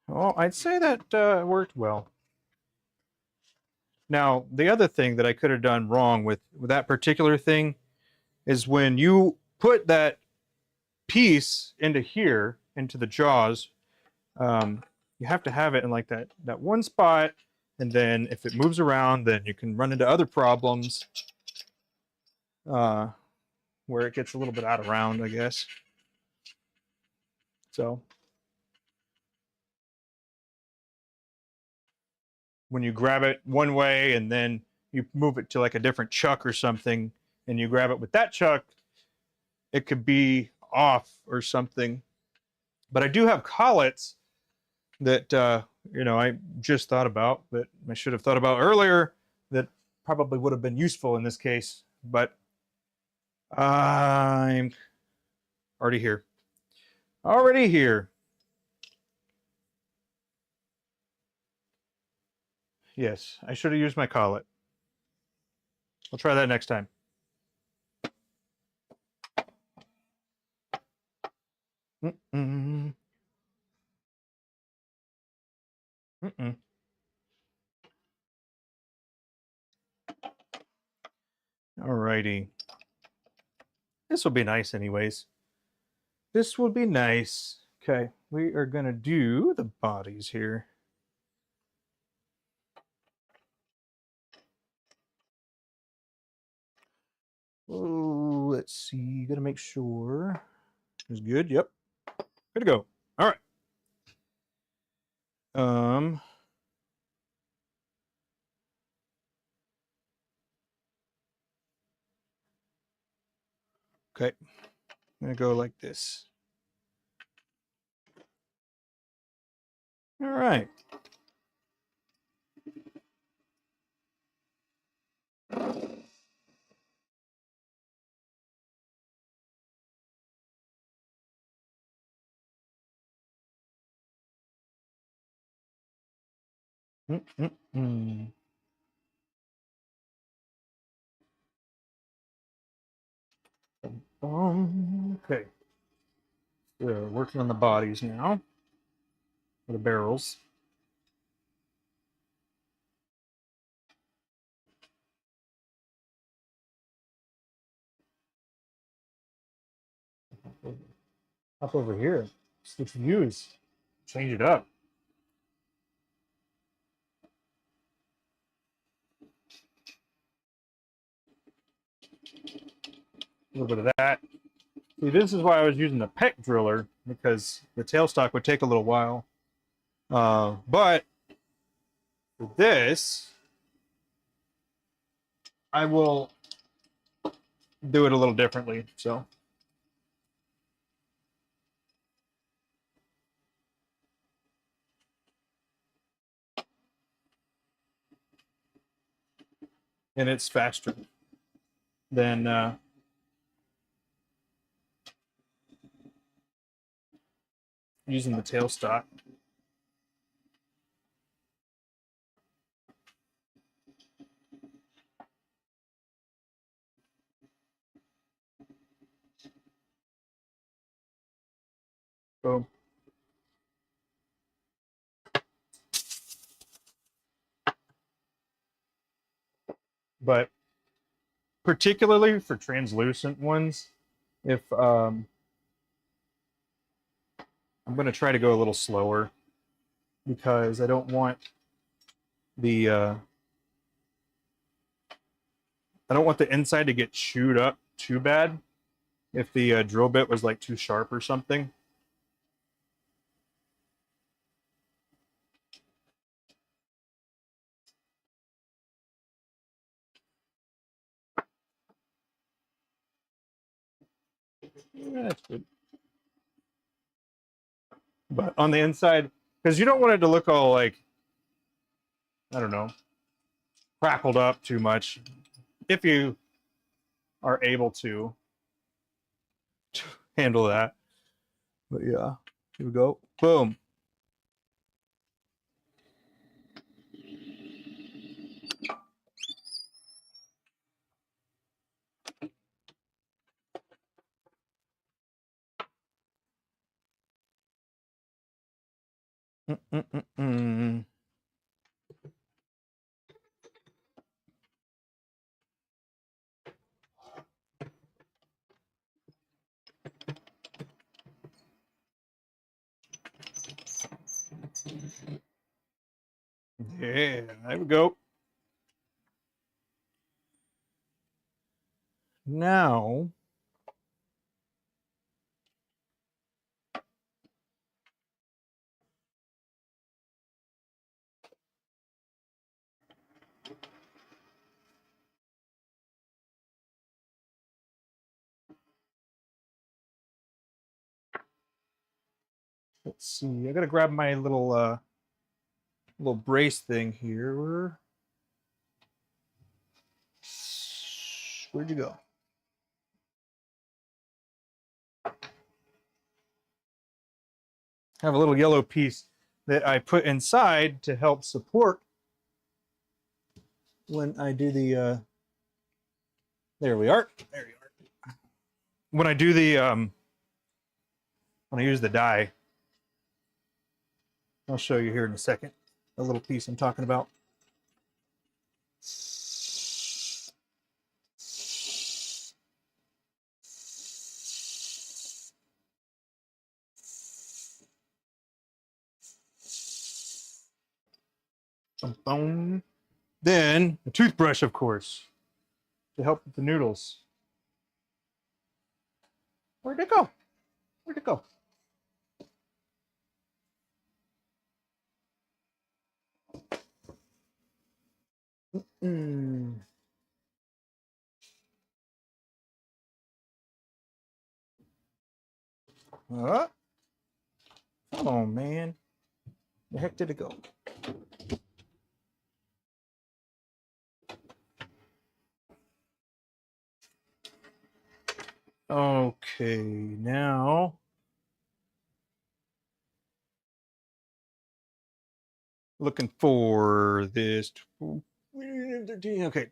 Well, I'd say that worked well. Now, the other thing that I could have done wrong with that particular thing is when you put that piece into here, into the jaws, you have to have it in like that one spot, and then if it moves around, then you can run into other problems where it gets a little bit out of round, I guess. So when you grab it one way and then you move it to like a different chuck or something, and you grab it with that chuck, it could be off or something. But I do have collets that you know, I just thought about, that I should have thought about earlier, that probably would have been useful in this case. But I'm already here. Already here. Yes, I should have used my collet. I'll try that next time. Mm-mm. Mm-mm. Alrighty. This will be nice anyways. This will be nice. Okay, we are gonna do the bodies here. Oh, let's see. Gotta make sure it's good. Yep. Good to go. All right. Okay. I'm gonna go like this. All right. Mm-mm-mm. Okay. We're working on the bodies now. For the barrels. Up over here. Switch views. Change it up. A little bit of that. See, this is why I was using the peck driller, because the tailstock would take a little while. But for this, I will do it a little differently. So, and it's faster than using the tailstock. Boom. But particularly for translucent ones, if I'm going to try to go a little slower, because I don't want the inside to get chewed up too bad if the drill bit was like too sharp or something. Yeah, that's good. But on the inside, because you don't want it to look all like, I don't know, crackled up too much. If you are able to handle that. But yeah, here we go. Boom. Mm-mm-mm-mm. Yeah, there we go. Now, let's see. I gotta grab my little brace thing here. Where'd you go? I have a little yellow piece that I put inside to help support when I do the there we are. There you are. When I do the when I use the die, I'll show you here in a second. The little piece I'm talking about. Boom. Then a toothbrush, of course, to help with the noodles. Where'd it go? Where'd it go? Mm. Come on, man. Where the heck did it go? Okay, now looking for this. Okay.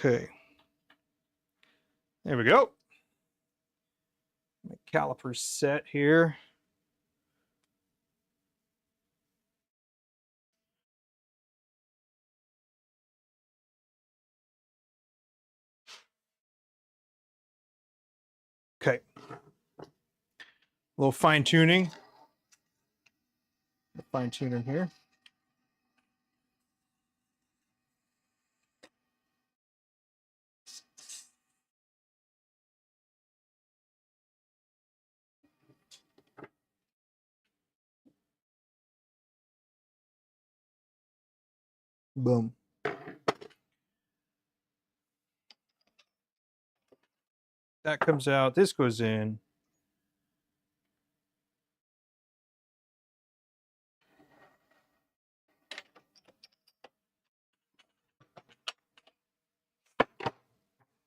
Okay. There we go. My caliper's set here. Okay. A little fine tuning. Fine tuning here. Boom. That comes out. This goes in.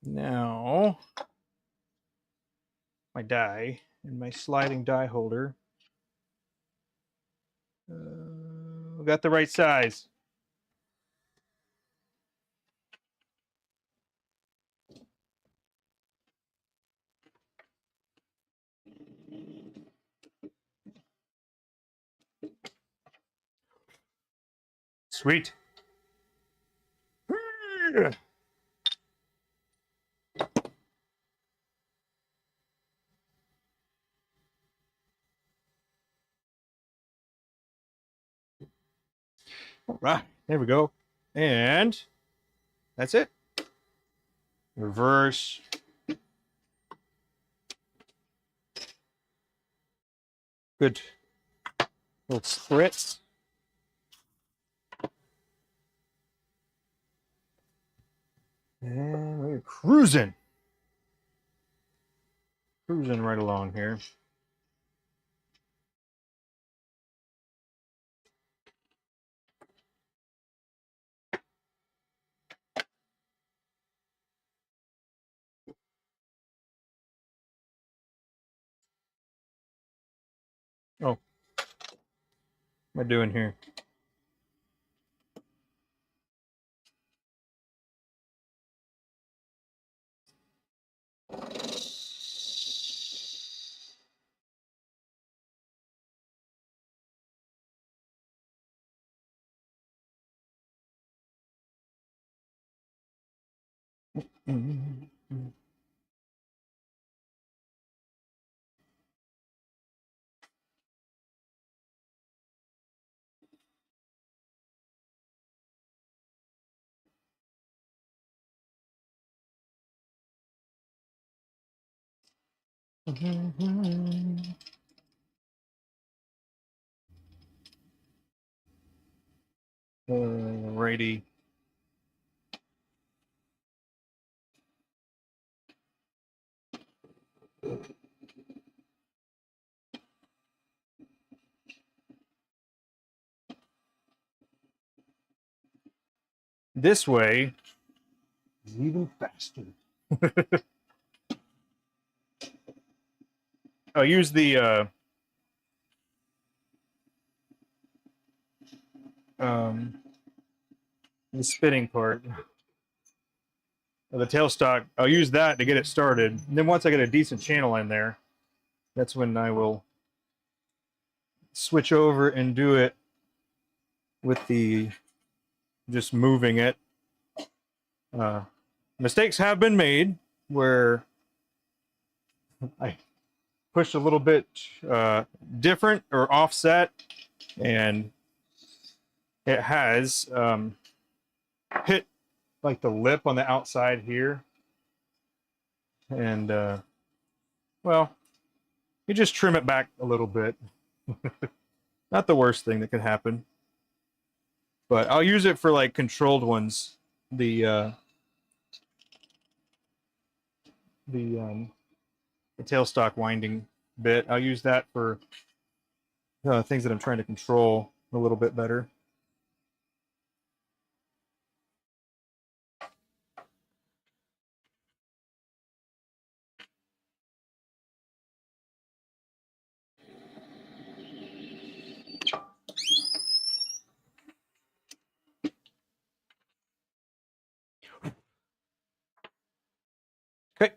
Now, my die and my sliding die holder. Got the right size. Sweet. All right, there we go. And that's it. Reverse. Good. Little spritz. And we're cruising. Cruising right along here. Oh, what am I doing here? Alrighty. This way is even faster. I'll use the spinning part of the tailstock. I'll use that to get it started. And then once I get a decent channel in there, that's when I will switch over and do it with the just moving it. Mistakes have been made where I pushed a little bit different or offset, and it has hit like the lip on the outside here, and well, you just trim it back a little bit. Not the worst thing that could happen, but I'll use it for like controlled ones. The tailstock winding bit, I'll use that for things that I'm trying to control a little bit better. Okay.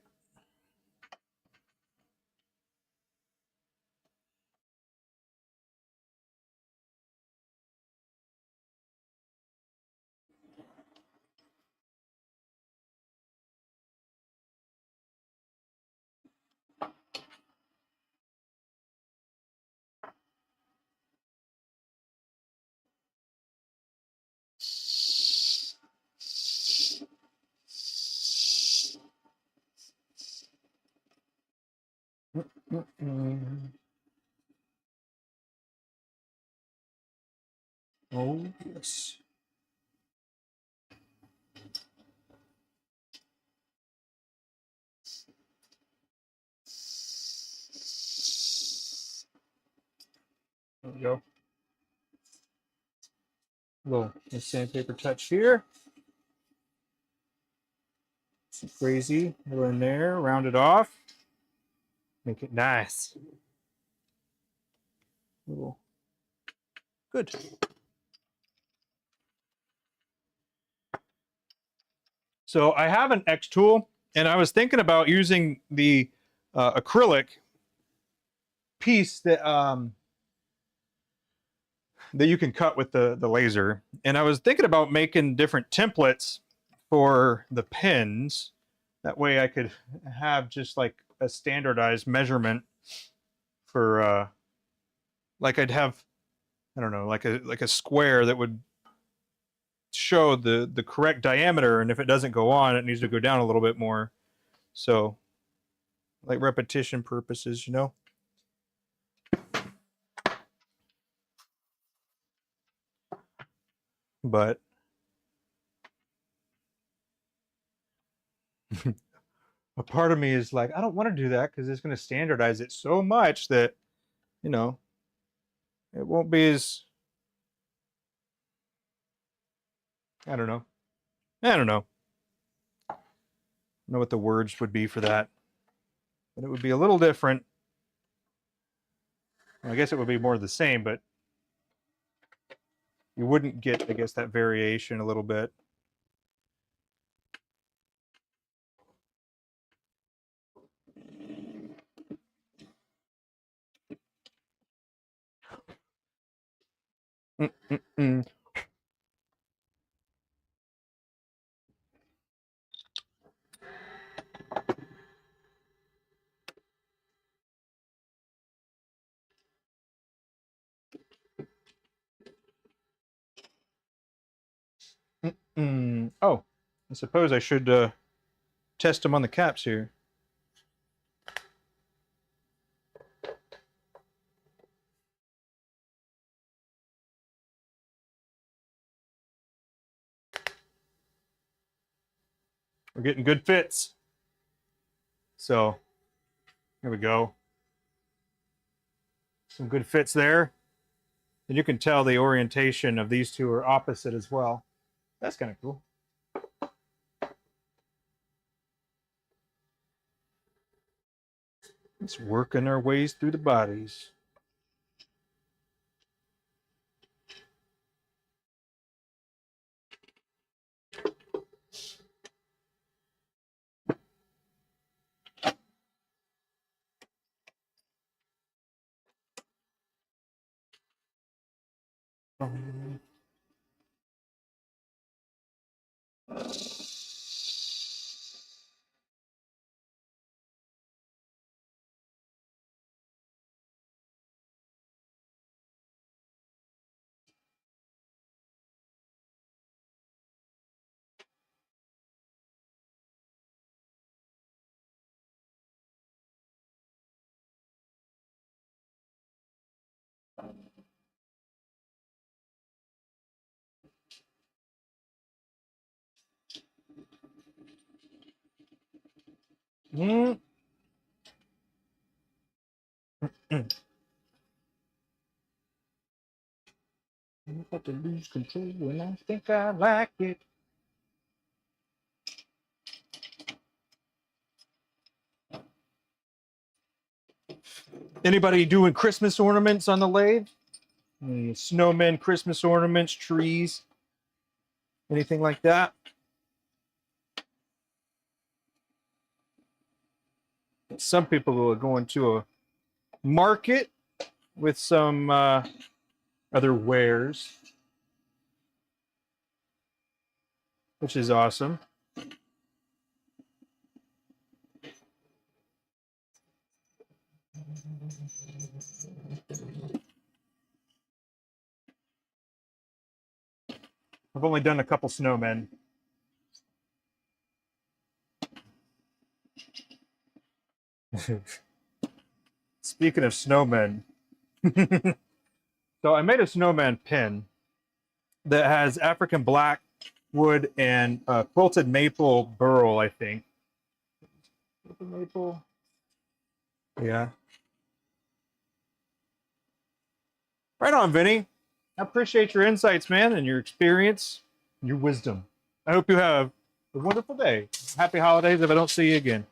Oh, yes. There we go. Little sandpaper touch here. Some crazy. Go in there, round it off. Make it nice. Little. Good. So I have an X tool, and I was thinking about using the acrylic piece that that you can cut with the laser. And I was thinking about making different templates for the pins. That way I could have just like a standardized measurement for like I'd have, I don't know, like a square that would show the correct diameter, and if it doesn't go on, it needs to go down a little bit more. So like repetition purposes, you know. But a part of me is like, I don't want to do that because it's going to standardize it so much that, you know, it won't be as, I don't know. I don't know. I don't know what the words would be for that. But it would be a little different. Well, I guess it would be more the same, but you wouldn't get, I guess, that variation a little bit. Oh, I suppose I should test them on the caps here. We're getting good fits. So here we go. Some good fits there. And you can tell the orientation of these two are opposite as well. That's kind of cool. Just working our ways through the bodies. Mm. I'm about to lose control when I think I like it. Anybody doing Christmas ornaments on the lathe? Snowmen, Christmas ornaments, trees, anything like that? Some people are going to a market with some other wares, which is awesome. I've only done a couple snowmen. Speaking of snowmen, so I made a snowman pin that has African black wood and quilted maple burl, I think. Maple. Yeah. Right on, Vinny. I appreciate your insights, man, and your experience, and your wisdom. I hope you have a wonderful day. Happy holidays if I don't see you again.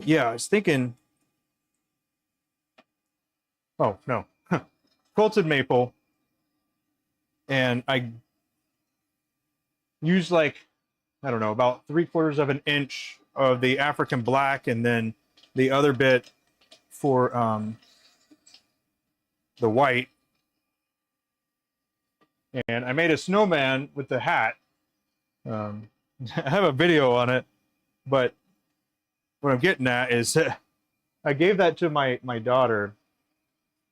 Yeah, I was thinking. Oh, no. Quilted maple. And I used like, I don't know, about 3/4 of an inch of the African black and then the other bit for the white. And I made a snowman with the hat. I have a video on it, but what I'm getting at is I gave that to my daughter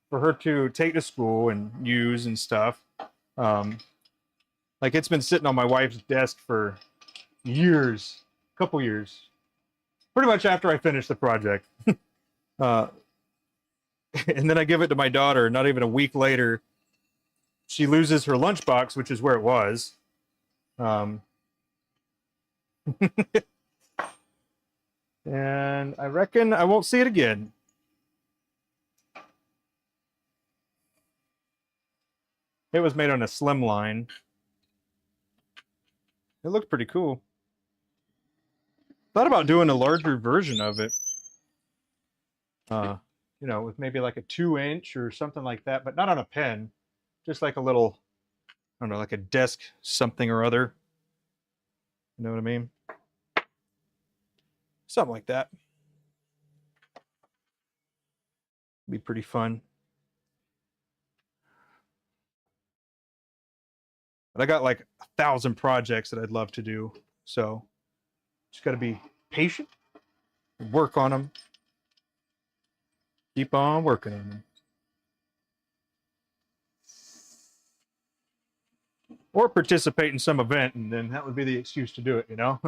for her to take to school and use and stuff. Like it's been sitting on my wife's desk for years, a couple years, pretty much after I finished the project. And then I give it to my daughter. Not even a week later, she loses her lunchbox, which is where it was. And I reckon I won't see it again. It was made on a slim line. It looked pretty cool. Thought about doing a larger version of it. You know, with maybe like a 2-inch or something like that, but not on a pen. Just like a little, I don't know, like a desk something or other. You know what I mean? Something like that. Be pretty fun. But I got like 1,000 projects that I'd love to do. So just got to be patient, work on them. Keep on working on them. Or participate in some event, and then that would be the excuse to do it, you know?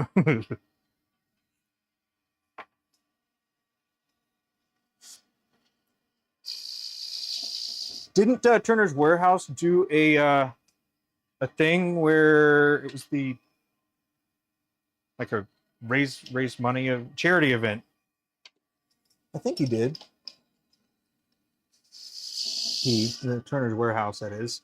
Didn't Turner's Warehouse do a thing where it was the like a raise money a charity event? I think he did. The Turner's Warehouse, that is.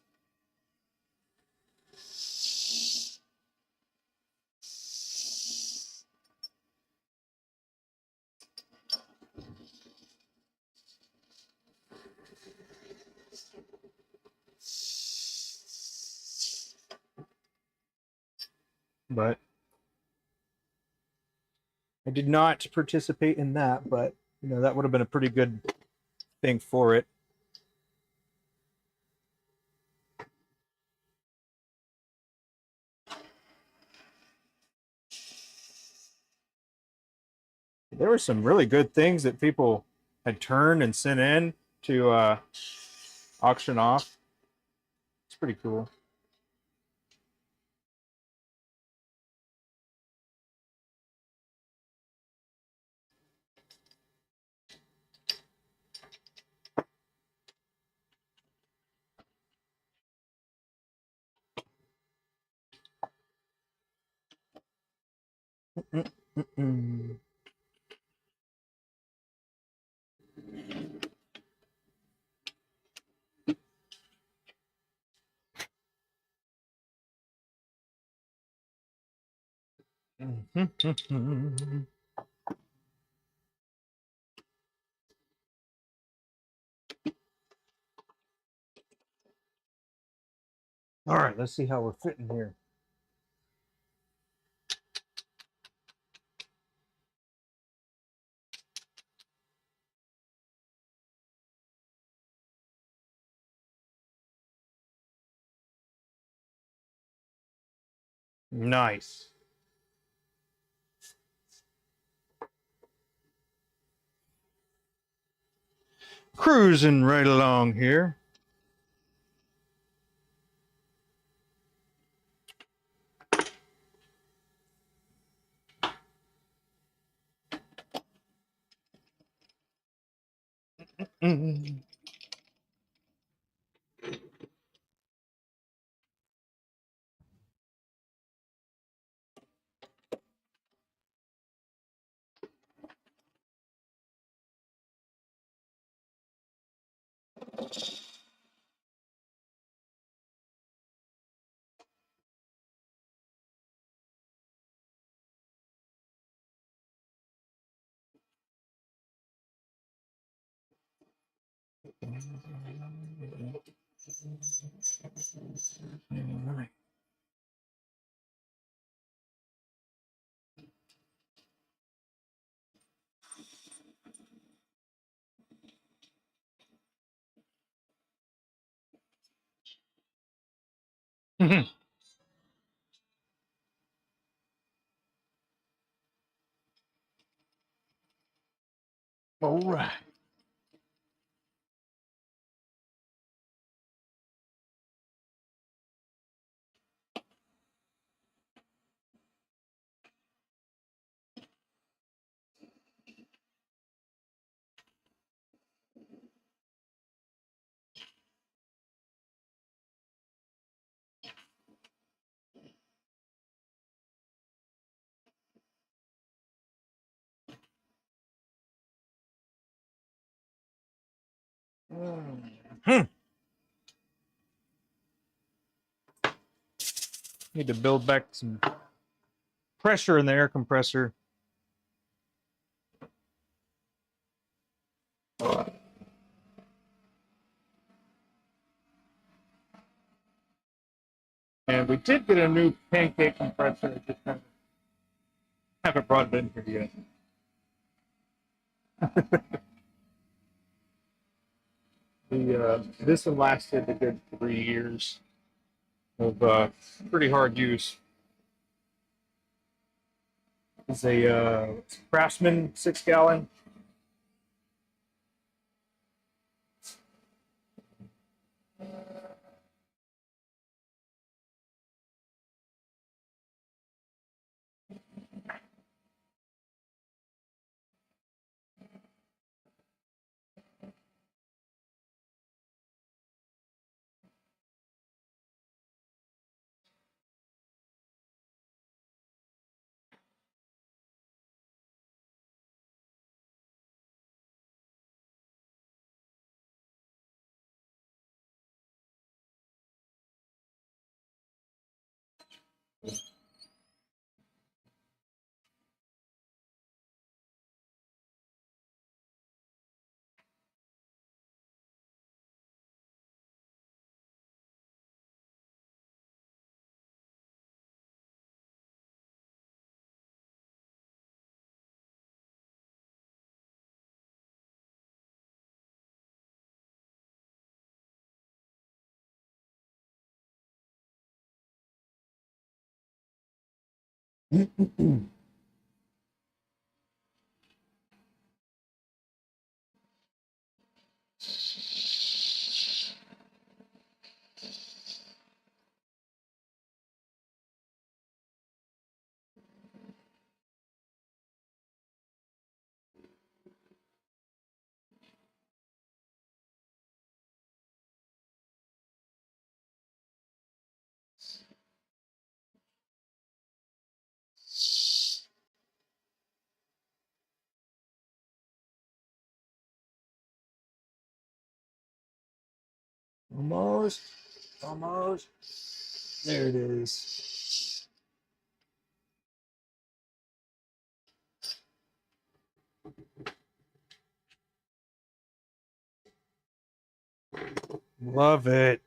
But I did not participate in that, but you know, that would have been a pretty good thing for it. There were some really good things that people had turned and sent in to auction off. It's pretty cool. Mm-mm. Mm-mm. All right, let's see how we're fitting here. Nice. Cruising right along here. Mm. All right. Hmm. Need to build back some pressure in the air compressor. And we did get a new pancake compressor. I just haven't brought it in here yet. This one lasted a good 3 years of pretty hard use. It's a Craftsman 6-gallon. Almost. Almost. There it is. Love it.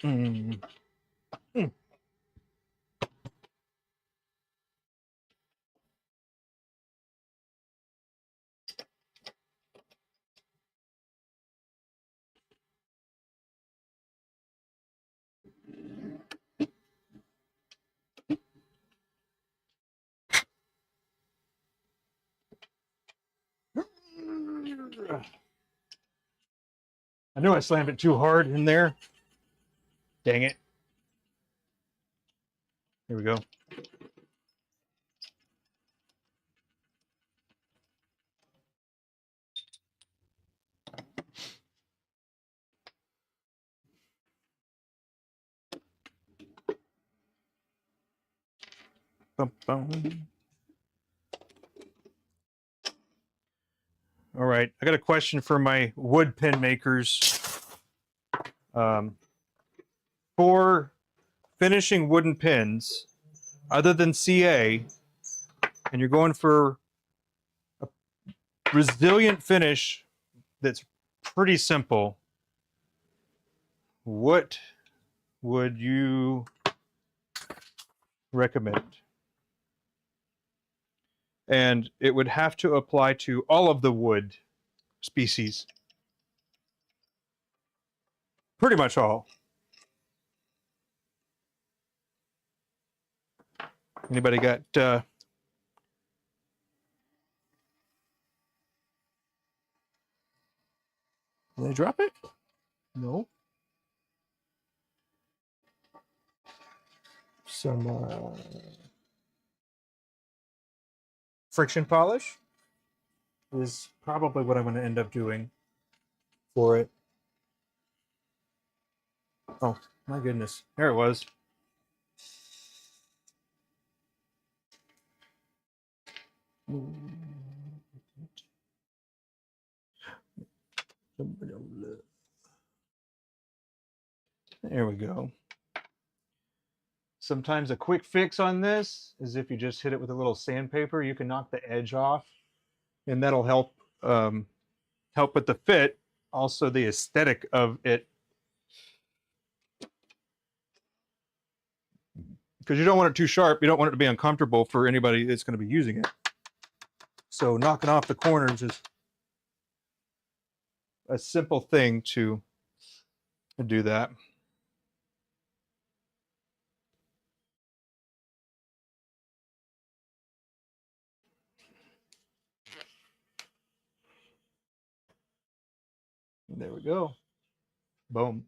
Mm. Mm. I knew I slammed it too hard in there. Dang it. Here we go. Bum, bum. All right, I got a question for my wood pin makers. For finishing wooden pins, other than CA, and you're going for a resilient finish that's pretty simple, what would you recommend? And it would have to apply to all of the wood species. Pretty much all. Anybody got did they drop it? No. Some friction polish is probably what I'm going to end up doing for it. Oh my goodness, there it was. There we go. Sometimes a quick fix on this is if you just hit it with a little sandpaper, you can knock the edge off, and that'll help help with the fit, also the aesthetic of it, because you don't want it too sharp. You don't want it to be uncomfortable for anybody that's going to be using it. So knocking off the corners is a simple thing to do that. There we go. Boom.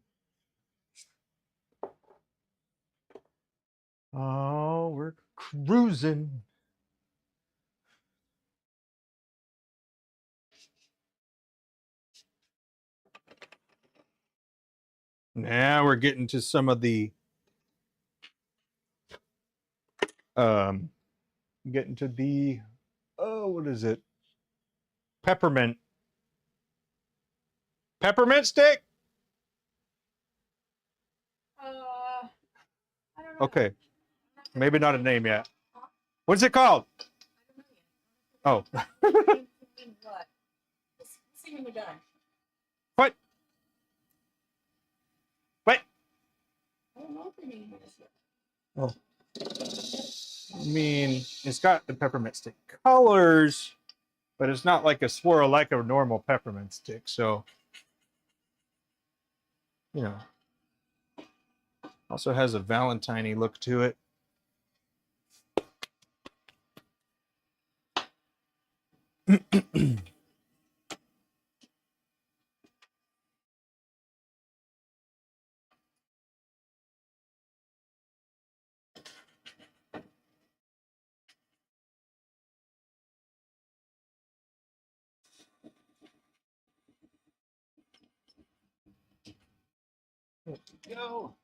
Oh, we're cruising. Now we're getting to some of the Get into the, oh, what is it? Peppermint. Peppermint stick? I don't know. Okay, maybe not a name yet. What's it called? I don't know yet. Oh, What? Let's see when you're done. what? What? I don't know if they're gonna do this yet. Oh, I mean, it's got the peppermint stick colors, but it's not like a swirl like a normal peppermint stick. So, you know, also has a Valentine-y look to it. Go.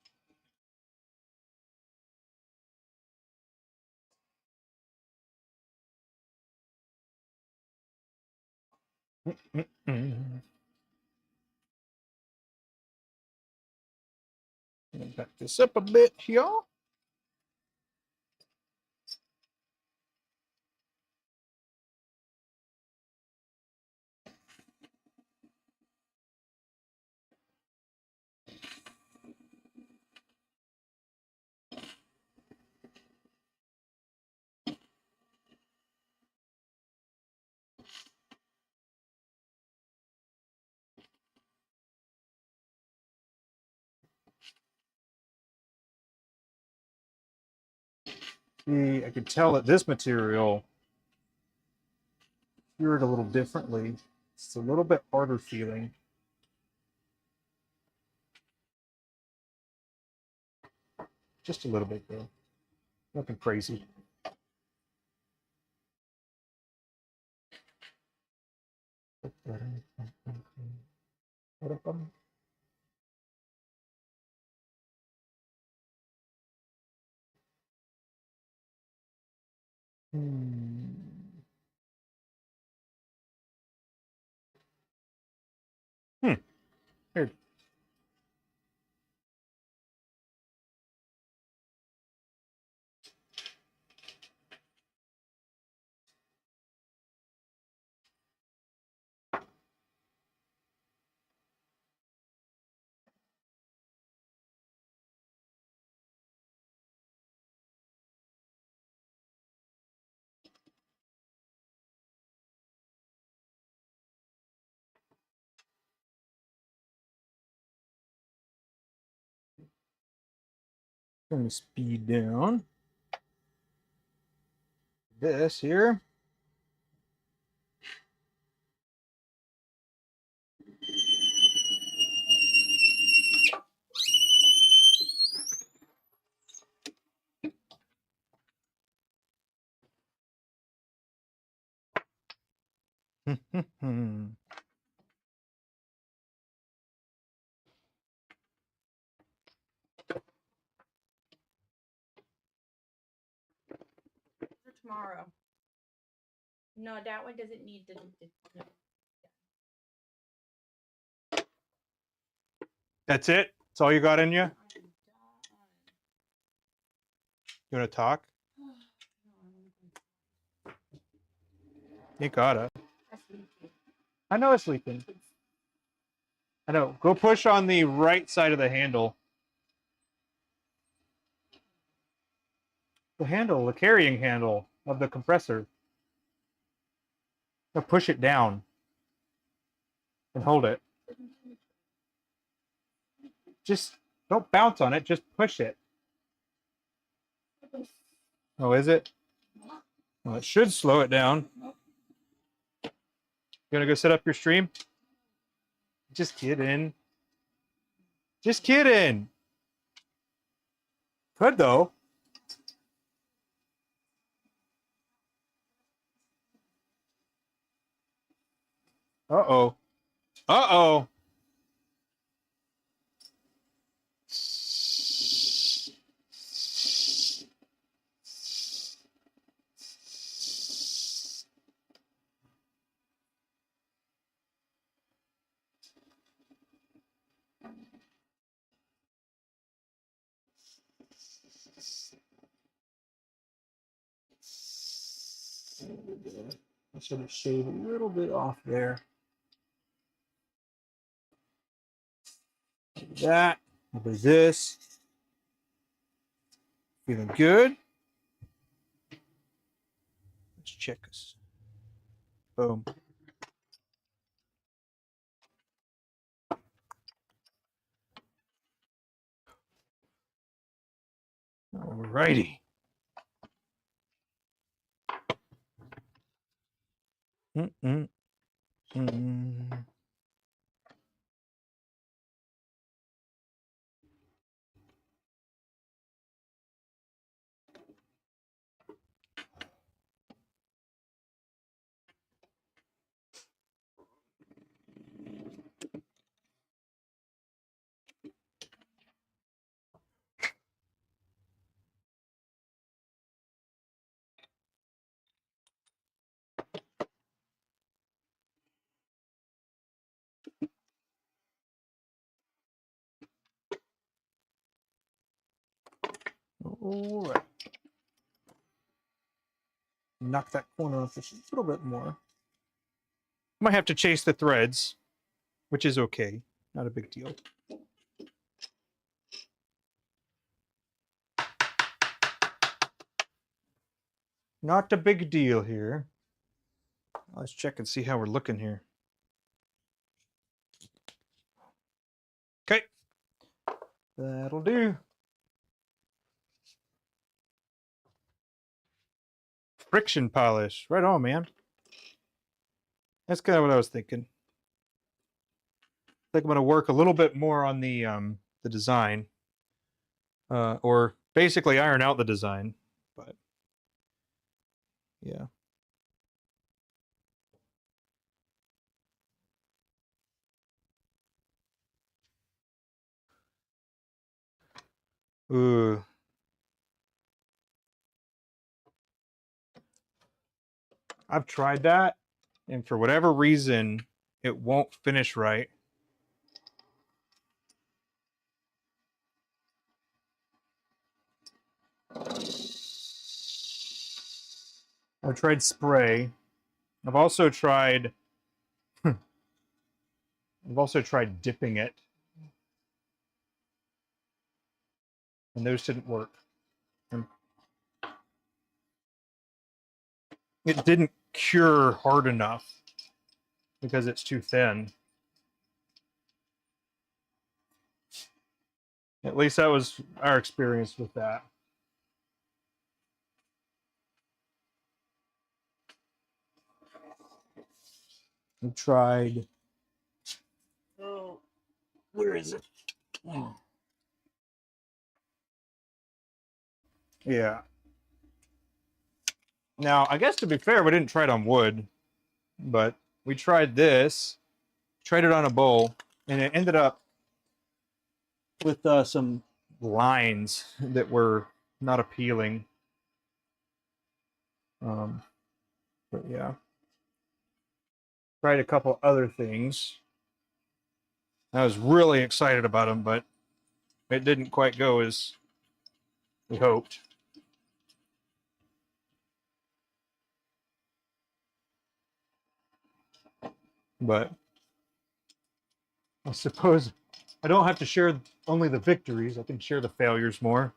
Back this up a bit, y'all. See, I could tell that this material cured a little differently. It's a little bit harder feeling. Just a little bit, though. Nothing crazy. Hmm. Here. Turn the speed down. This here. For tomorrow. No, that one doesn't need to. No. That's it? That's all you got in you? I'm done. You want to talk? No, You gotta. that's sleepy. I know it's sleeping. I know. Go push on the right side of the handle. The handle, the carrying handle of the compressor. Now push it down and hold it. Just don't bounce on it, just push it. Oh, is it? Well, it should slow it down. You gonna go set up your stream? Just kidding. Just kidding. Could though. Uh-oh. Uh-oh. I should have shaved a little bit off there. Like that. What is this? Feeling good. Let's check this. Boom. Alrighty. Mm-mm. Mm. All right. Knock that corner off just a little bit more. Might have to chase the threads, which is okay. Not a big deal. Not a big deal here. Let's check and see how we're looking here. Okay. That'll do. Friction polish. Right on, man. That's kind of what I was thinking. I think I'm going to work a little bit more on the design. Or basically iron out the design. But yeah. Ooh. I've tried that, and for whatever reason, it won't finish right. I've tried spray. I've also tried dipping it. And those didn't work. And it didn't cure hard enough because it's too thin. At least that was our experience with that. We tried. Oh, where is it? Oh. Yeah. Now, I guess to be fair, we didn't try it on wood, but we tried this, tried it on a bowl, and it ended up with some lines that were not appealing. But yeah. Tried a couple other things. I was really excited about them, but it didn't quite go as we hoped. But I suppose I don't have to share only the victories. I can share the failures more.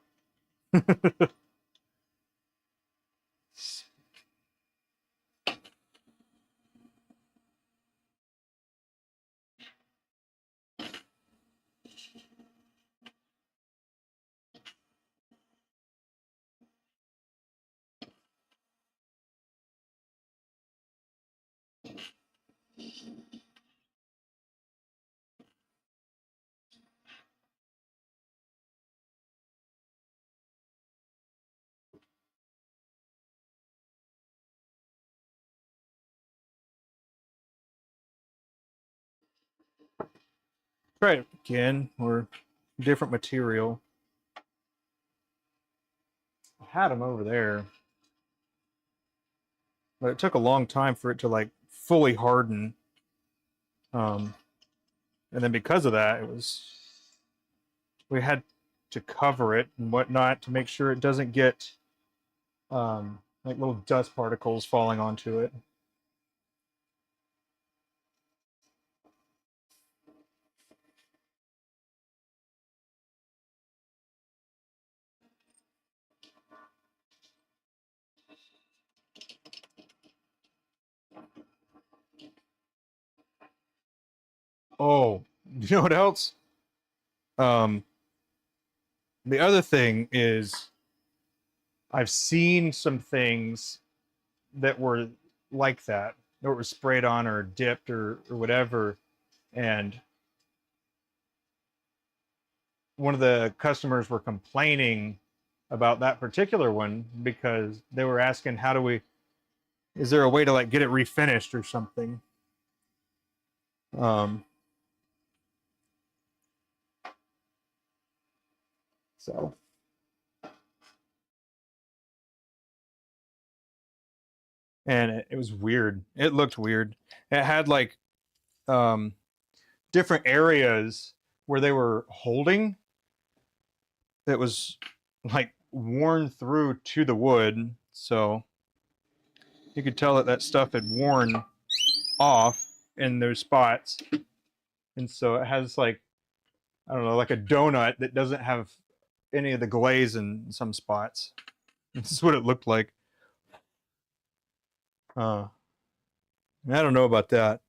Try it again, or different material. I had them over there, but it took a long time for it to like fully harden. And then because of that, we had to cover it and whatnot to make sure it doesn't get like little dust particles falling onto it. Oh, you know what else? Um, the other thing is I've seen some things that were like that were sprayed on or dipped or whatever. And one of the customers were complaining about that particular one because they were asking, how do we, is there a way to like get it refinished or something? Um, so and it was weird. It looked weird. It had like um, different areas where they were holding that was like worn through to the wood. So you could tell that that stuff had worn off in those spots. And so it has like, I don't know, like a donut that doesn't have any of the glaze in some spots. This is what it looked like. I don't know about that.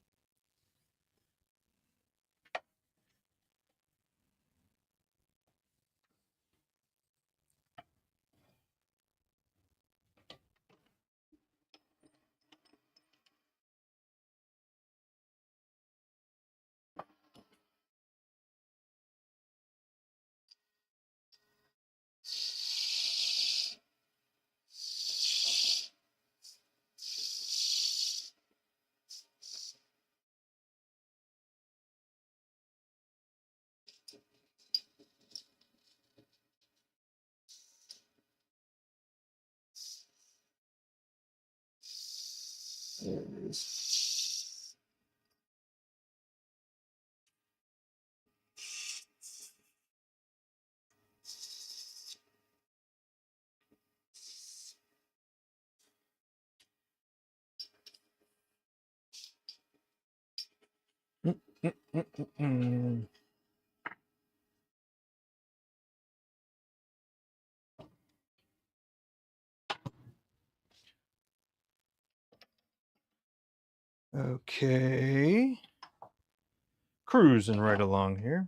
There it is. Mm, mm, mm, mm, mm. Okay. Cruising right along here.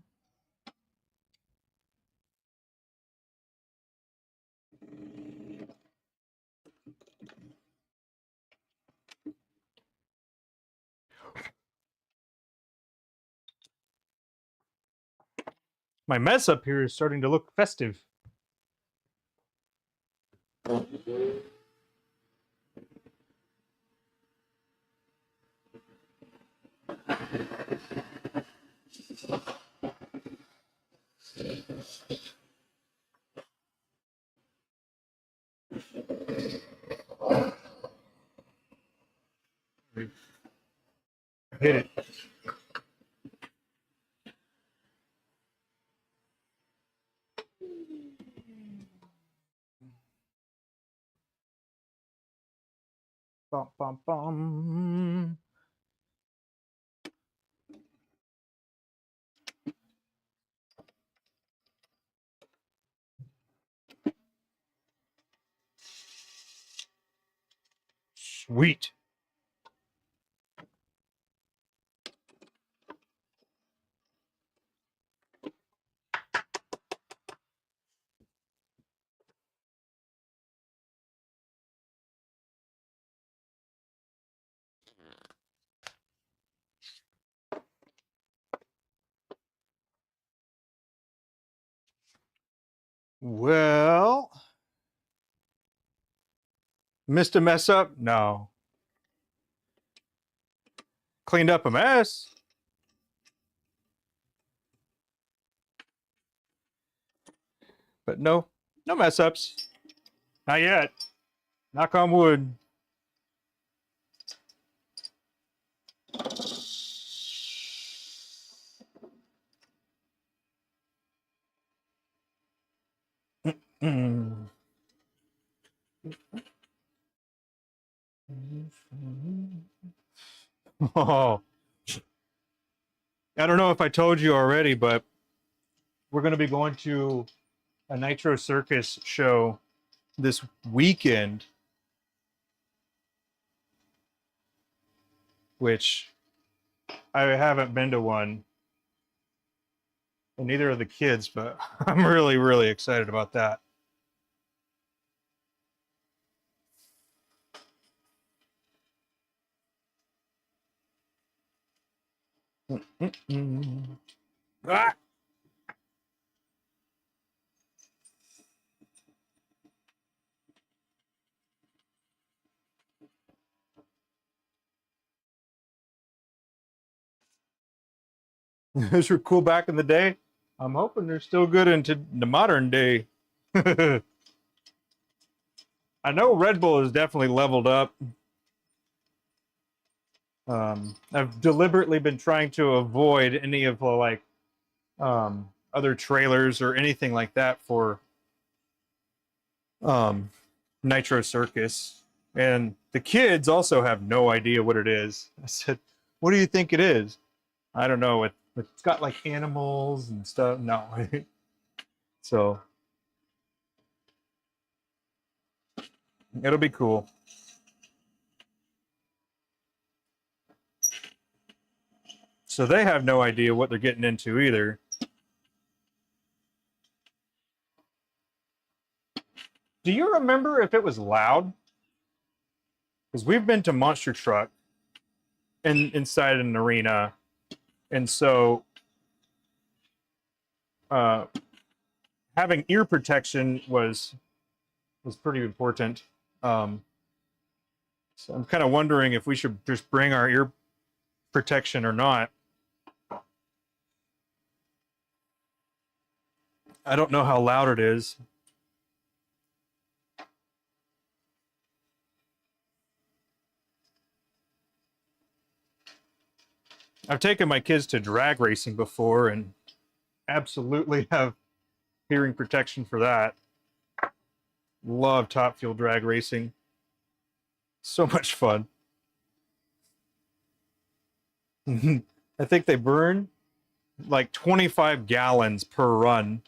My mess up here is starting to look festive. Hit it. Bum, bum, bum. Sweet. Well, missed a mess up? No. Cleaned up a mess? But no, no mess ups. Not yet. Knock on wood. Mm. Oh, I don't know if I told you already, but we're going to be going to a Nitro Circus show this weekend, which I haven't been to one, and neither are the kids, but I'm really, really excited about that. Ah! Those were cool back in the day. I'm hoping they're still good into the modern day. I know Red Bull has definitely leveled up. I've deliberately been trying to avoid any of the other trailers or anything like that for Nitro Circus. And the kids also have no idea what it is. I said, "What do you think it is?" I don't know. It's got like animals and stuff. No. So it'll be cool. So they have no idea what they're getting into either. Do you remember if it was loud? Because we've been to Monster Truck inside an arena, and so having ear protection was pretty important. So I'm kind of wondering if we should just bring our ear protection or not. I don't know how loud it is. I've taken my kids to drag racing before and absolutely have hearing protection for that. Love Top Fuel drag racing. So much fun. I think they burn like 25 gallons per run.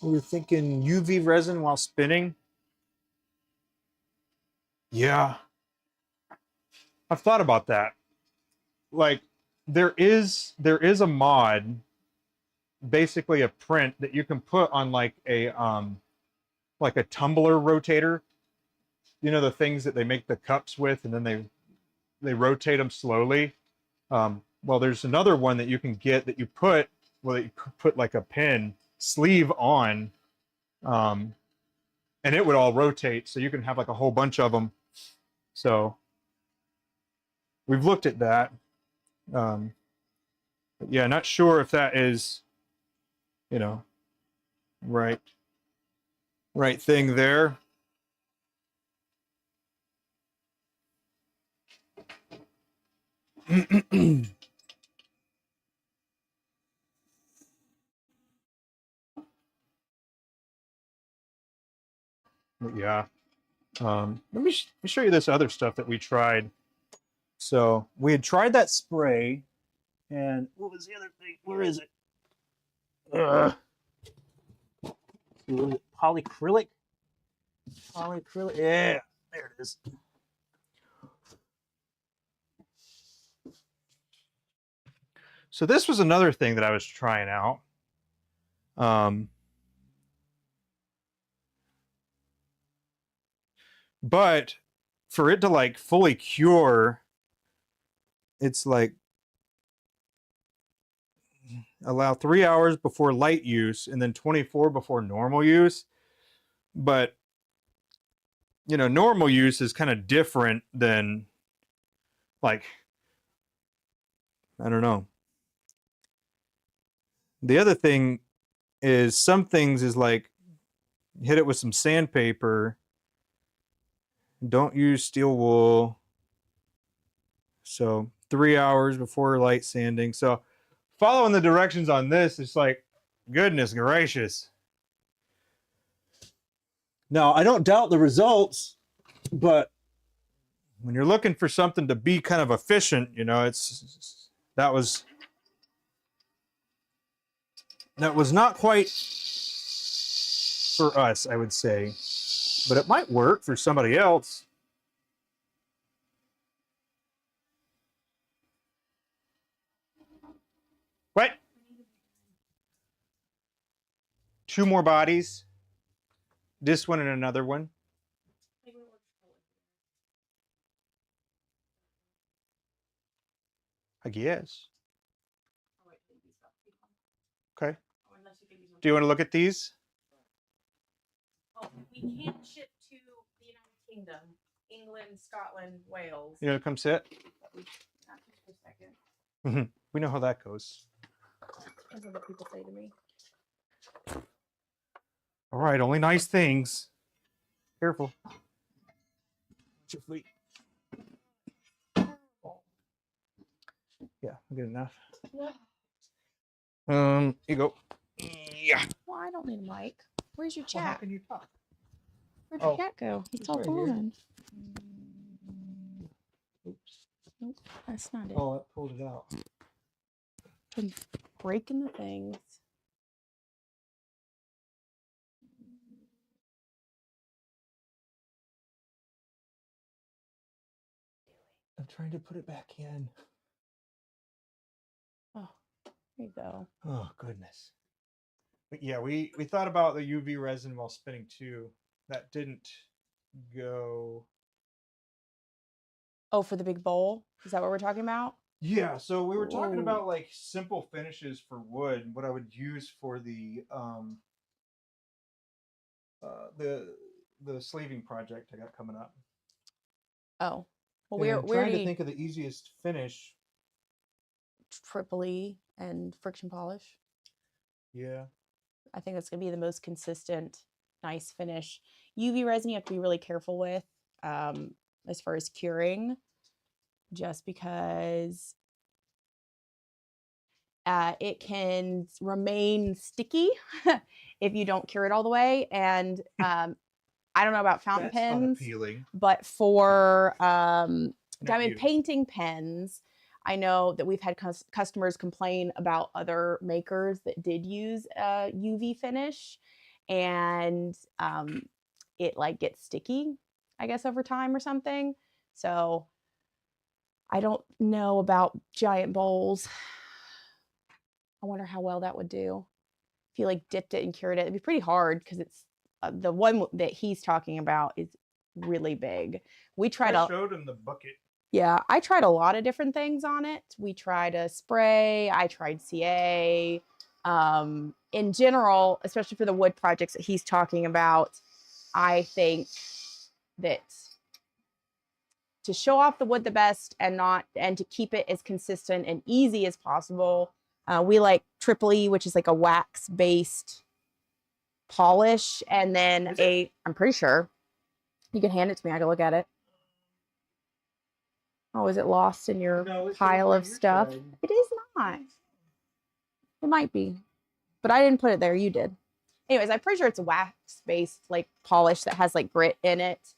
We were thinking UV resin while spinning. Yeah. I've thought about that. Like there is a mod, basically a print that you can put on like a tumbler rotator. You know the things that they make the cups with and then they rotate them slowly. Well, there's another one that you can get that you put like a pin sleeve on, and it would all rotate, so you can have like a whole bunch of them. So we've looked at that. But yeah, not sure if that is, right thing there. Yeah. Let me show you this other stuff that we tried. So we had tried that spray, and what was the other thing? Where is it? Polyacrylic. Yeah, there it is. So this was another thing that I was trying out. But for it to like fully cure, it's like allow 3 hours before light use and then 24 before normal use. But normal use is kind of different than like, I don't know. The other thing is some things is like hit it with some sandpaper. Don't use steel wool. So 3 hours before light sanding. So following the directions on this, it's like, goodness gracious. Now, I don't doubt the results, but when you're looking for something to be kind of efficient, you know, that was not quite for us, I would say, but it might work for somebody else. What? 2 more bodies. This one and another one. I guess. Okay. Do you want to look at these? Oh, we can't ship to the United Kingdom, England, Scotland, Wales. You know, come sit. Not just for a second. We know how that goes. That's what people say to me. All right, only nice things. Careful. Watch your feet. Yeah, good enough. Yeah. Here you go. Yeah. Well, I don't need a mic. Where's your Well, how chat? can you talk? Where'd your Oh, cat go? It's it's all right here. gone. Oops. Nope, that's not it. Oh, it pulled it out. Been breaking the things. I'm trying to put it back in. Oh, there you go. Oh, goodness. But yeah, we thought about the UV resin while spinning too. That didn't go. Oh, for the big bowl? Is that what we're talking about? Yeah, so we were talking Whoa. about like simple finishes for wood, what I would use for the sleeving project I got coming up. Oh, well, And we're trying to already think of the easiest finish. triple E and friction polish. Yeah. I think that's gonna be the most consistent, nice finish. UV resin you have to be really careful with as far as curing, just because it can remain sticky if you don't cure it all the way. And I don't know about fountain That's pens, unappealing. but for Not diamond you. painting pens, I know that we've had customers complain about other makers that did use a UV finish, and it like gets sticky, I guess, over time or something. So I don't know about giant bowls. I wonder how well that would do. If you like dipped it and cured it, it'd be pretty hard because it's the one that he's talking about is really big. We tried I showed him the bucket. Yeah, I tried a lot of different things on it. We tried a spray, I tried CA. In general, especially for the wood projects that he's talking about, I think that to show off the wood the best and to keep it as consistent and easy as possible, we like triple E, which is like a wax based polish, and then I'm pretty sure you can hand it to me. I can look at it. Oh, is it lost in your pile of stuff? It is not. It might be, but I didn't put it there. You did. Anyways, I'm pretty sure it's a wax-based like polish that has like grit in it.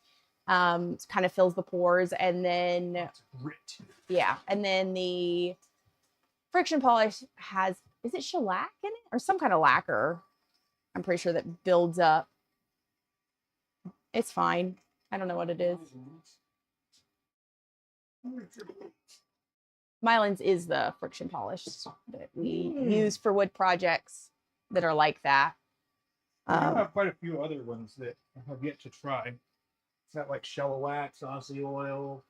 Kind of fills the pores, and then Grit. yeah, and then the friction polish is it shellac in it or some kind of lacquer? I'm pretty sure that builds up. It's fine. I don't know what it is. Mylans is the friction polish that we use for wood projects that are like that. I have quite a few other ones that I have yet to try. It's got like shellac, Aussie oil.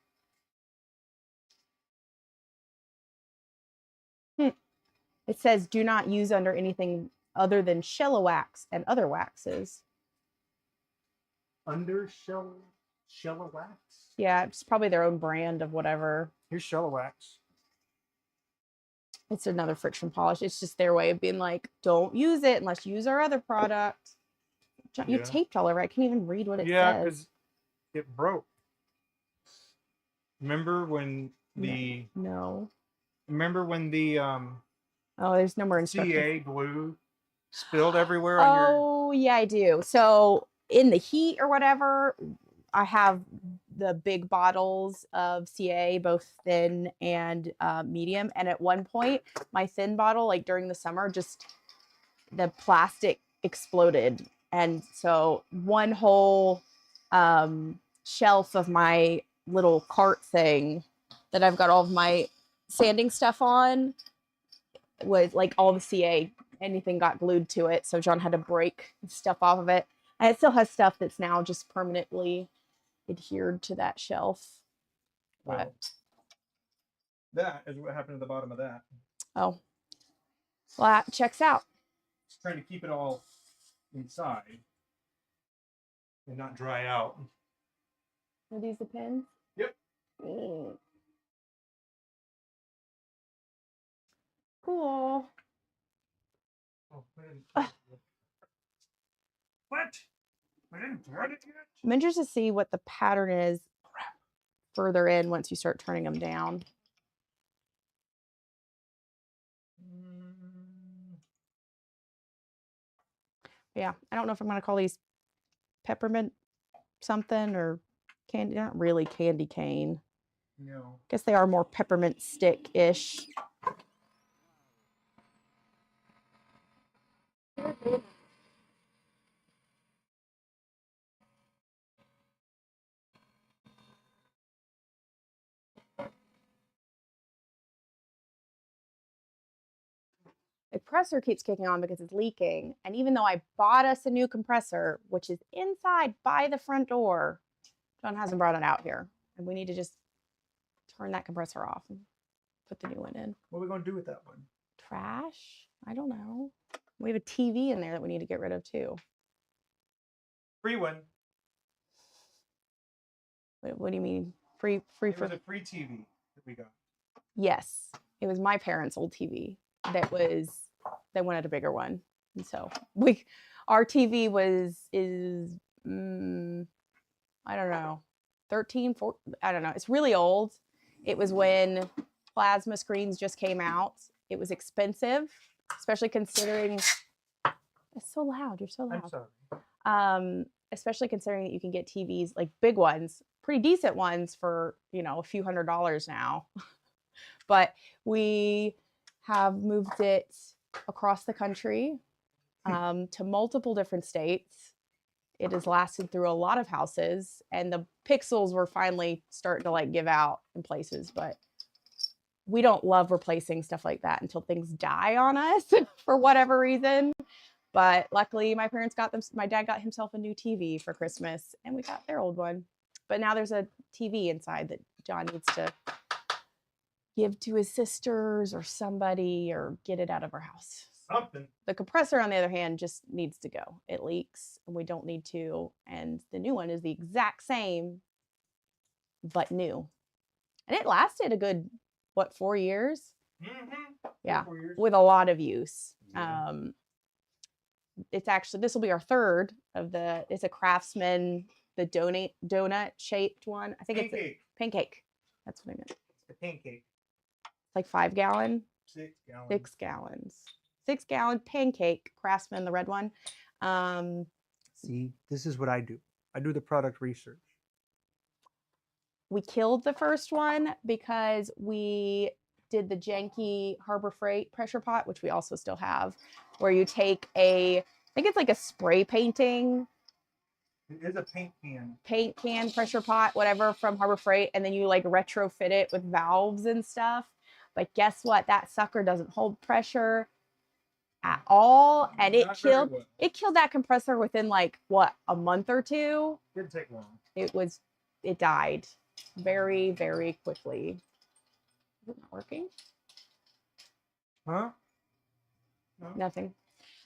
It says do not use under anything other than shellac and other waxes. Under shellac? Yeah, it's probably their own brand of whatever. Here's shellac. It's another friction polish. It's just their way of being like, don't use it unless you use our other product. You taped all over. I can't even read what it Yeah, says. because it broke. Remember when No. Remember when the Oh, there's no more instructions. CA glue spilled everywhere on your. Oh, yeah, I do. So in the heat or whatever, I have the big bottles of CA, both thin and medium. And at one point, my thin bottle, like during the summer, just the plastic exploded. And so one whole shelf of my little cart thing that I've got all of my sanding stuff on was like all the CA, anything got glued to it. So John had to break stuff off of it. And it still has stuff that's now just permanently adhered to that shelf. Well, that is what happened at the bottom of that. Oh, well, that checks out. Just trying to keep it all inside and not dry out. Are these the pins? Yep. Cool. Oh, what? I didn't thread it yet? I'm interested to see what the pattern is further in once you start turning them down. Yeah, I don't know if I'm going to call these peppermint something or candy. They're not really candy cane. No. Guess they are more peppermint stick-ish. The compressor keeps kicking on because it's leaking. And even though I bought us a new compressor, which is inside by the front door, John hasn't brought it out here. And we need to just turn that compressor off and put the new one in. What are we going to do with that one? Trash? I don't know. We have a TV in there that we need to get rid of too. Free one. What do you mean? Free It for was a free TV that we got. Yes. It was my parents' old TV they wanted a bigger one. And so our TV is I don't know, 13, 14, I don't know. It's really old. It was when plasma screens just came out. It was expensive, especially considering it's so loud. You're so loud. I'm sorry. Especially considering that you can get TVs, like big ones, pretty decent ones for, a few $100s now. But we have moved it across the country to multiple different states. It has lasted through a lot of houses, and the pixels were finally starting to like give out in places, but we don't love replacing stuff like that until things die on us for whatever reason. But luckily my dad got himself a new TV for Christmas, and we got their old one. But now there's a TV inside that John needs to give to his sisters or somebody or get it out of our house. Something. The compressor, on the other hand, just needs to go. It leaks and we don't need to. And the new one is the exact same, but new. And it lasted a good, 4 years? Mm-hmm. Yeah, 4 years. with a lot of use. Yeah. It's actually, this will be our third of it's a Craftsman, the donut shaped one. I think it's a pancake. That's what I meant. It's a pancake. Like 5 gallon? 6 gallons. 6 gallons. 6 gallon pancake, Craftsman, the red one. See, this is what I do. I do the product research. We killed the first one because we did the janky Harbor Freight pressure pot, which we also still have, where you take I think it's like a spray painting. It is a paint can pressure pot, whatever, from Harbor Freight, and then you like retrofit it with valves and stuff. But guess what? That sucker doesn't hold pressure at all, and it killed that compressor within like a month or two. Didn't take long. It died very, very quickly. Is it not working? Huh? No. Nothing.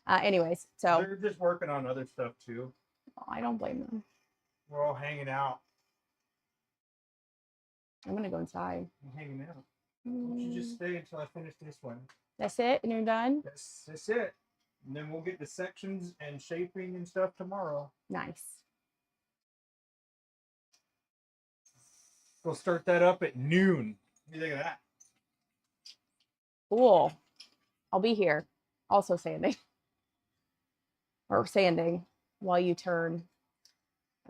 Anyways, so they're just working on other stuff too. I don't blame them. We're all hanging out. I'm gonna go inside. I'm hanging out. Why don't you just stay until I finish this one? That's it, and you're done? That's it. And then we'll get the sections and shaping and stuff tomorrow. Nice. We'll start that up at noon. What do you think of that? Cool. I'll be here. Also sanding. Or sanding while you turn.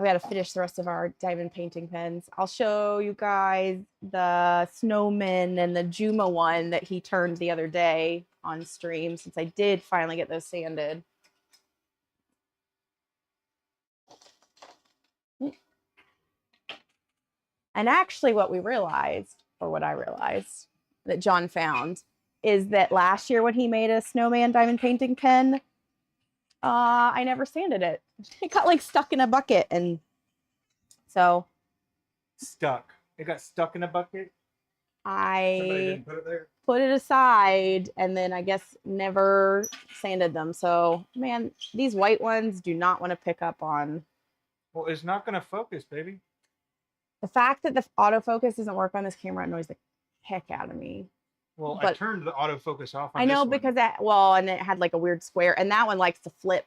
We got to finish the rest of our diamond painting pens. I'll show you guys the snowman and the Juma one that he turned the other day on stream, since I did finally get those sanded. And actually what we realized, or what I realized, that John found, is that last year when he made a snowman diamond painting pen, I never sanded it. It got like stuck in a bucket, and so Stuck. It got stuck in a bucket. Somebody I didn't put it there. put it aside and then I guess never sanded them. So man, these white ones do not want to pick up on. Well, it's not going to focus, baby. The fact that the autofocus doesn't work on this camera annoys the heck out of me. Well, I But turned the autofocus off on I know this one. because that, well, and it had like a weird square, and that one likes to flip,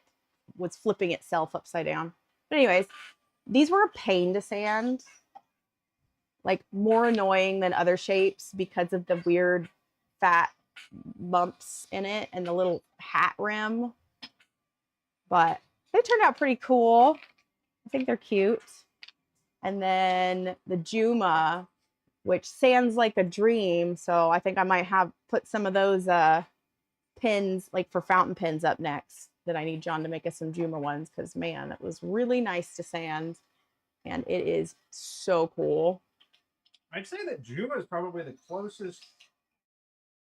was flipping itself upside down. But anyways, these were a pain to sand, like more annoying than other shapes because of the weird fat bumps in it and the little hat rim. But they turned out pretty cool. I think they're cute. And then the Juma, which sands like a dream. So I think I might have put some of those pins, like for fountain pens, up next. That I need John to make us some Juma ones, because man, it was really nice to sand. And it is so cool. I'd say that Juma is probably the closest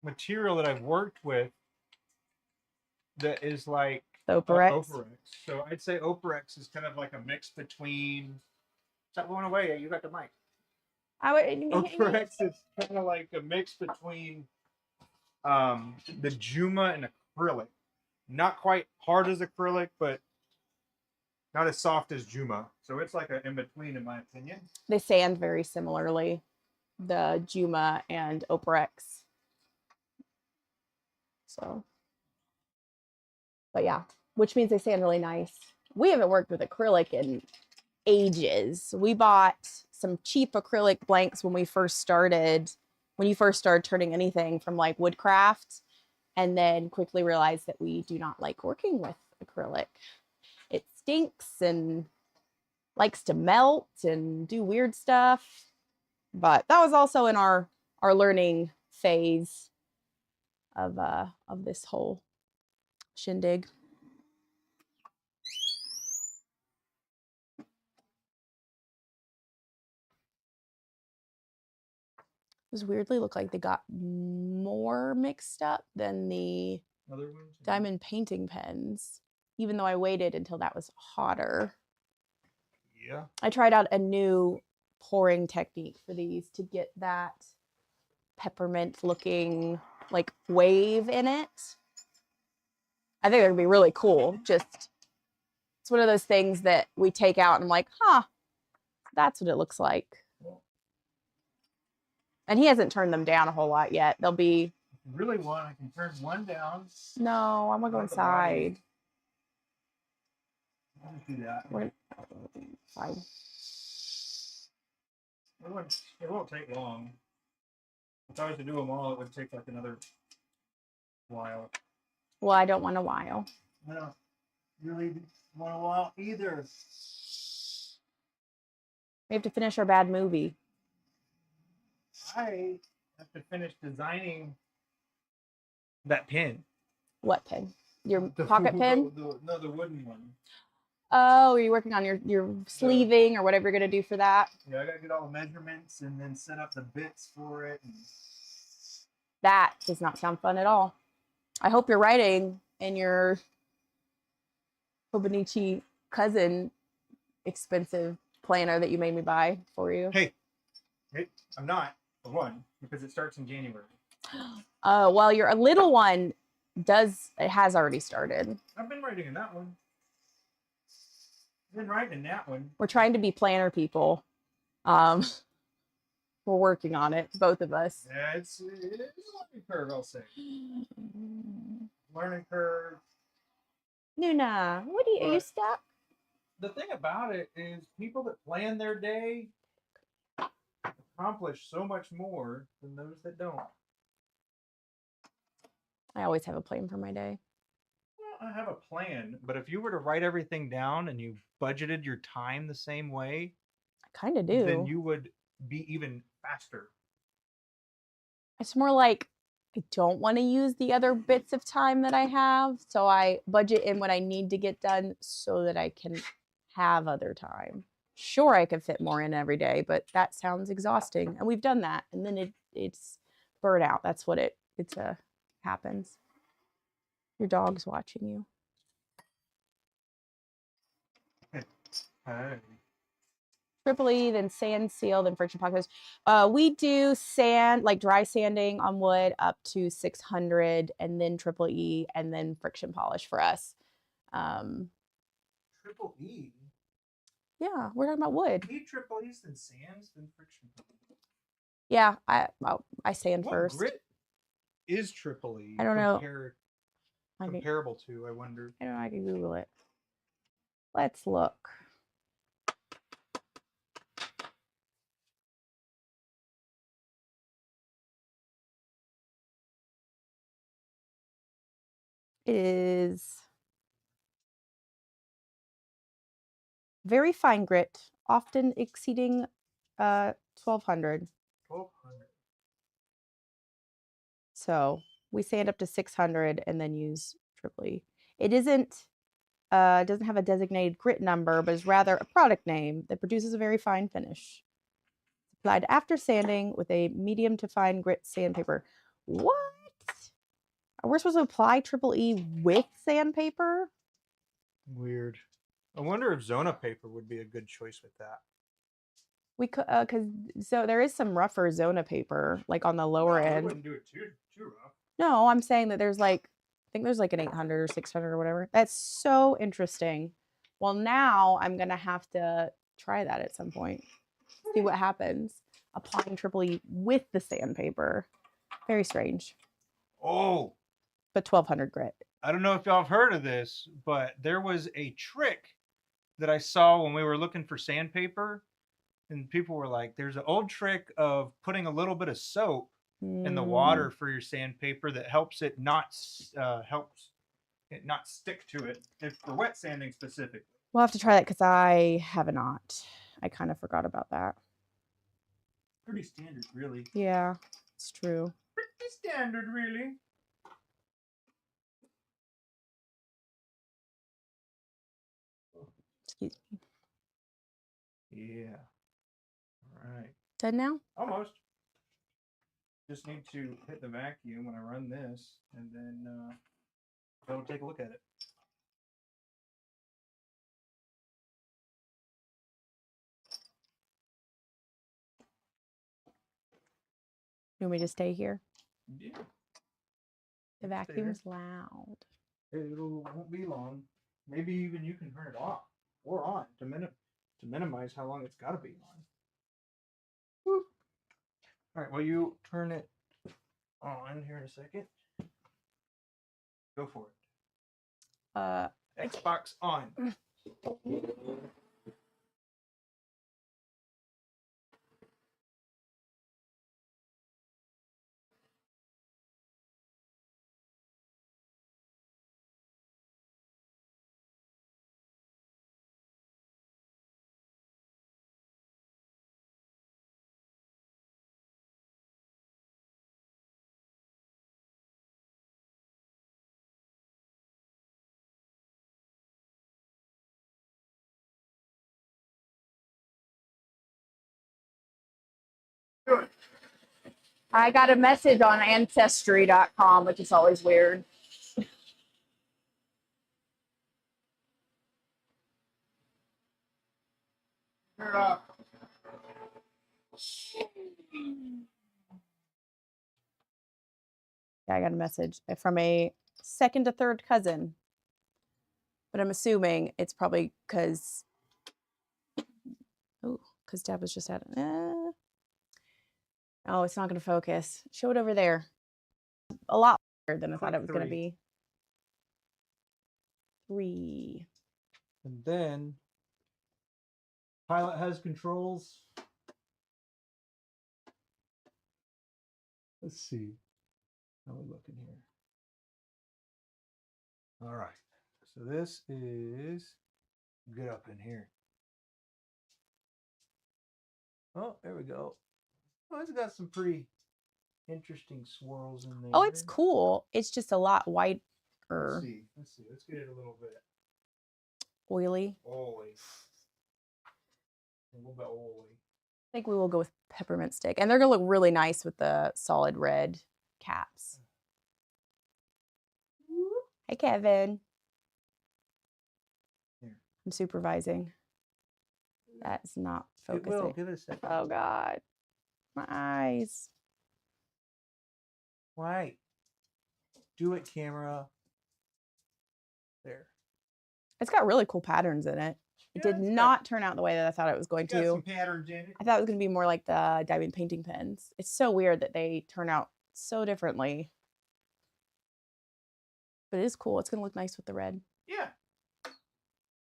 material that I've worked with that is like Oporex. Oporex. So I'd say Oporex is kind of like a mix between. Stop going away. You got the mic. Oporex is kind of like a mix between the Juma and acrylic. Not quite hard as acrylic, but not as soft as Juma. So it's like an in between, in my opinion. They sand very similarly, the Juma and Oporex. So, but yeah, which means they sand really nice. We haven't worked with acrylic in ages. We bought some cheap acrylic blanks when we first started, when you first started turning anything from like woodcraft, and then quickly realized that we do not like working with acrylic. It stinks and likes to melt and do weird stuff. But that was also in our learning phase of this whole shindig. Those weirdly look like they got more mixed up than the Other ones? diamond painting pens, even though I waited until that was hotter. Yeah. I tried out a new pouring technique for these to get that peppermint looking like wave in it. I think they're gonna be really cool. Just, it's one of those things that we take out and I'm like, huh, that's what it looks like. And he hasn't turned them down a whole lot yet. They'll be. If you really want, I can turn one down. No, I'm gonna go inside. I'll just do that. We're fine. It won't take long. If I was to do them all, it would take like another while. Well, I don't want a while. I don't really want a while either. We have to finish our bad movie. I have to finish designing that pin. What pen? Your pocket pen? No, the wooden one. Oh, are you working on your sleeving or whatever you're gonna do for that? Yeah, I gotta get all the measurements and then set up the bits for it. That does not sound fun at all. I hope you're writing in your Hobonichi cousin expensive planner that you made me buy for you. Hey, I'm not, for one, because it starts in January. Well, your little one has already started. I've been writing in that one. I've been writing in that one. We're trying to be planner people. We're working on it, both of us. Yeah, it is a learning curve, I'll say. Learning curve. Nuna, are you stuck? The thing about it is people that plan their day accomplish so much more than those that don't. I always have a plan for my day. Well, I have a plan, but if you were to write everything down and you budgeted your time the same way, I kind of do. then you would be even faster. It's more like I don't want to use the other bits of time that I have, so I budget in what I need to get done so that I can have other time. Sure, I could fit more in every day, but that sounds exhausting, and we've done that, and then it's burnout. That's what it's happens. Your dog's watching you. Hey. Triple E, then sand seal, then friction polish. We do sand, like dry sanding on wood up to 600, and then triple E, and then friction polish for us. Triple E. Yeah, we're talking about wood. E triple E's then sands then friction. Yeah, I sand What first. grit is triple E? I don't know. Comparable to, I wonder. I don't know. I can Google it. Let's look. It is very fine grit, often exceeding 1200. 1200. So we sand up to 600 and then use triple E. It doesn't have a designated grit number, but is rather a product name that produces a very fine finish. It's applied after sanding with a medium to fine grit sandpaper. What? Are we supposed to apply triple E with sandpaper? Weird. I wonder if Zona paper would be a good choice with that. We could, because so there is some rougher Zona paper, like on the lower I end. wouldn't do it too rough. No, I'm saying that there's like, I think there's like an 800 or 600 or whatever. That's so interesting. Well, now I'm going to have to try that at some point. See what happens. Applying triple E with the sandpaper. Very strange. Oh, But 1200 grit. I don't know if y'all have heard of this, but there was a trick that I saw when we were looking for sandpaper. And people were like, there's an old trick of putting a little bit of soap in the water for your sandpaper that helps it not stick to it. If for wet sanding specifically. We'll have to try that because I have not. I kind of forgot about that. Pretty standard, really. Yeah, it's true. Pretty standard, really. Excuse me. Yeah. All right. Done now? Almost. Just need to hit the vacuum when I run this, and then go take a look at it. You want me to stay here? Yeah. The Stay there. vacuum's loud. It won't be long. Maybe even you can turn it off or on to minimize how long it's got to be on. Woo. All right. Well, you turn it on here in a second. Go for it. Xbox on. I got a message on Ancestry.com, which is always weird. Turn it off. Yeah, I got a message from a second to third cousin. But I'm assuming it's probably because Dad was just at it. Oh, it's not going to focus. Show it over there. A lot better than I thought it was going to be. 3. And then pilot has controls. Let's see. How are we looking here? All right. So this is, get up in here. Oh, there we go. Oh, it's got some pretty interesting swirls in there. Oh, it's cool. It's just a lot whiter, Let's see. Let's get it a little bit oily. oily. A little bit oily. I think we will go with peppermint stick. And they're going to look really nice with the solid red caps. Hey, Kevin. Here. I'm supervising. That's not It will. focusing. Give it a second. Oh, God. My eyes. Right. Do it, camera. There. It's got really cool patterns in it. It Yeah, did it's got- not turn out the way that I thought it was going Got some to. patterns in it. I thought it was going to be more like the diamond painting pens. It's so weird that they turn out so differently. But it is cool. It's going to look nice with the red. Yeah.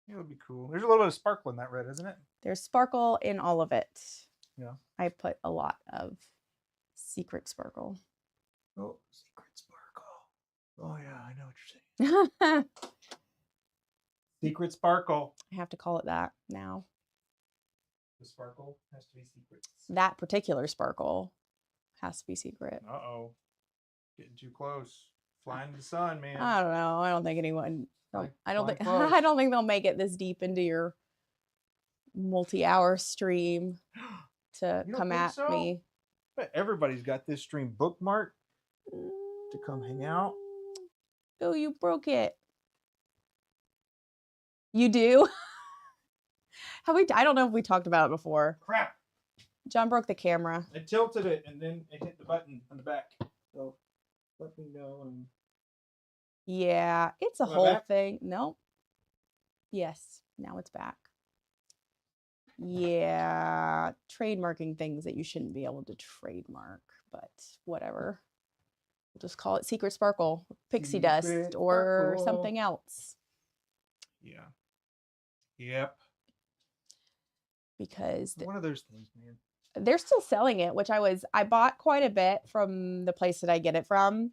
It would be cool. There's a little bit of sparkle in that red, isn't it? There's sparkle in all of it. Yeah. I put a lot of secret sparkle. Oh, secret sparkle. Oh yeah, I know what you're saying. I Secret sparkle. have to call it that now. The sparkle has to be secret. That particular sparkle has to be secret. Uh-oh. Getting too close. Flying to the sun, man. I don't know. I don't think anyone. Fly- I don't flying think. close. I don't think they'll make it this deep into your multi-hour stream to You don't come think at so? me. But everybody's got this stream bookmarked to come hang out. Oh, you broke it. You do? Have we? I don't know if we talked about it before. Crap. John broke the camera. I tilted it and then it hit the button on the back. So let me know. And Yeah, it's a Am I whole back? thing. Nope. Yes, now it's back. Yeah, trademarking things that you shouldn't be able to trademark, but whatever. We'll just call it Secret Sparkle, Pixie Dust, Secret or Sparkle. something else. yeah. Yep. Because One of those things, man. they're still selling it, which I bought quite a bit from the place that I get it from.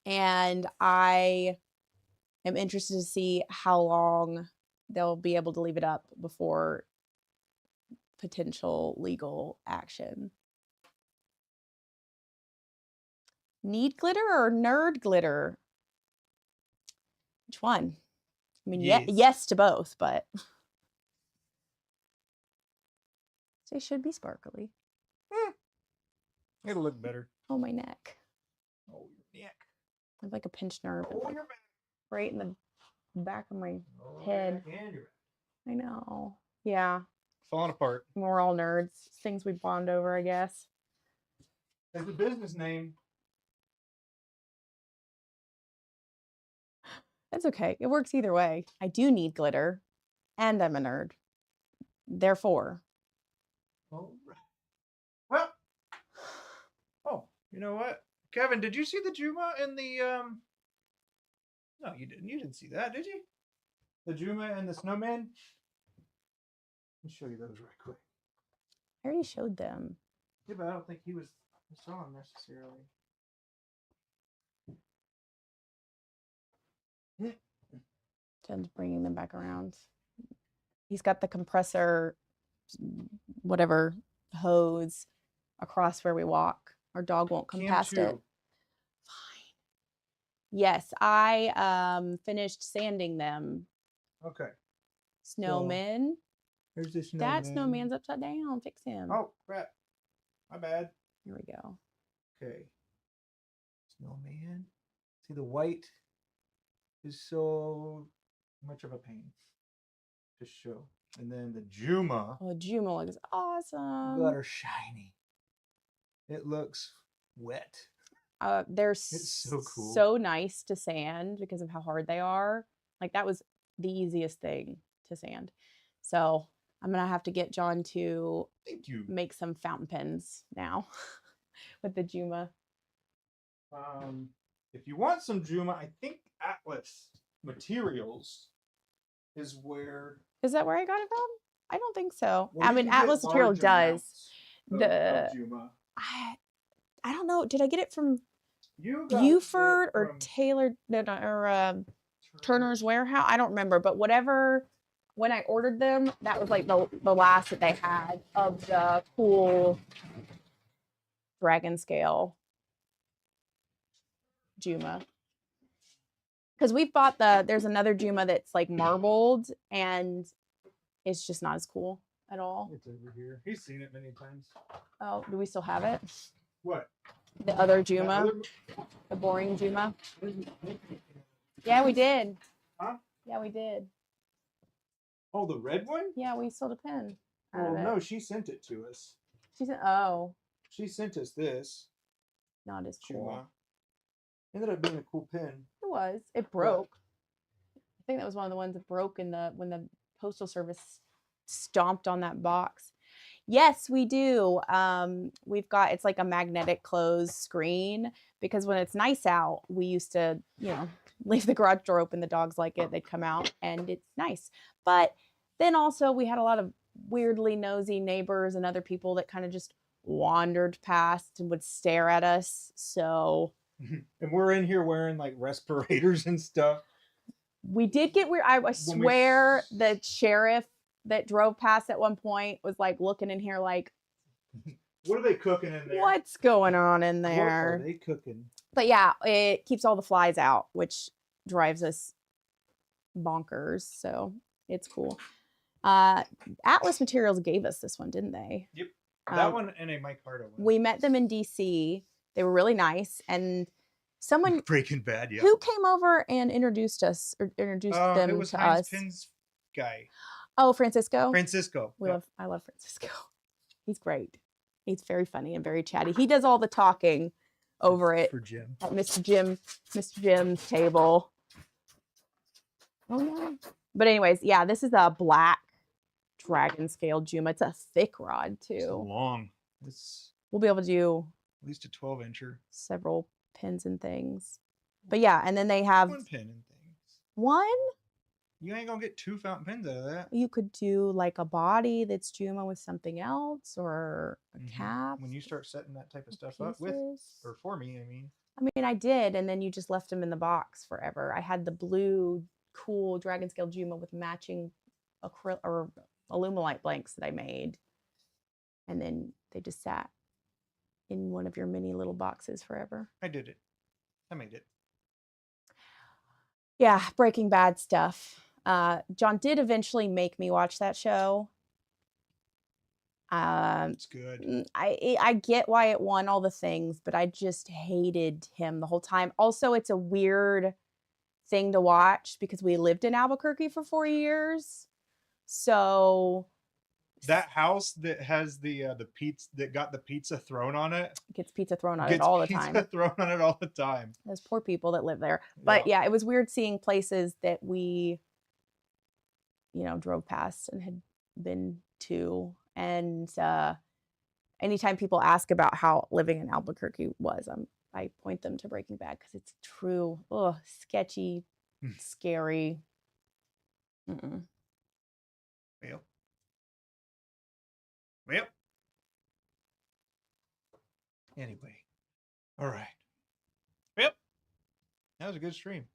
And I am interested to see how long they'll be able to leave it up before potential legal action. Need glitter or nerd glitter? Which one? I mean, Yes. yes to both, but they should be sparkly. It'll look better. Oh, my neck. Oh, your neck. I have like a pinched nerve. It's Oh, like your back. right in the back of my Oh, head. your back and your back. I know. Yeah. Falling apart. We're all nerds. Things we bond over, I guess. As a business name. That's okay. It works either way. I do need glitter, and I'm a nerd. Therefore, All right. Well. Oh, you know what? Kevin, did you see the Juma in the No, you didn't. You didn't see that, did you? The Juma and the snowman? Let me show you those right quick. I already showed them. Yeah, but I don't think he saw them necessarily. Jen's bringing them back around. He's got the compressor, whatever, hose across where we walk. Our dog won't come Cam past it. two. Fine. Yes, I finished sanding them. Okay. Snowman. There's this snowman. That snowman's upside down. Fix him. Oh, crap. My bad. Here we go. Okay. Snowman. See, the white is so much of a pain to show. And then the Juma Oh, Juma looks awesome. got her shiny. It looks wet. They're so cool. so nice to sand because of how hard they are. Like that was the easiest thing to sand. So I'm gonna have to get John to Thank you. make some fountain pens now with the Juma. If you want some Juma, I think Atlas Materials is where. Is that where I got it from? I don't think so. well, I you mean, can get Atlas Material large does. amounts of The- Juma. I don't know. Did I get it from You got it Buford or from Taylor? No, or Turner's Warehouse. I don't remember, but whatever. When I ordered them, that was like the last that they had of the cool dragon scale Juma. Because we've bought there's another Juma that's like marbled and it's just not as cool at all. It's over here. He's seen it many times. Oh, do we still have it? What? The other That Juma, other- the boring Juma. Yeah, we did. Huh? Yeah, we did. Oh, the red one? Yeah, we sold a pen out Oh of it. no, she sent it to us. She said, "Oh, She sent us this. not as cool." Juma. Ended up being a cool pen. It was. It broke. I think that was one of the ones that broke when the postal service stomped on that box. Yes, we do. We've got, it's like a magnetic closed screen because when it's nice out, we used to, leave the garage door open. The dogs like it. They'd come out and it's nice. But then also we had a lot of weirdly nosy neighbors and other people that kind of just wandered past and would stare at us. So And we're in here wearing like respirators and stuff. we did get weird. I swear the sheriff that drove past at one point was like looking in here like, What are they cooking in there? what's going on in What there? are they cooking? But yeah, it keeps all the flies out, which drives us bonkers. So it's cool. Atlas Materials gave us this one, didn't they? Yep. That one and a Mike Hardo one. We met them in DC. They were really nice. And someone Breaking Bad, yeah. who came over and introduced them it was to Heinz us. Penn's guy. Oh, Francisco. Francisco. Yeah. I love Francisco. He's great. He's very funny and very chatty. He does all the talking over it For Jim. at Mr. Jim's table. Oh no. But anyways, yeah, this is a black dragon scale Juma. It's a thick rod It's too. long. It's We'll be able to do at least a 12-incher. several pins and things. But yeah, and then they have One pin and things. one. You ain't gonna get 2 fountain pens out of that. You could do like a body that's Juma with something else or a Mhm. cap. When you start setting that type of stuff up with, pieces. or for me, I mean. I did, and then you just left them in the box forever. I had the blue, cool dragon scale Juma with matching acrylic or Alumilite blanks that I made, and then they just sat in one of your mini little boxes forever. I did it. I made it. Yeah, Breaking Bad stuff. John did eventually make me watch that show. It's good. I get why it won all the things, but I just hated him the whole time. Also, it's a weird thing to watch because we lived in Albuquerque for 4 years. So That house that has the pizza that got the pizza thrown on it gets pizza thrown on it gets all the pizza time. thrown on it all the time. Those poor people that live there. But yeah, it was weird seeing places that we, drove past and had been to. And anytime people ask about how living in Albuquerque was, I point them to Breaking Bad because it's true. Oh, sketchy, scary. Mm-mm. Well. Anyway. All right. Yep. That was a good stream.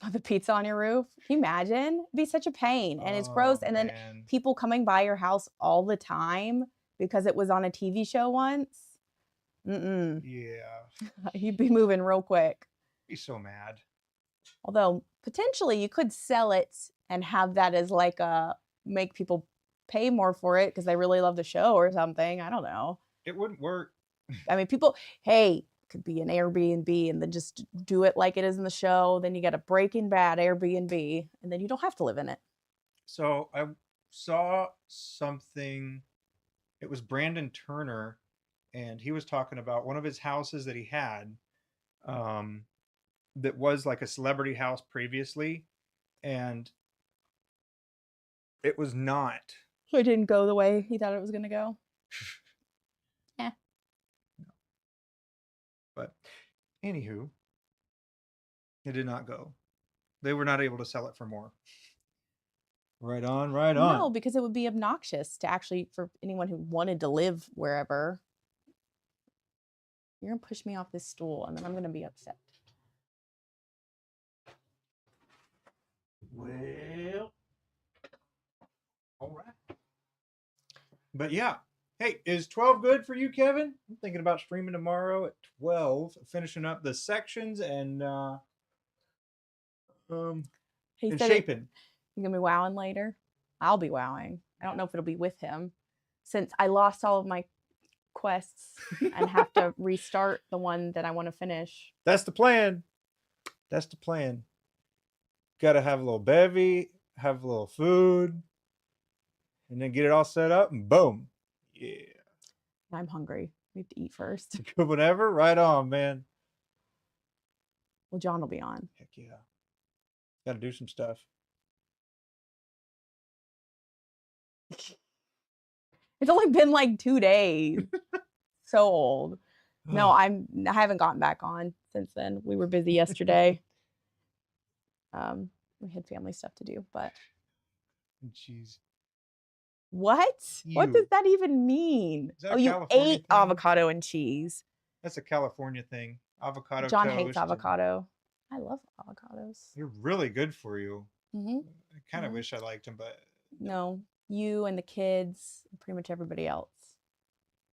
Oh, the pizza on your roof. Can you imagine? It'd be such a pain. And it's gross. And then people coming by your house all the time because it was on a TV show once. Mm-mm. Yeah. You'd be moving real quick. Be so mad. Although potentially you could sell it and have that as like make people pay more for it because they really love the show or something. I don't know. It wouldn't work. I mean, could be an Airbnb and then just do it like it is in the show. Then you got a Breaking Bad Airbnb and then you don't have to live in it. So I saw something. It was Brandon Turner, and he was talking about one of his houses that he had that was like a celebrity house previously, and it was not. So it didn't go the way he thought it was going to go. Yeah. But anywho, it did not go. They were not able to sell it for more. Right on, right on. No, because it would be obnoxious to actually, for anyone who wanted to live wherever. You're going to push me off this stool and then I'm going to be upset. Well, all right. But yeah, hey, is 12 good for you, Kevin? I'm thinking about streaming tomorrow at 12, finishing up the sections and He and said it, shaping. you're gonna be wowing later. I'll be wowing. I don't know if it'll be with him, since I lost all of my quests and have to restart the one that I want to finish. That's the plan. That's the plan. Got to have a little bevy, have a little food, and then get it all set up, and boom. Yeah. I'm hungry. We have to eat first. Good whatever. Right on, man. Well, John will be on. Heck yeah. Got to do some stuff. It's only been like 2 days. So old. No, I haven't gotten back on since then. We were busy yesterday. We had family stuff to do, but Jeez. what? What does You. that even mean? Is that Oh, a you California ate thing? avocado and cheese. That's a California thing. Avocado John toast. hates and- avocado. I love avocados. They're really good for you. Hmm I kind of Mhm. wish I liked them, but No, you and the kids, and pretty much everybody else.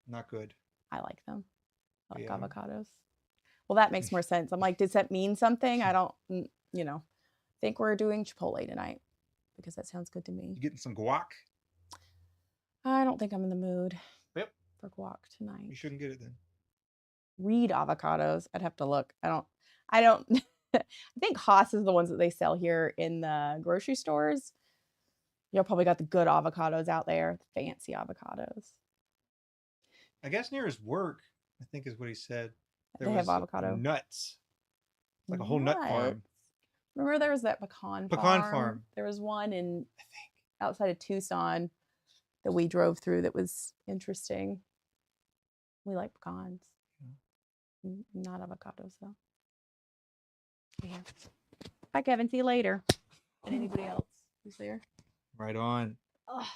not good. I like them. I like Yeah. avocados. Well, that makes more sense. I'm like, does that mean something? I don't, think we're doing Chipotle tonight because that sounds good to me. You getting some guac? I don't think I'm in the mood Yep. for guac You tonight. shouldn't get it then. Reed avocados. I'd have to look. I don't, I think Haas is the ones that they sell here in the grocery stores. Y'all probably got the good avocados out there, the fancy avocados. I guess near his work, I think is what he said. They have was avocado. Nuts. Like a whole nut farm. Nuts. Remember there was that pecan Farm. There was one in I think. outside of Tucson that we drove through that was interesting. We like pecans. Not avocados though. Yeah. Bye, Kevin. See you later. And anybody else who's there? Right on. Oh,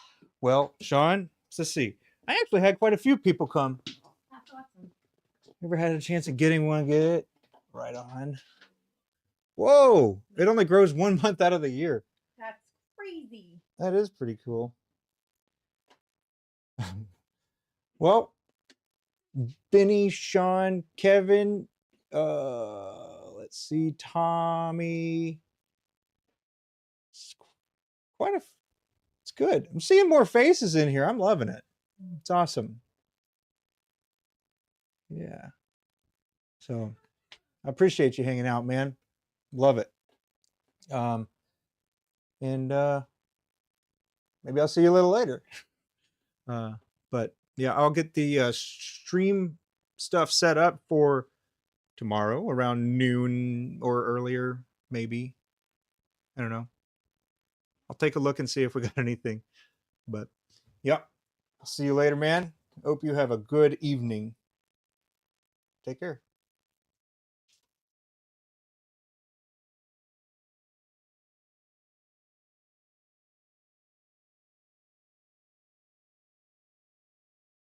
Well, Sean, let's see. I actually had quite a few people come. that's awesome. Ever had a chance of getting one? Get it? Right on. Whoa! It only grows 1 month out of the year. That's crazy. That is pretty cool. Well, Benny, Sean, Kevin, let's see, Tommy. It's it's good. I'm seeing more faces in here. I'm loving it. It's awesome. Yeah. So I appreciate you hanging out, man. Love it. And maybe I'll see you a little later. But yeah, I'll get the stream stuff set up for tomorrow around noon or earlier, maybe. I don't know. I'll take a look and see if we got anything. But yeah, I'll see you later, man. Hope you have a good evening. Take care.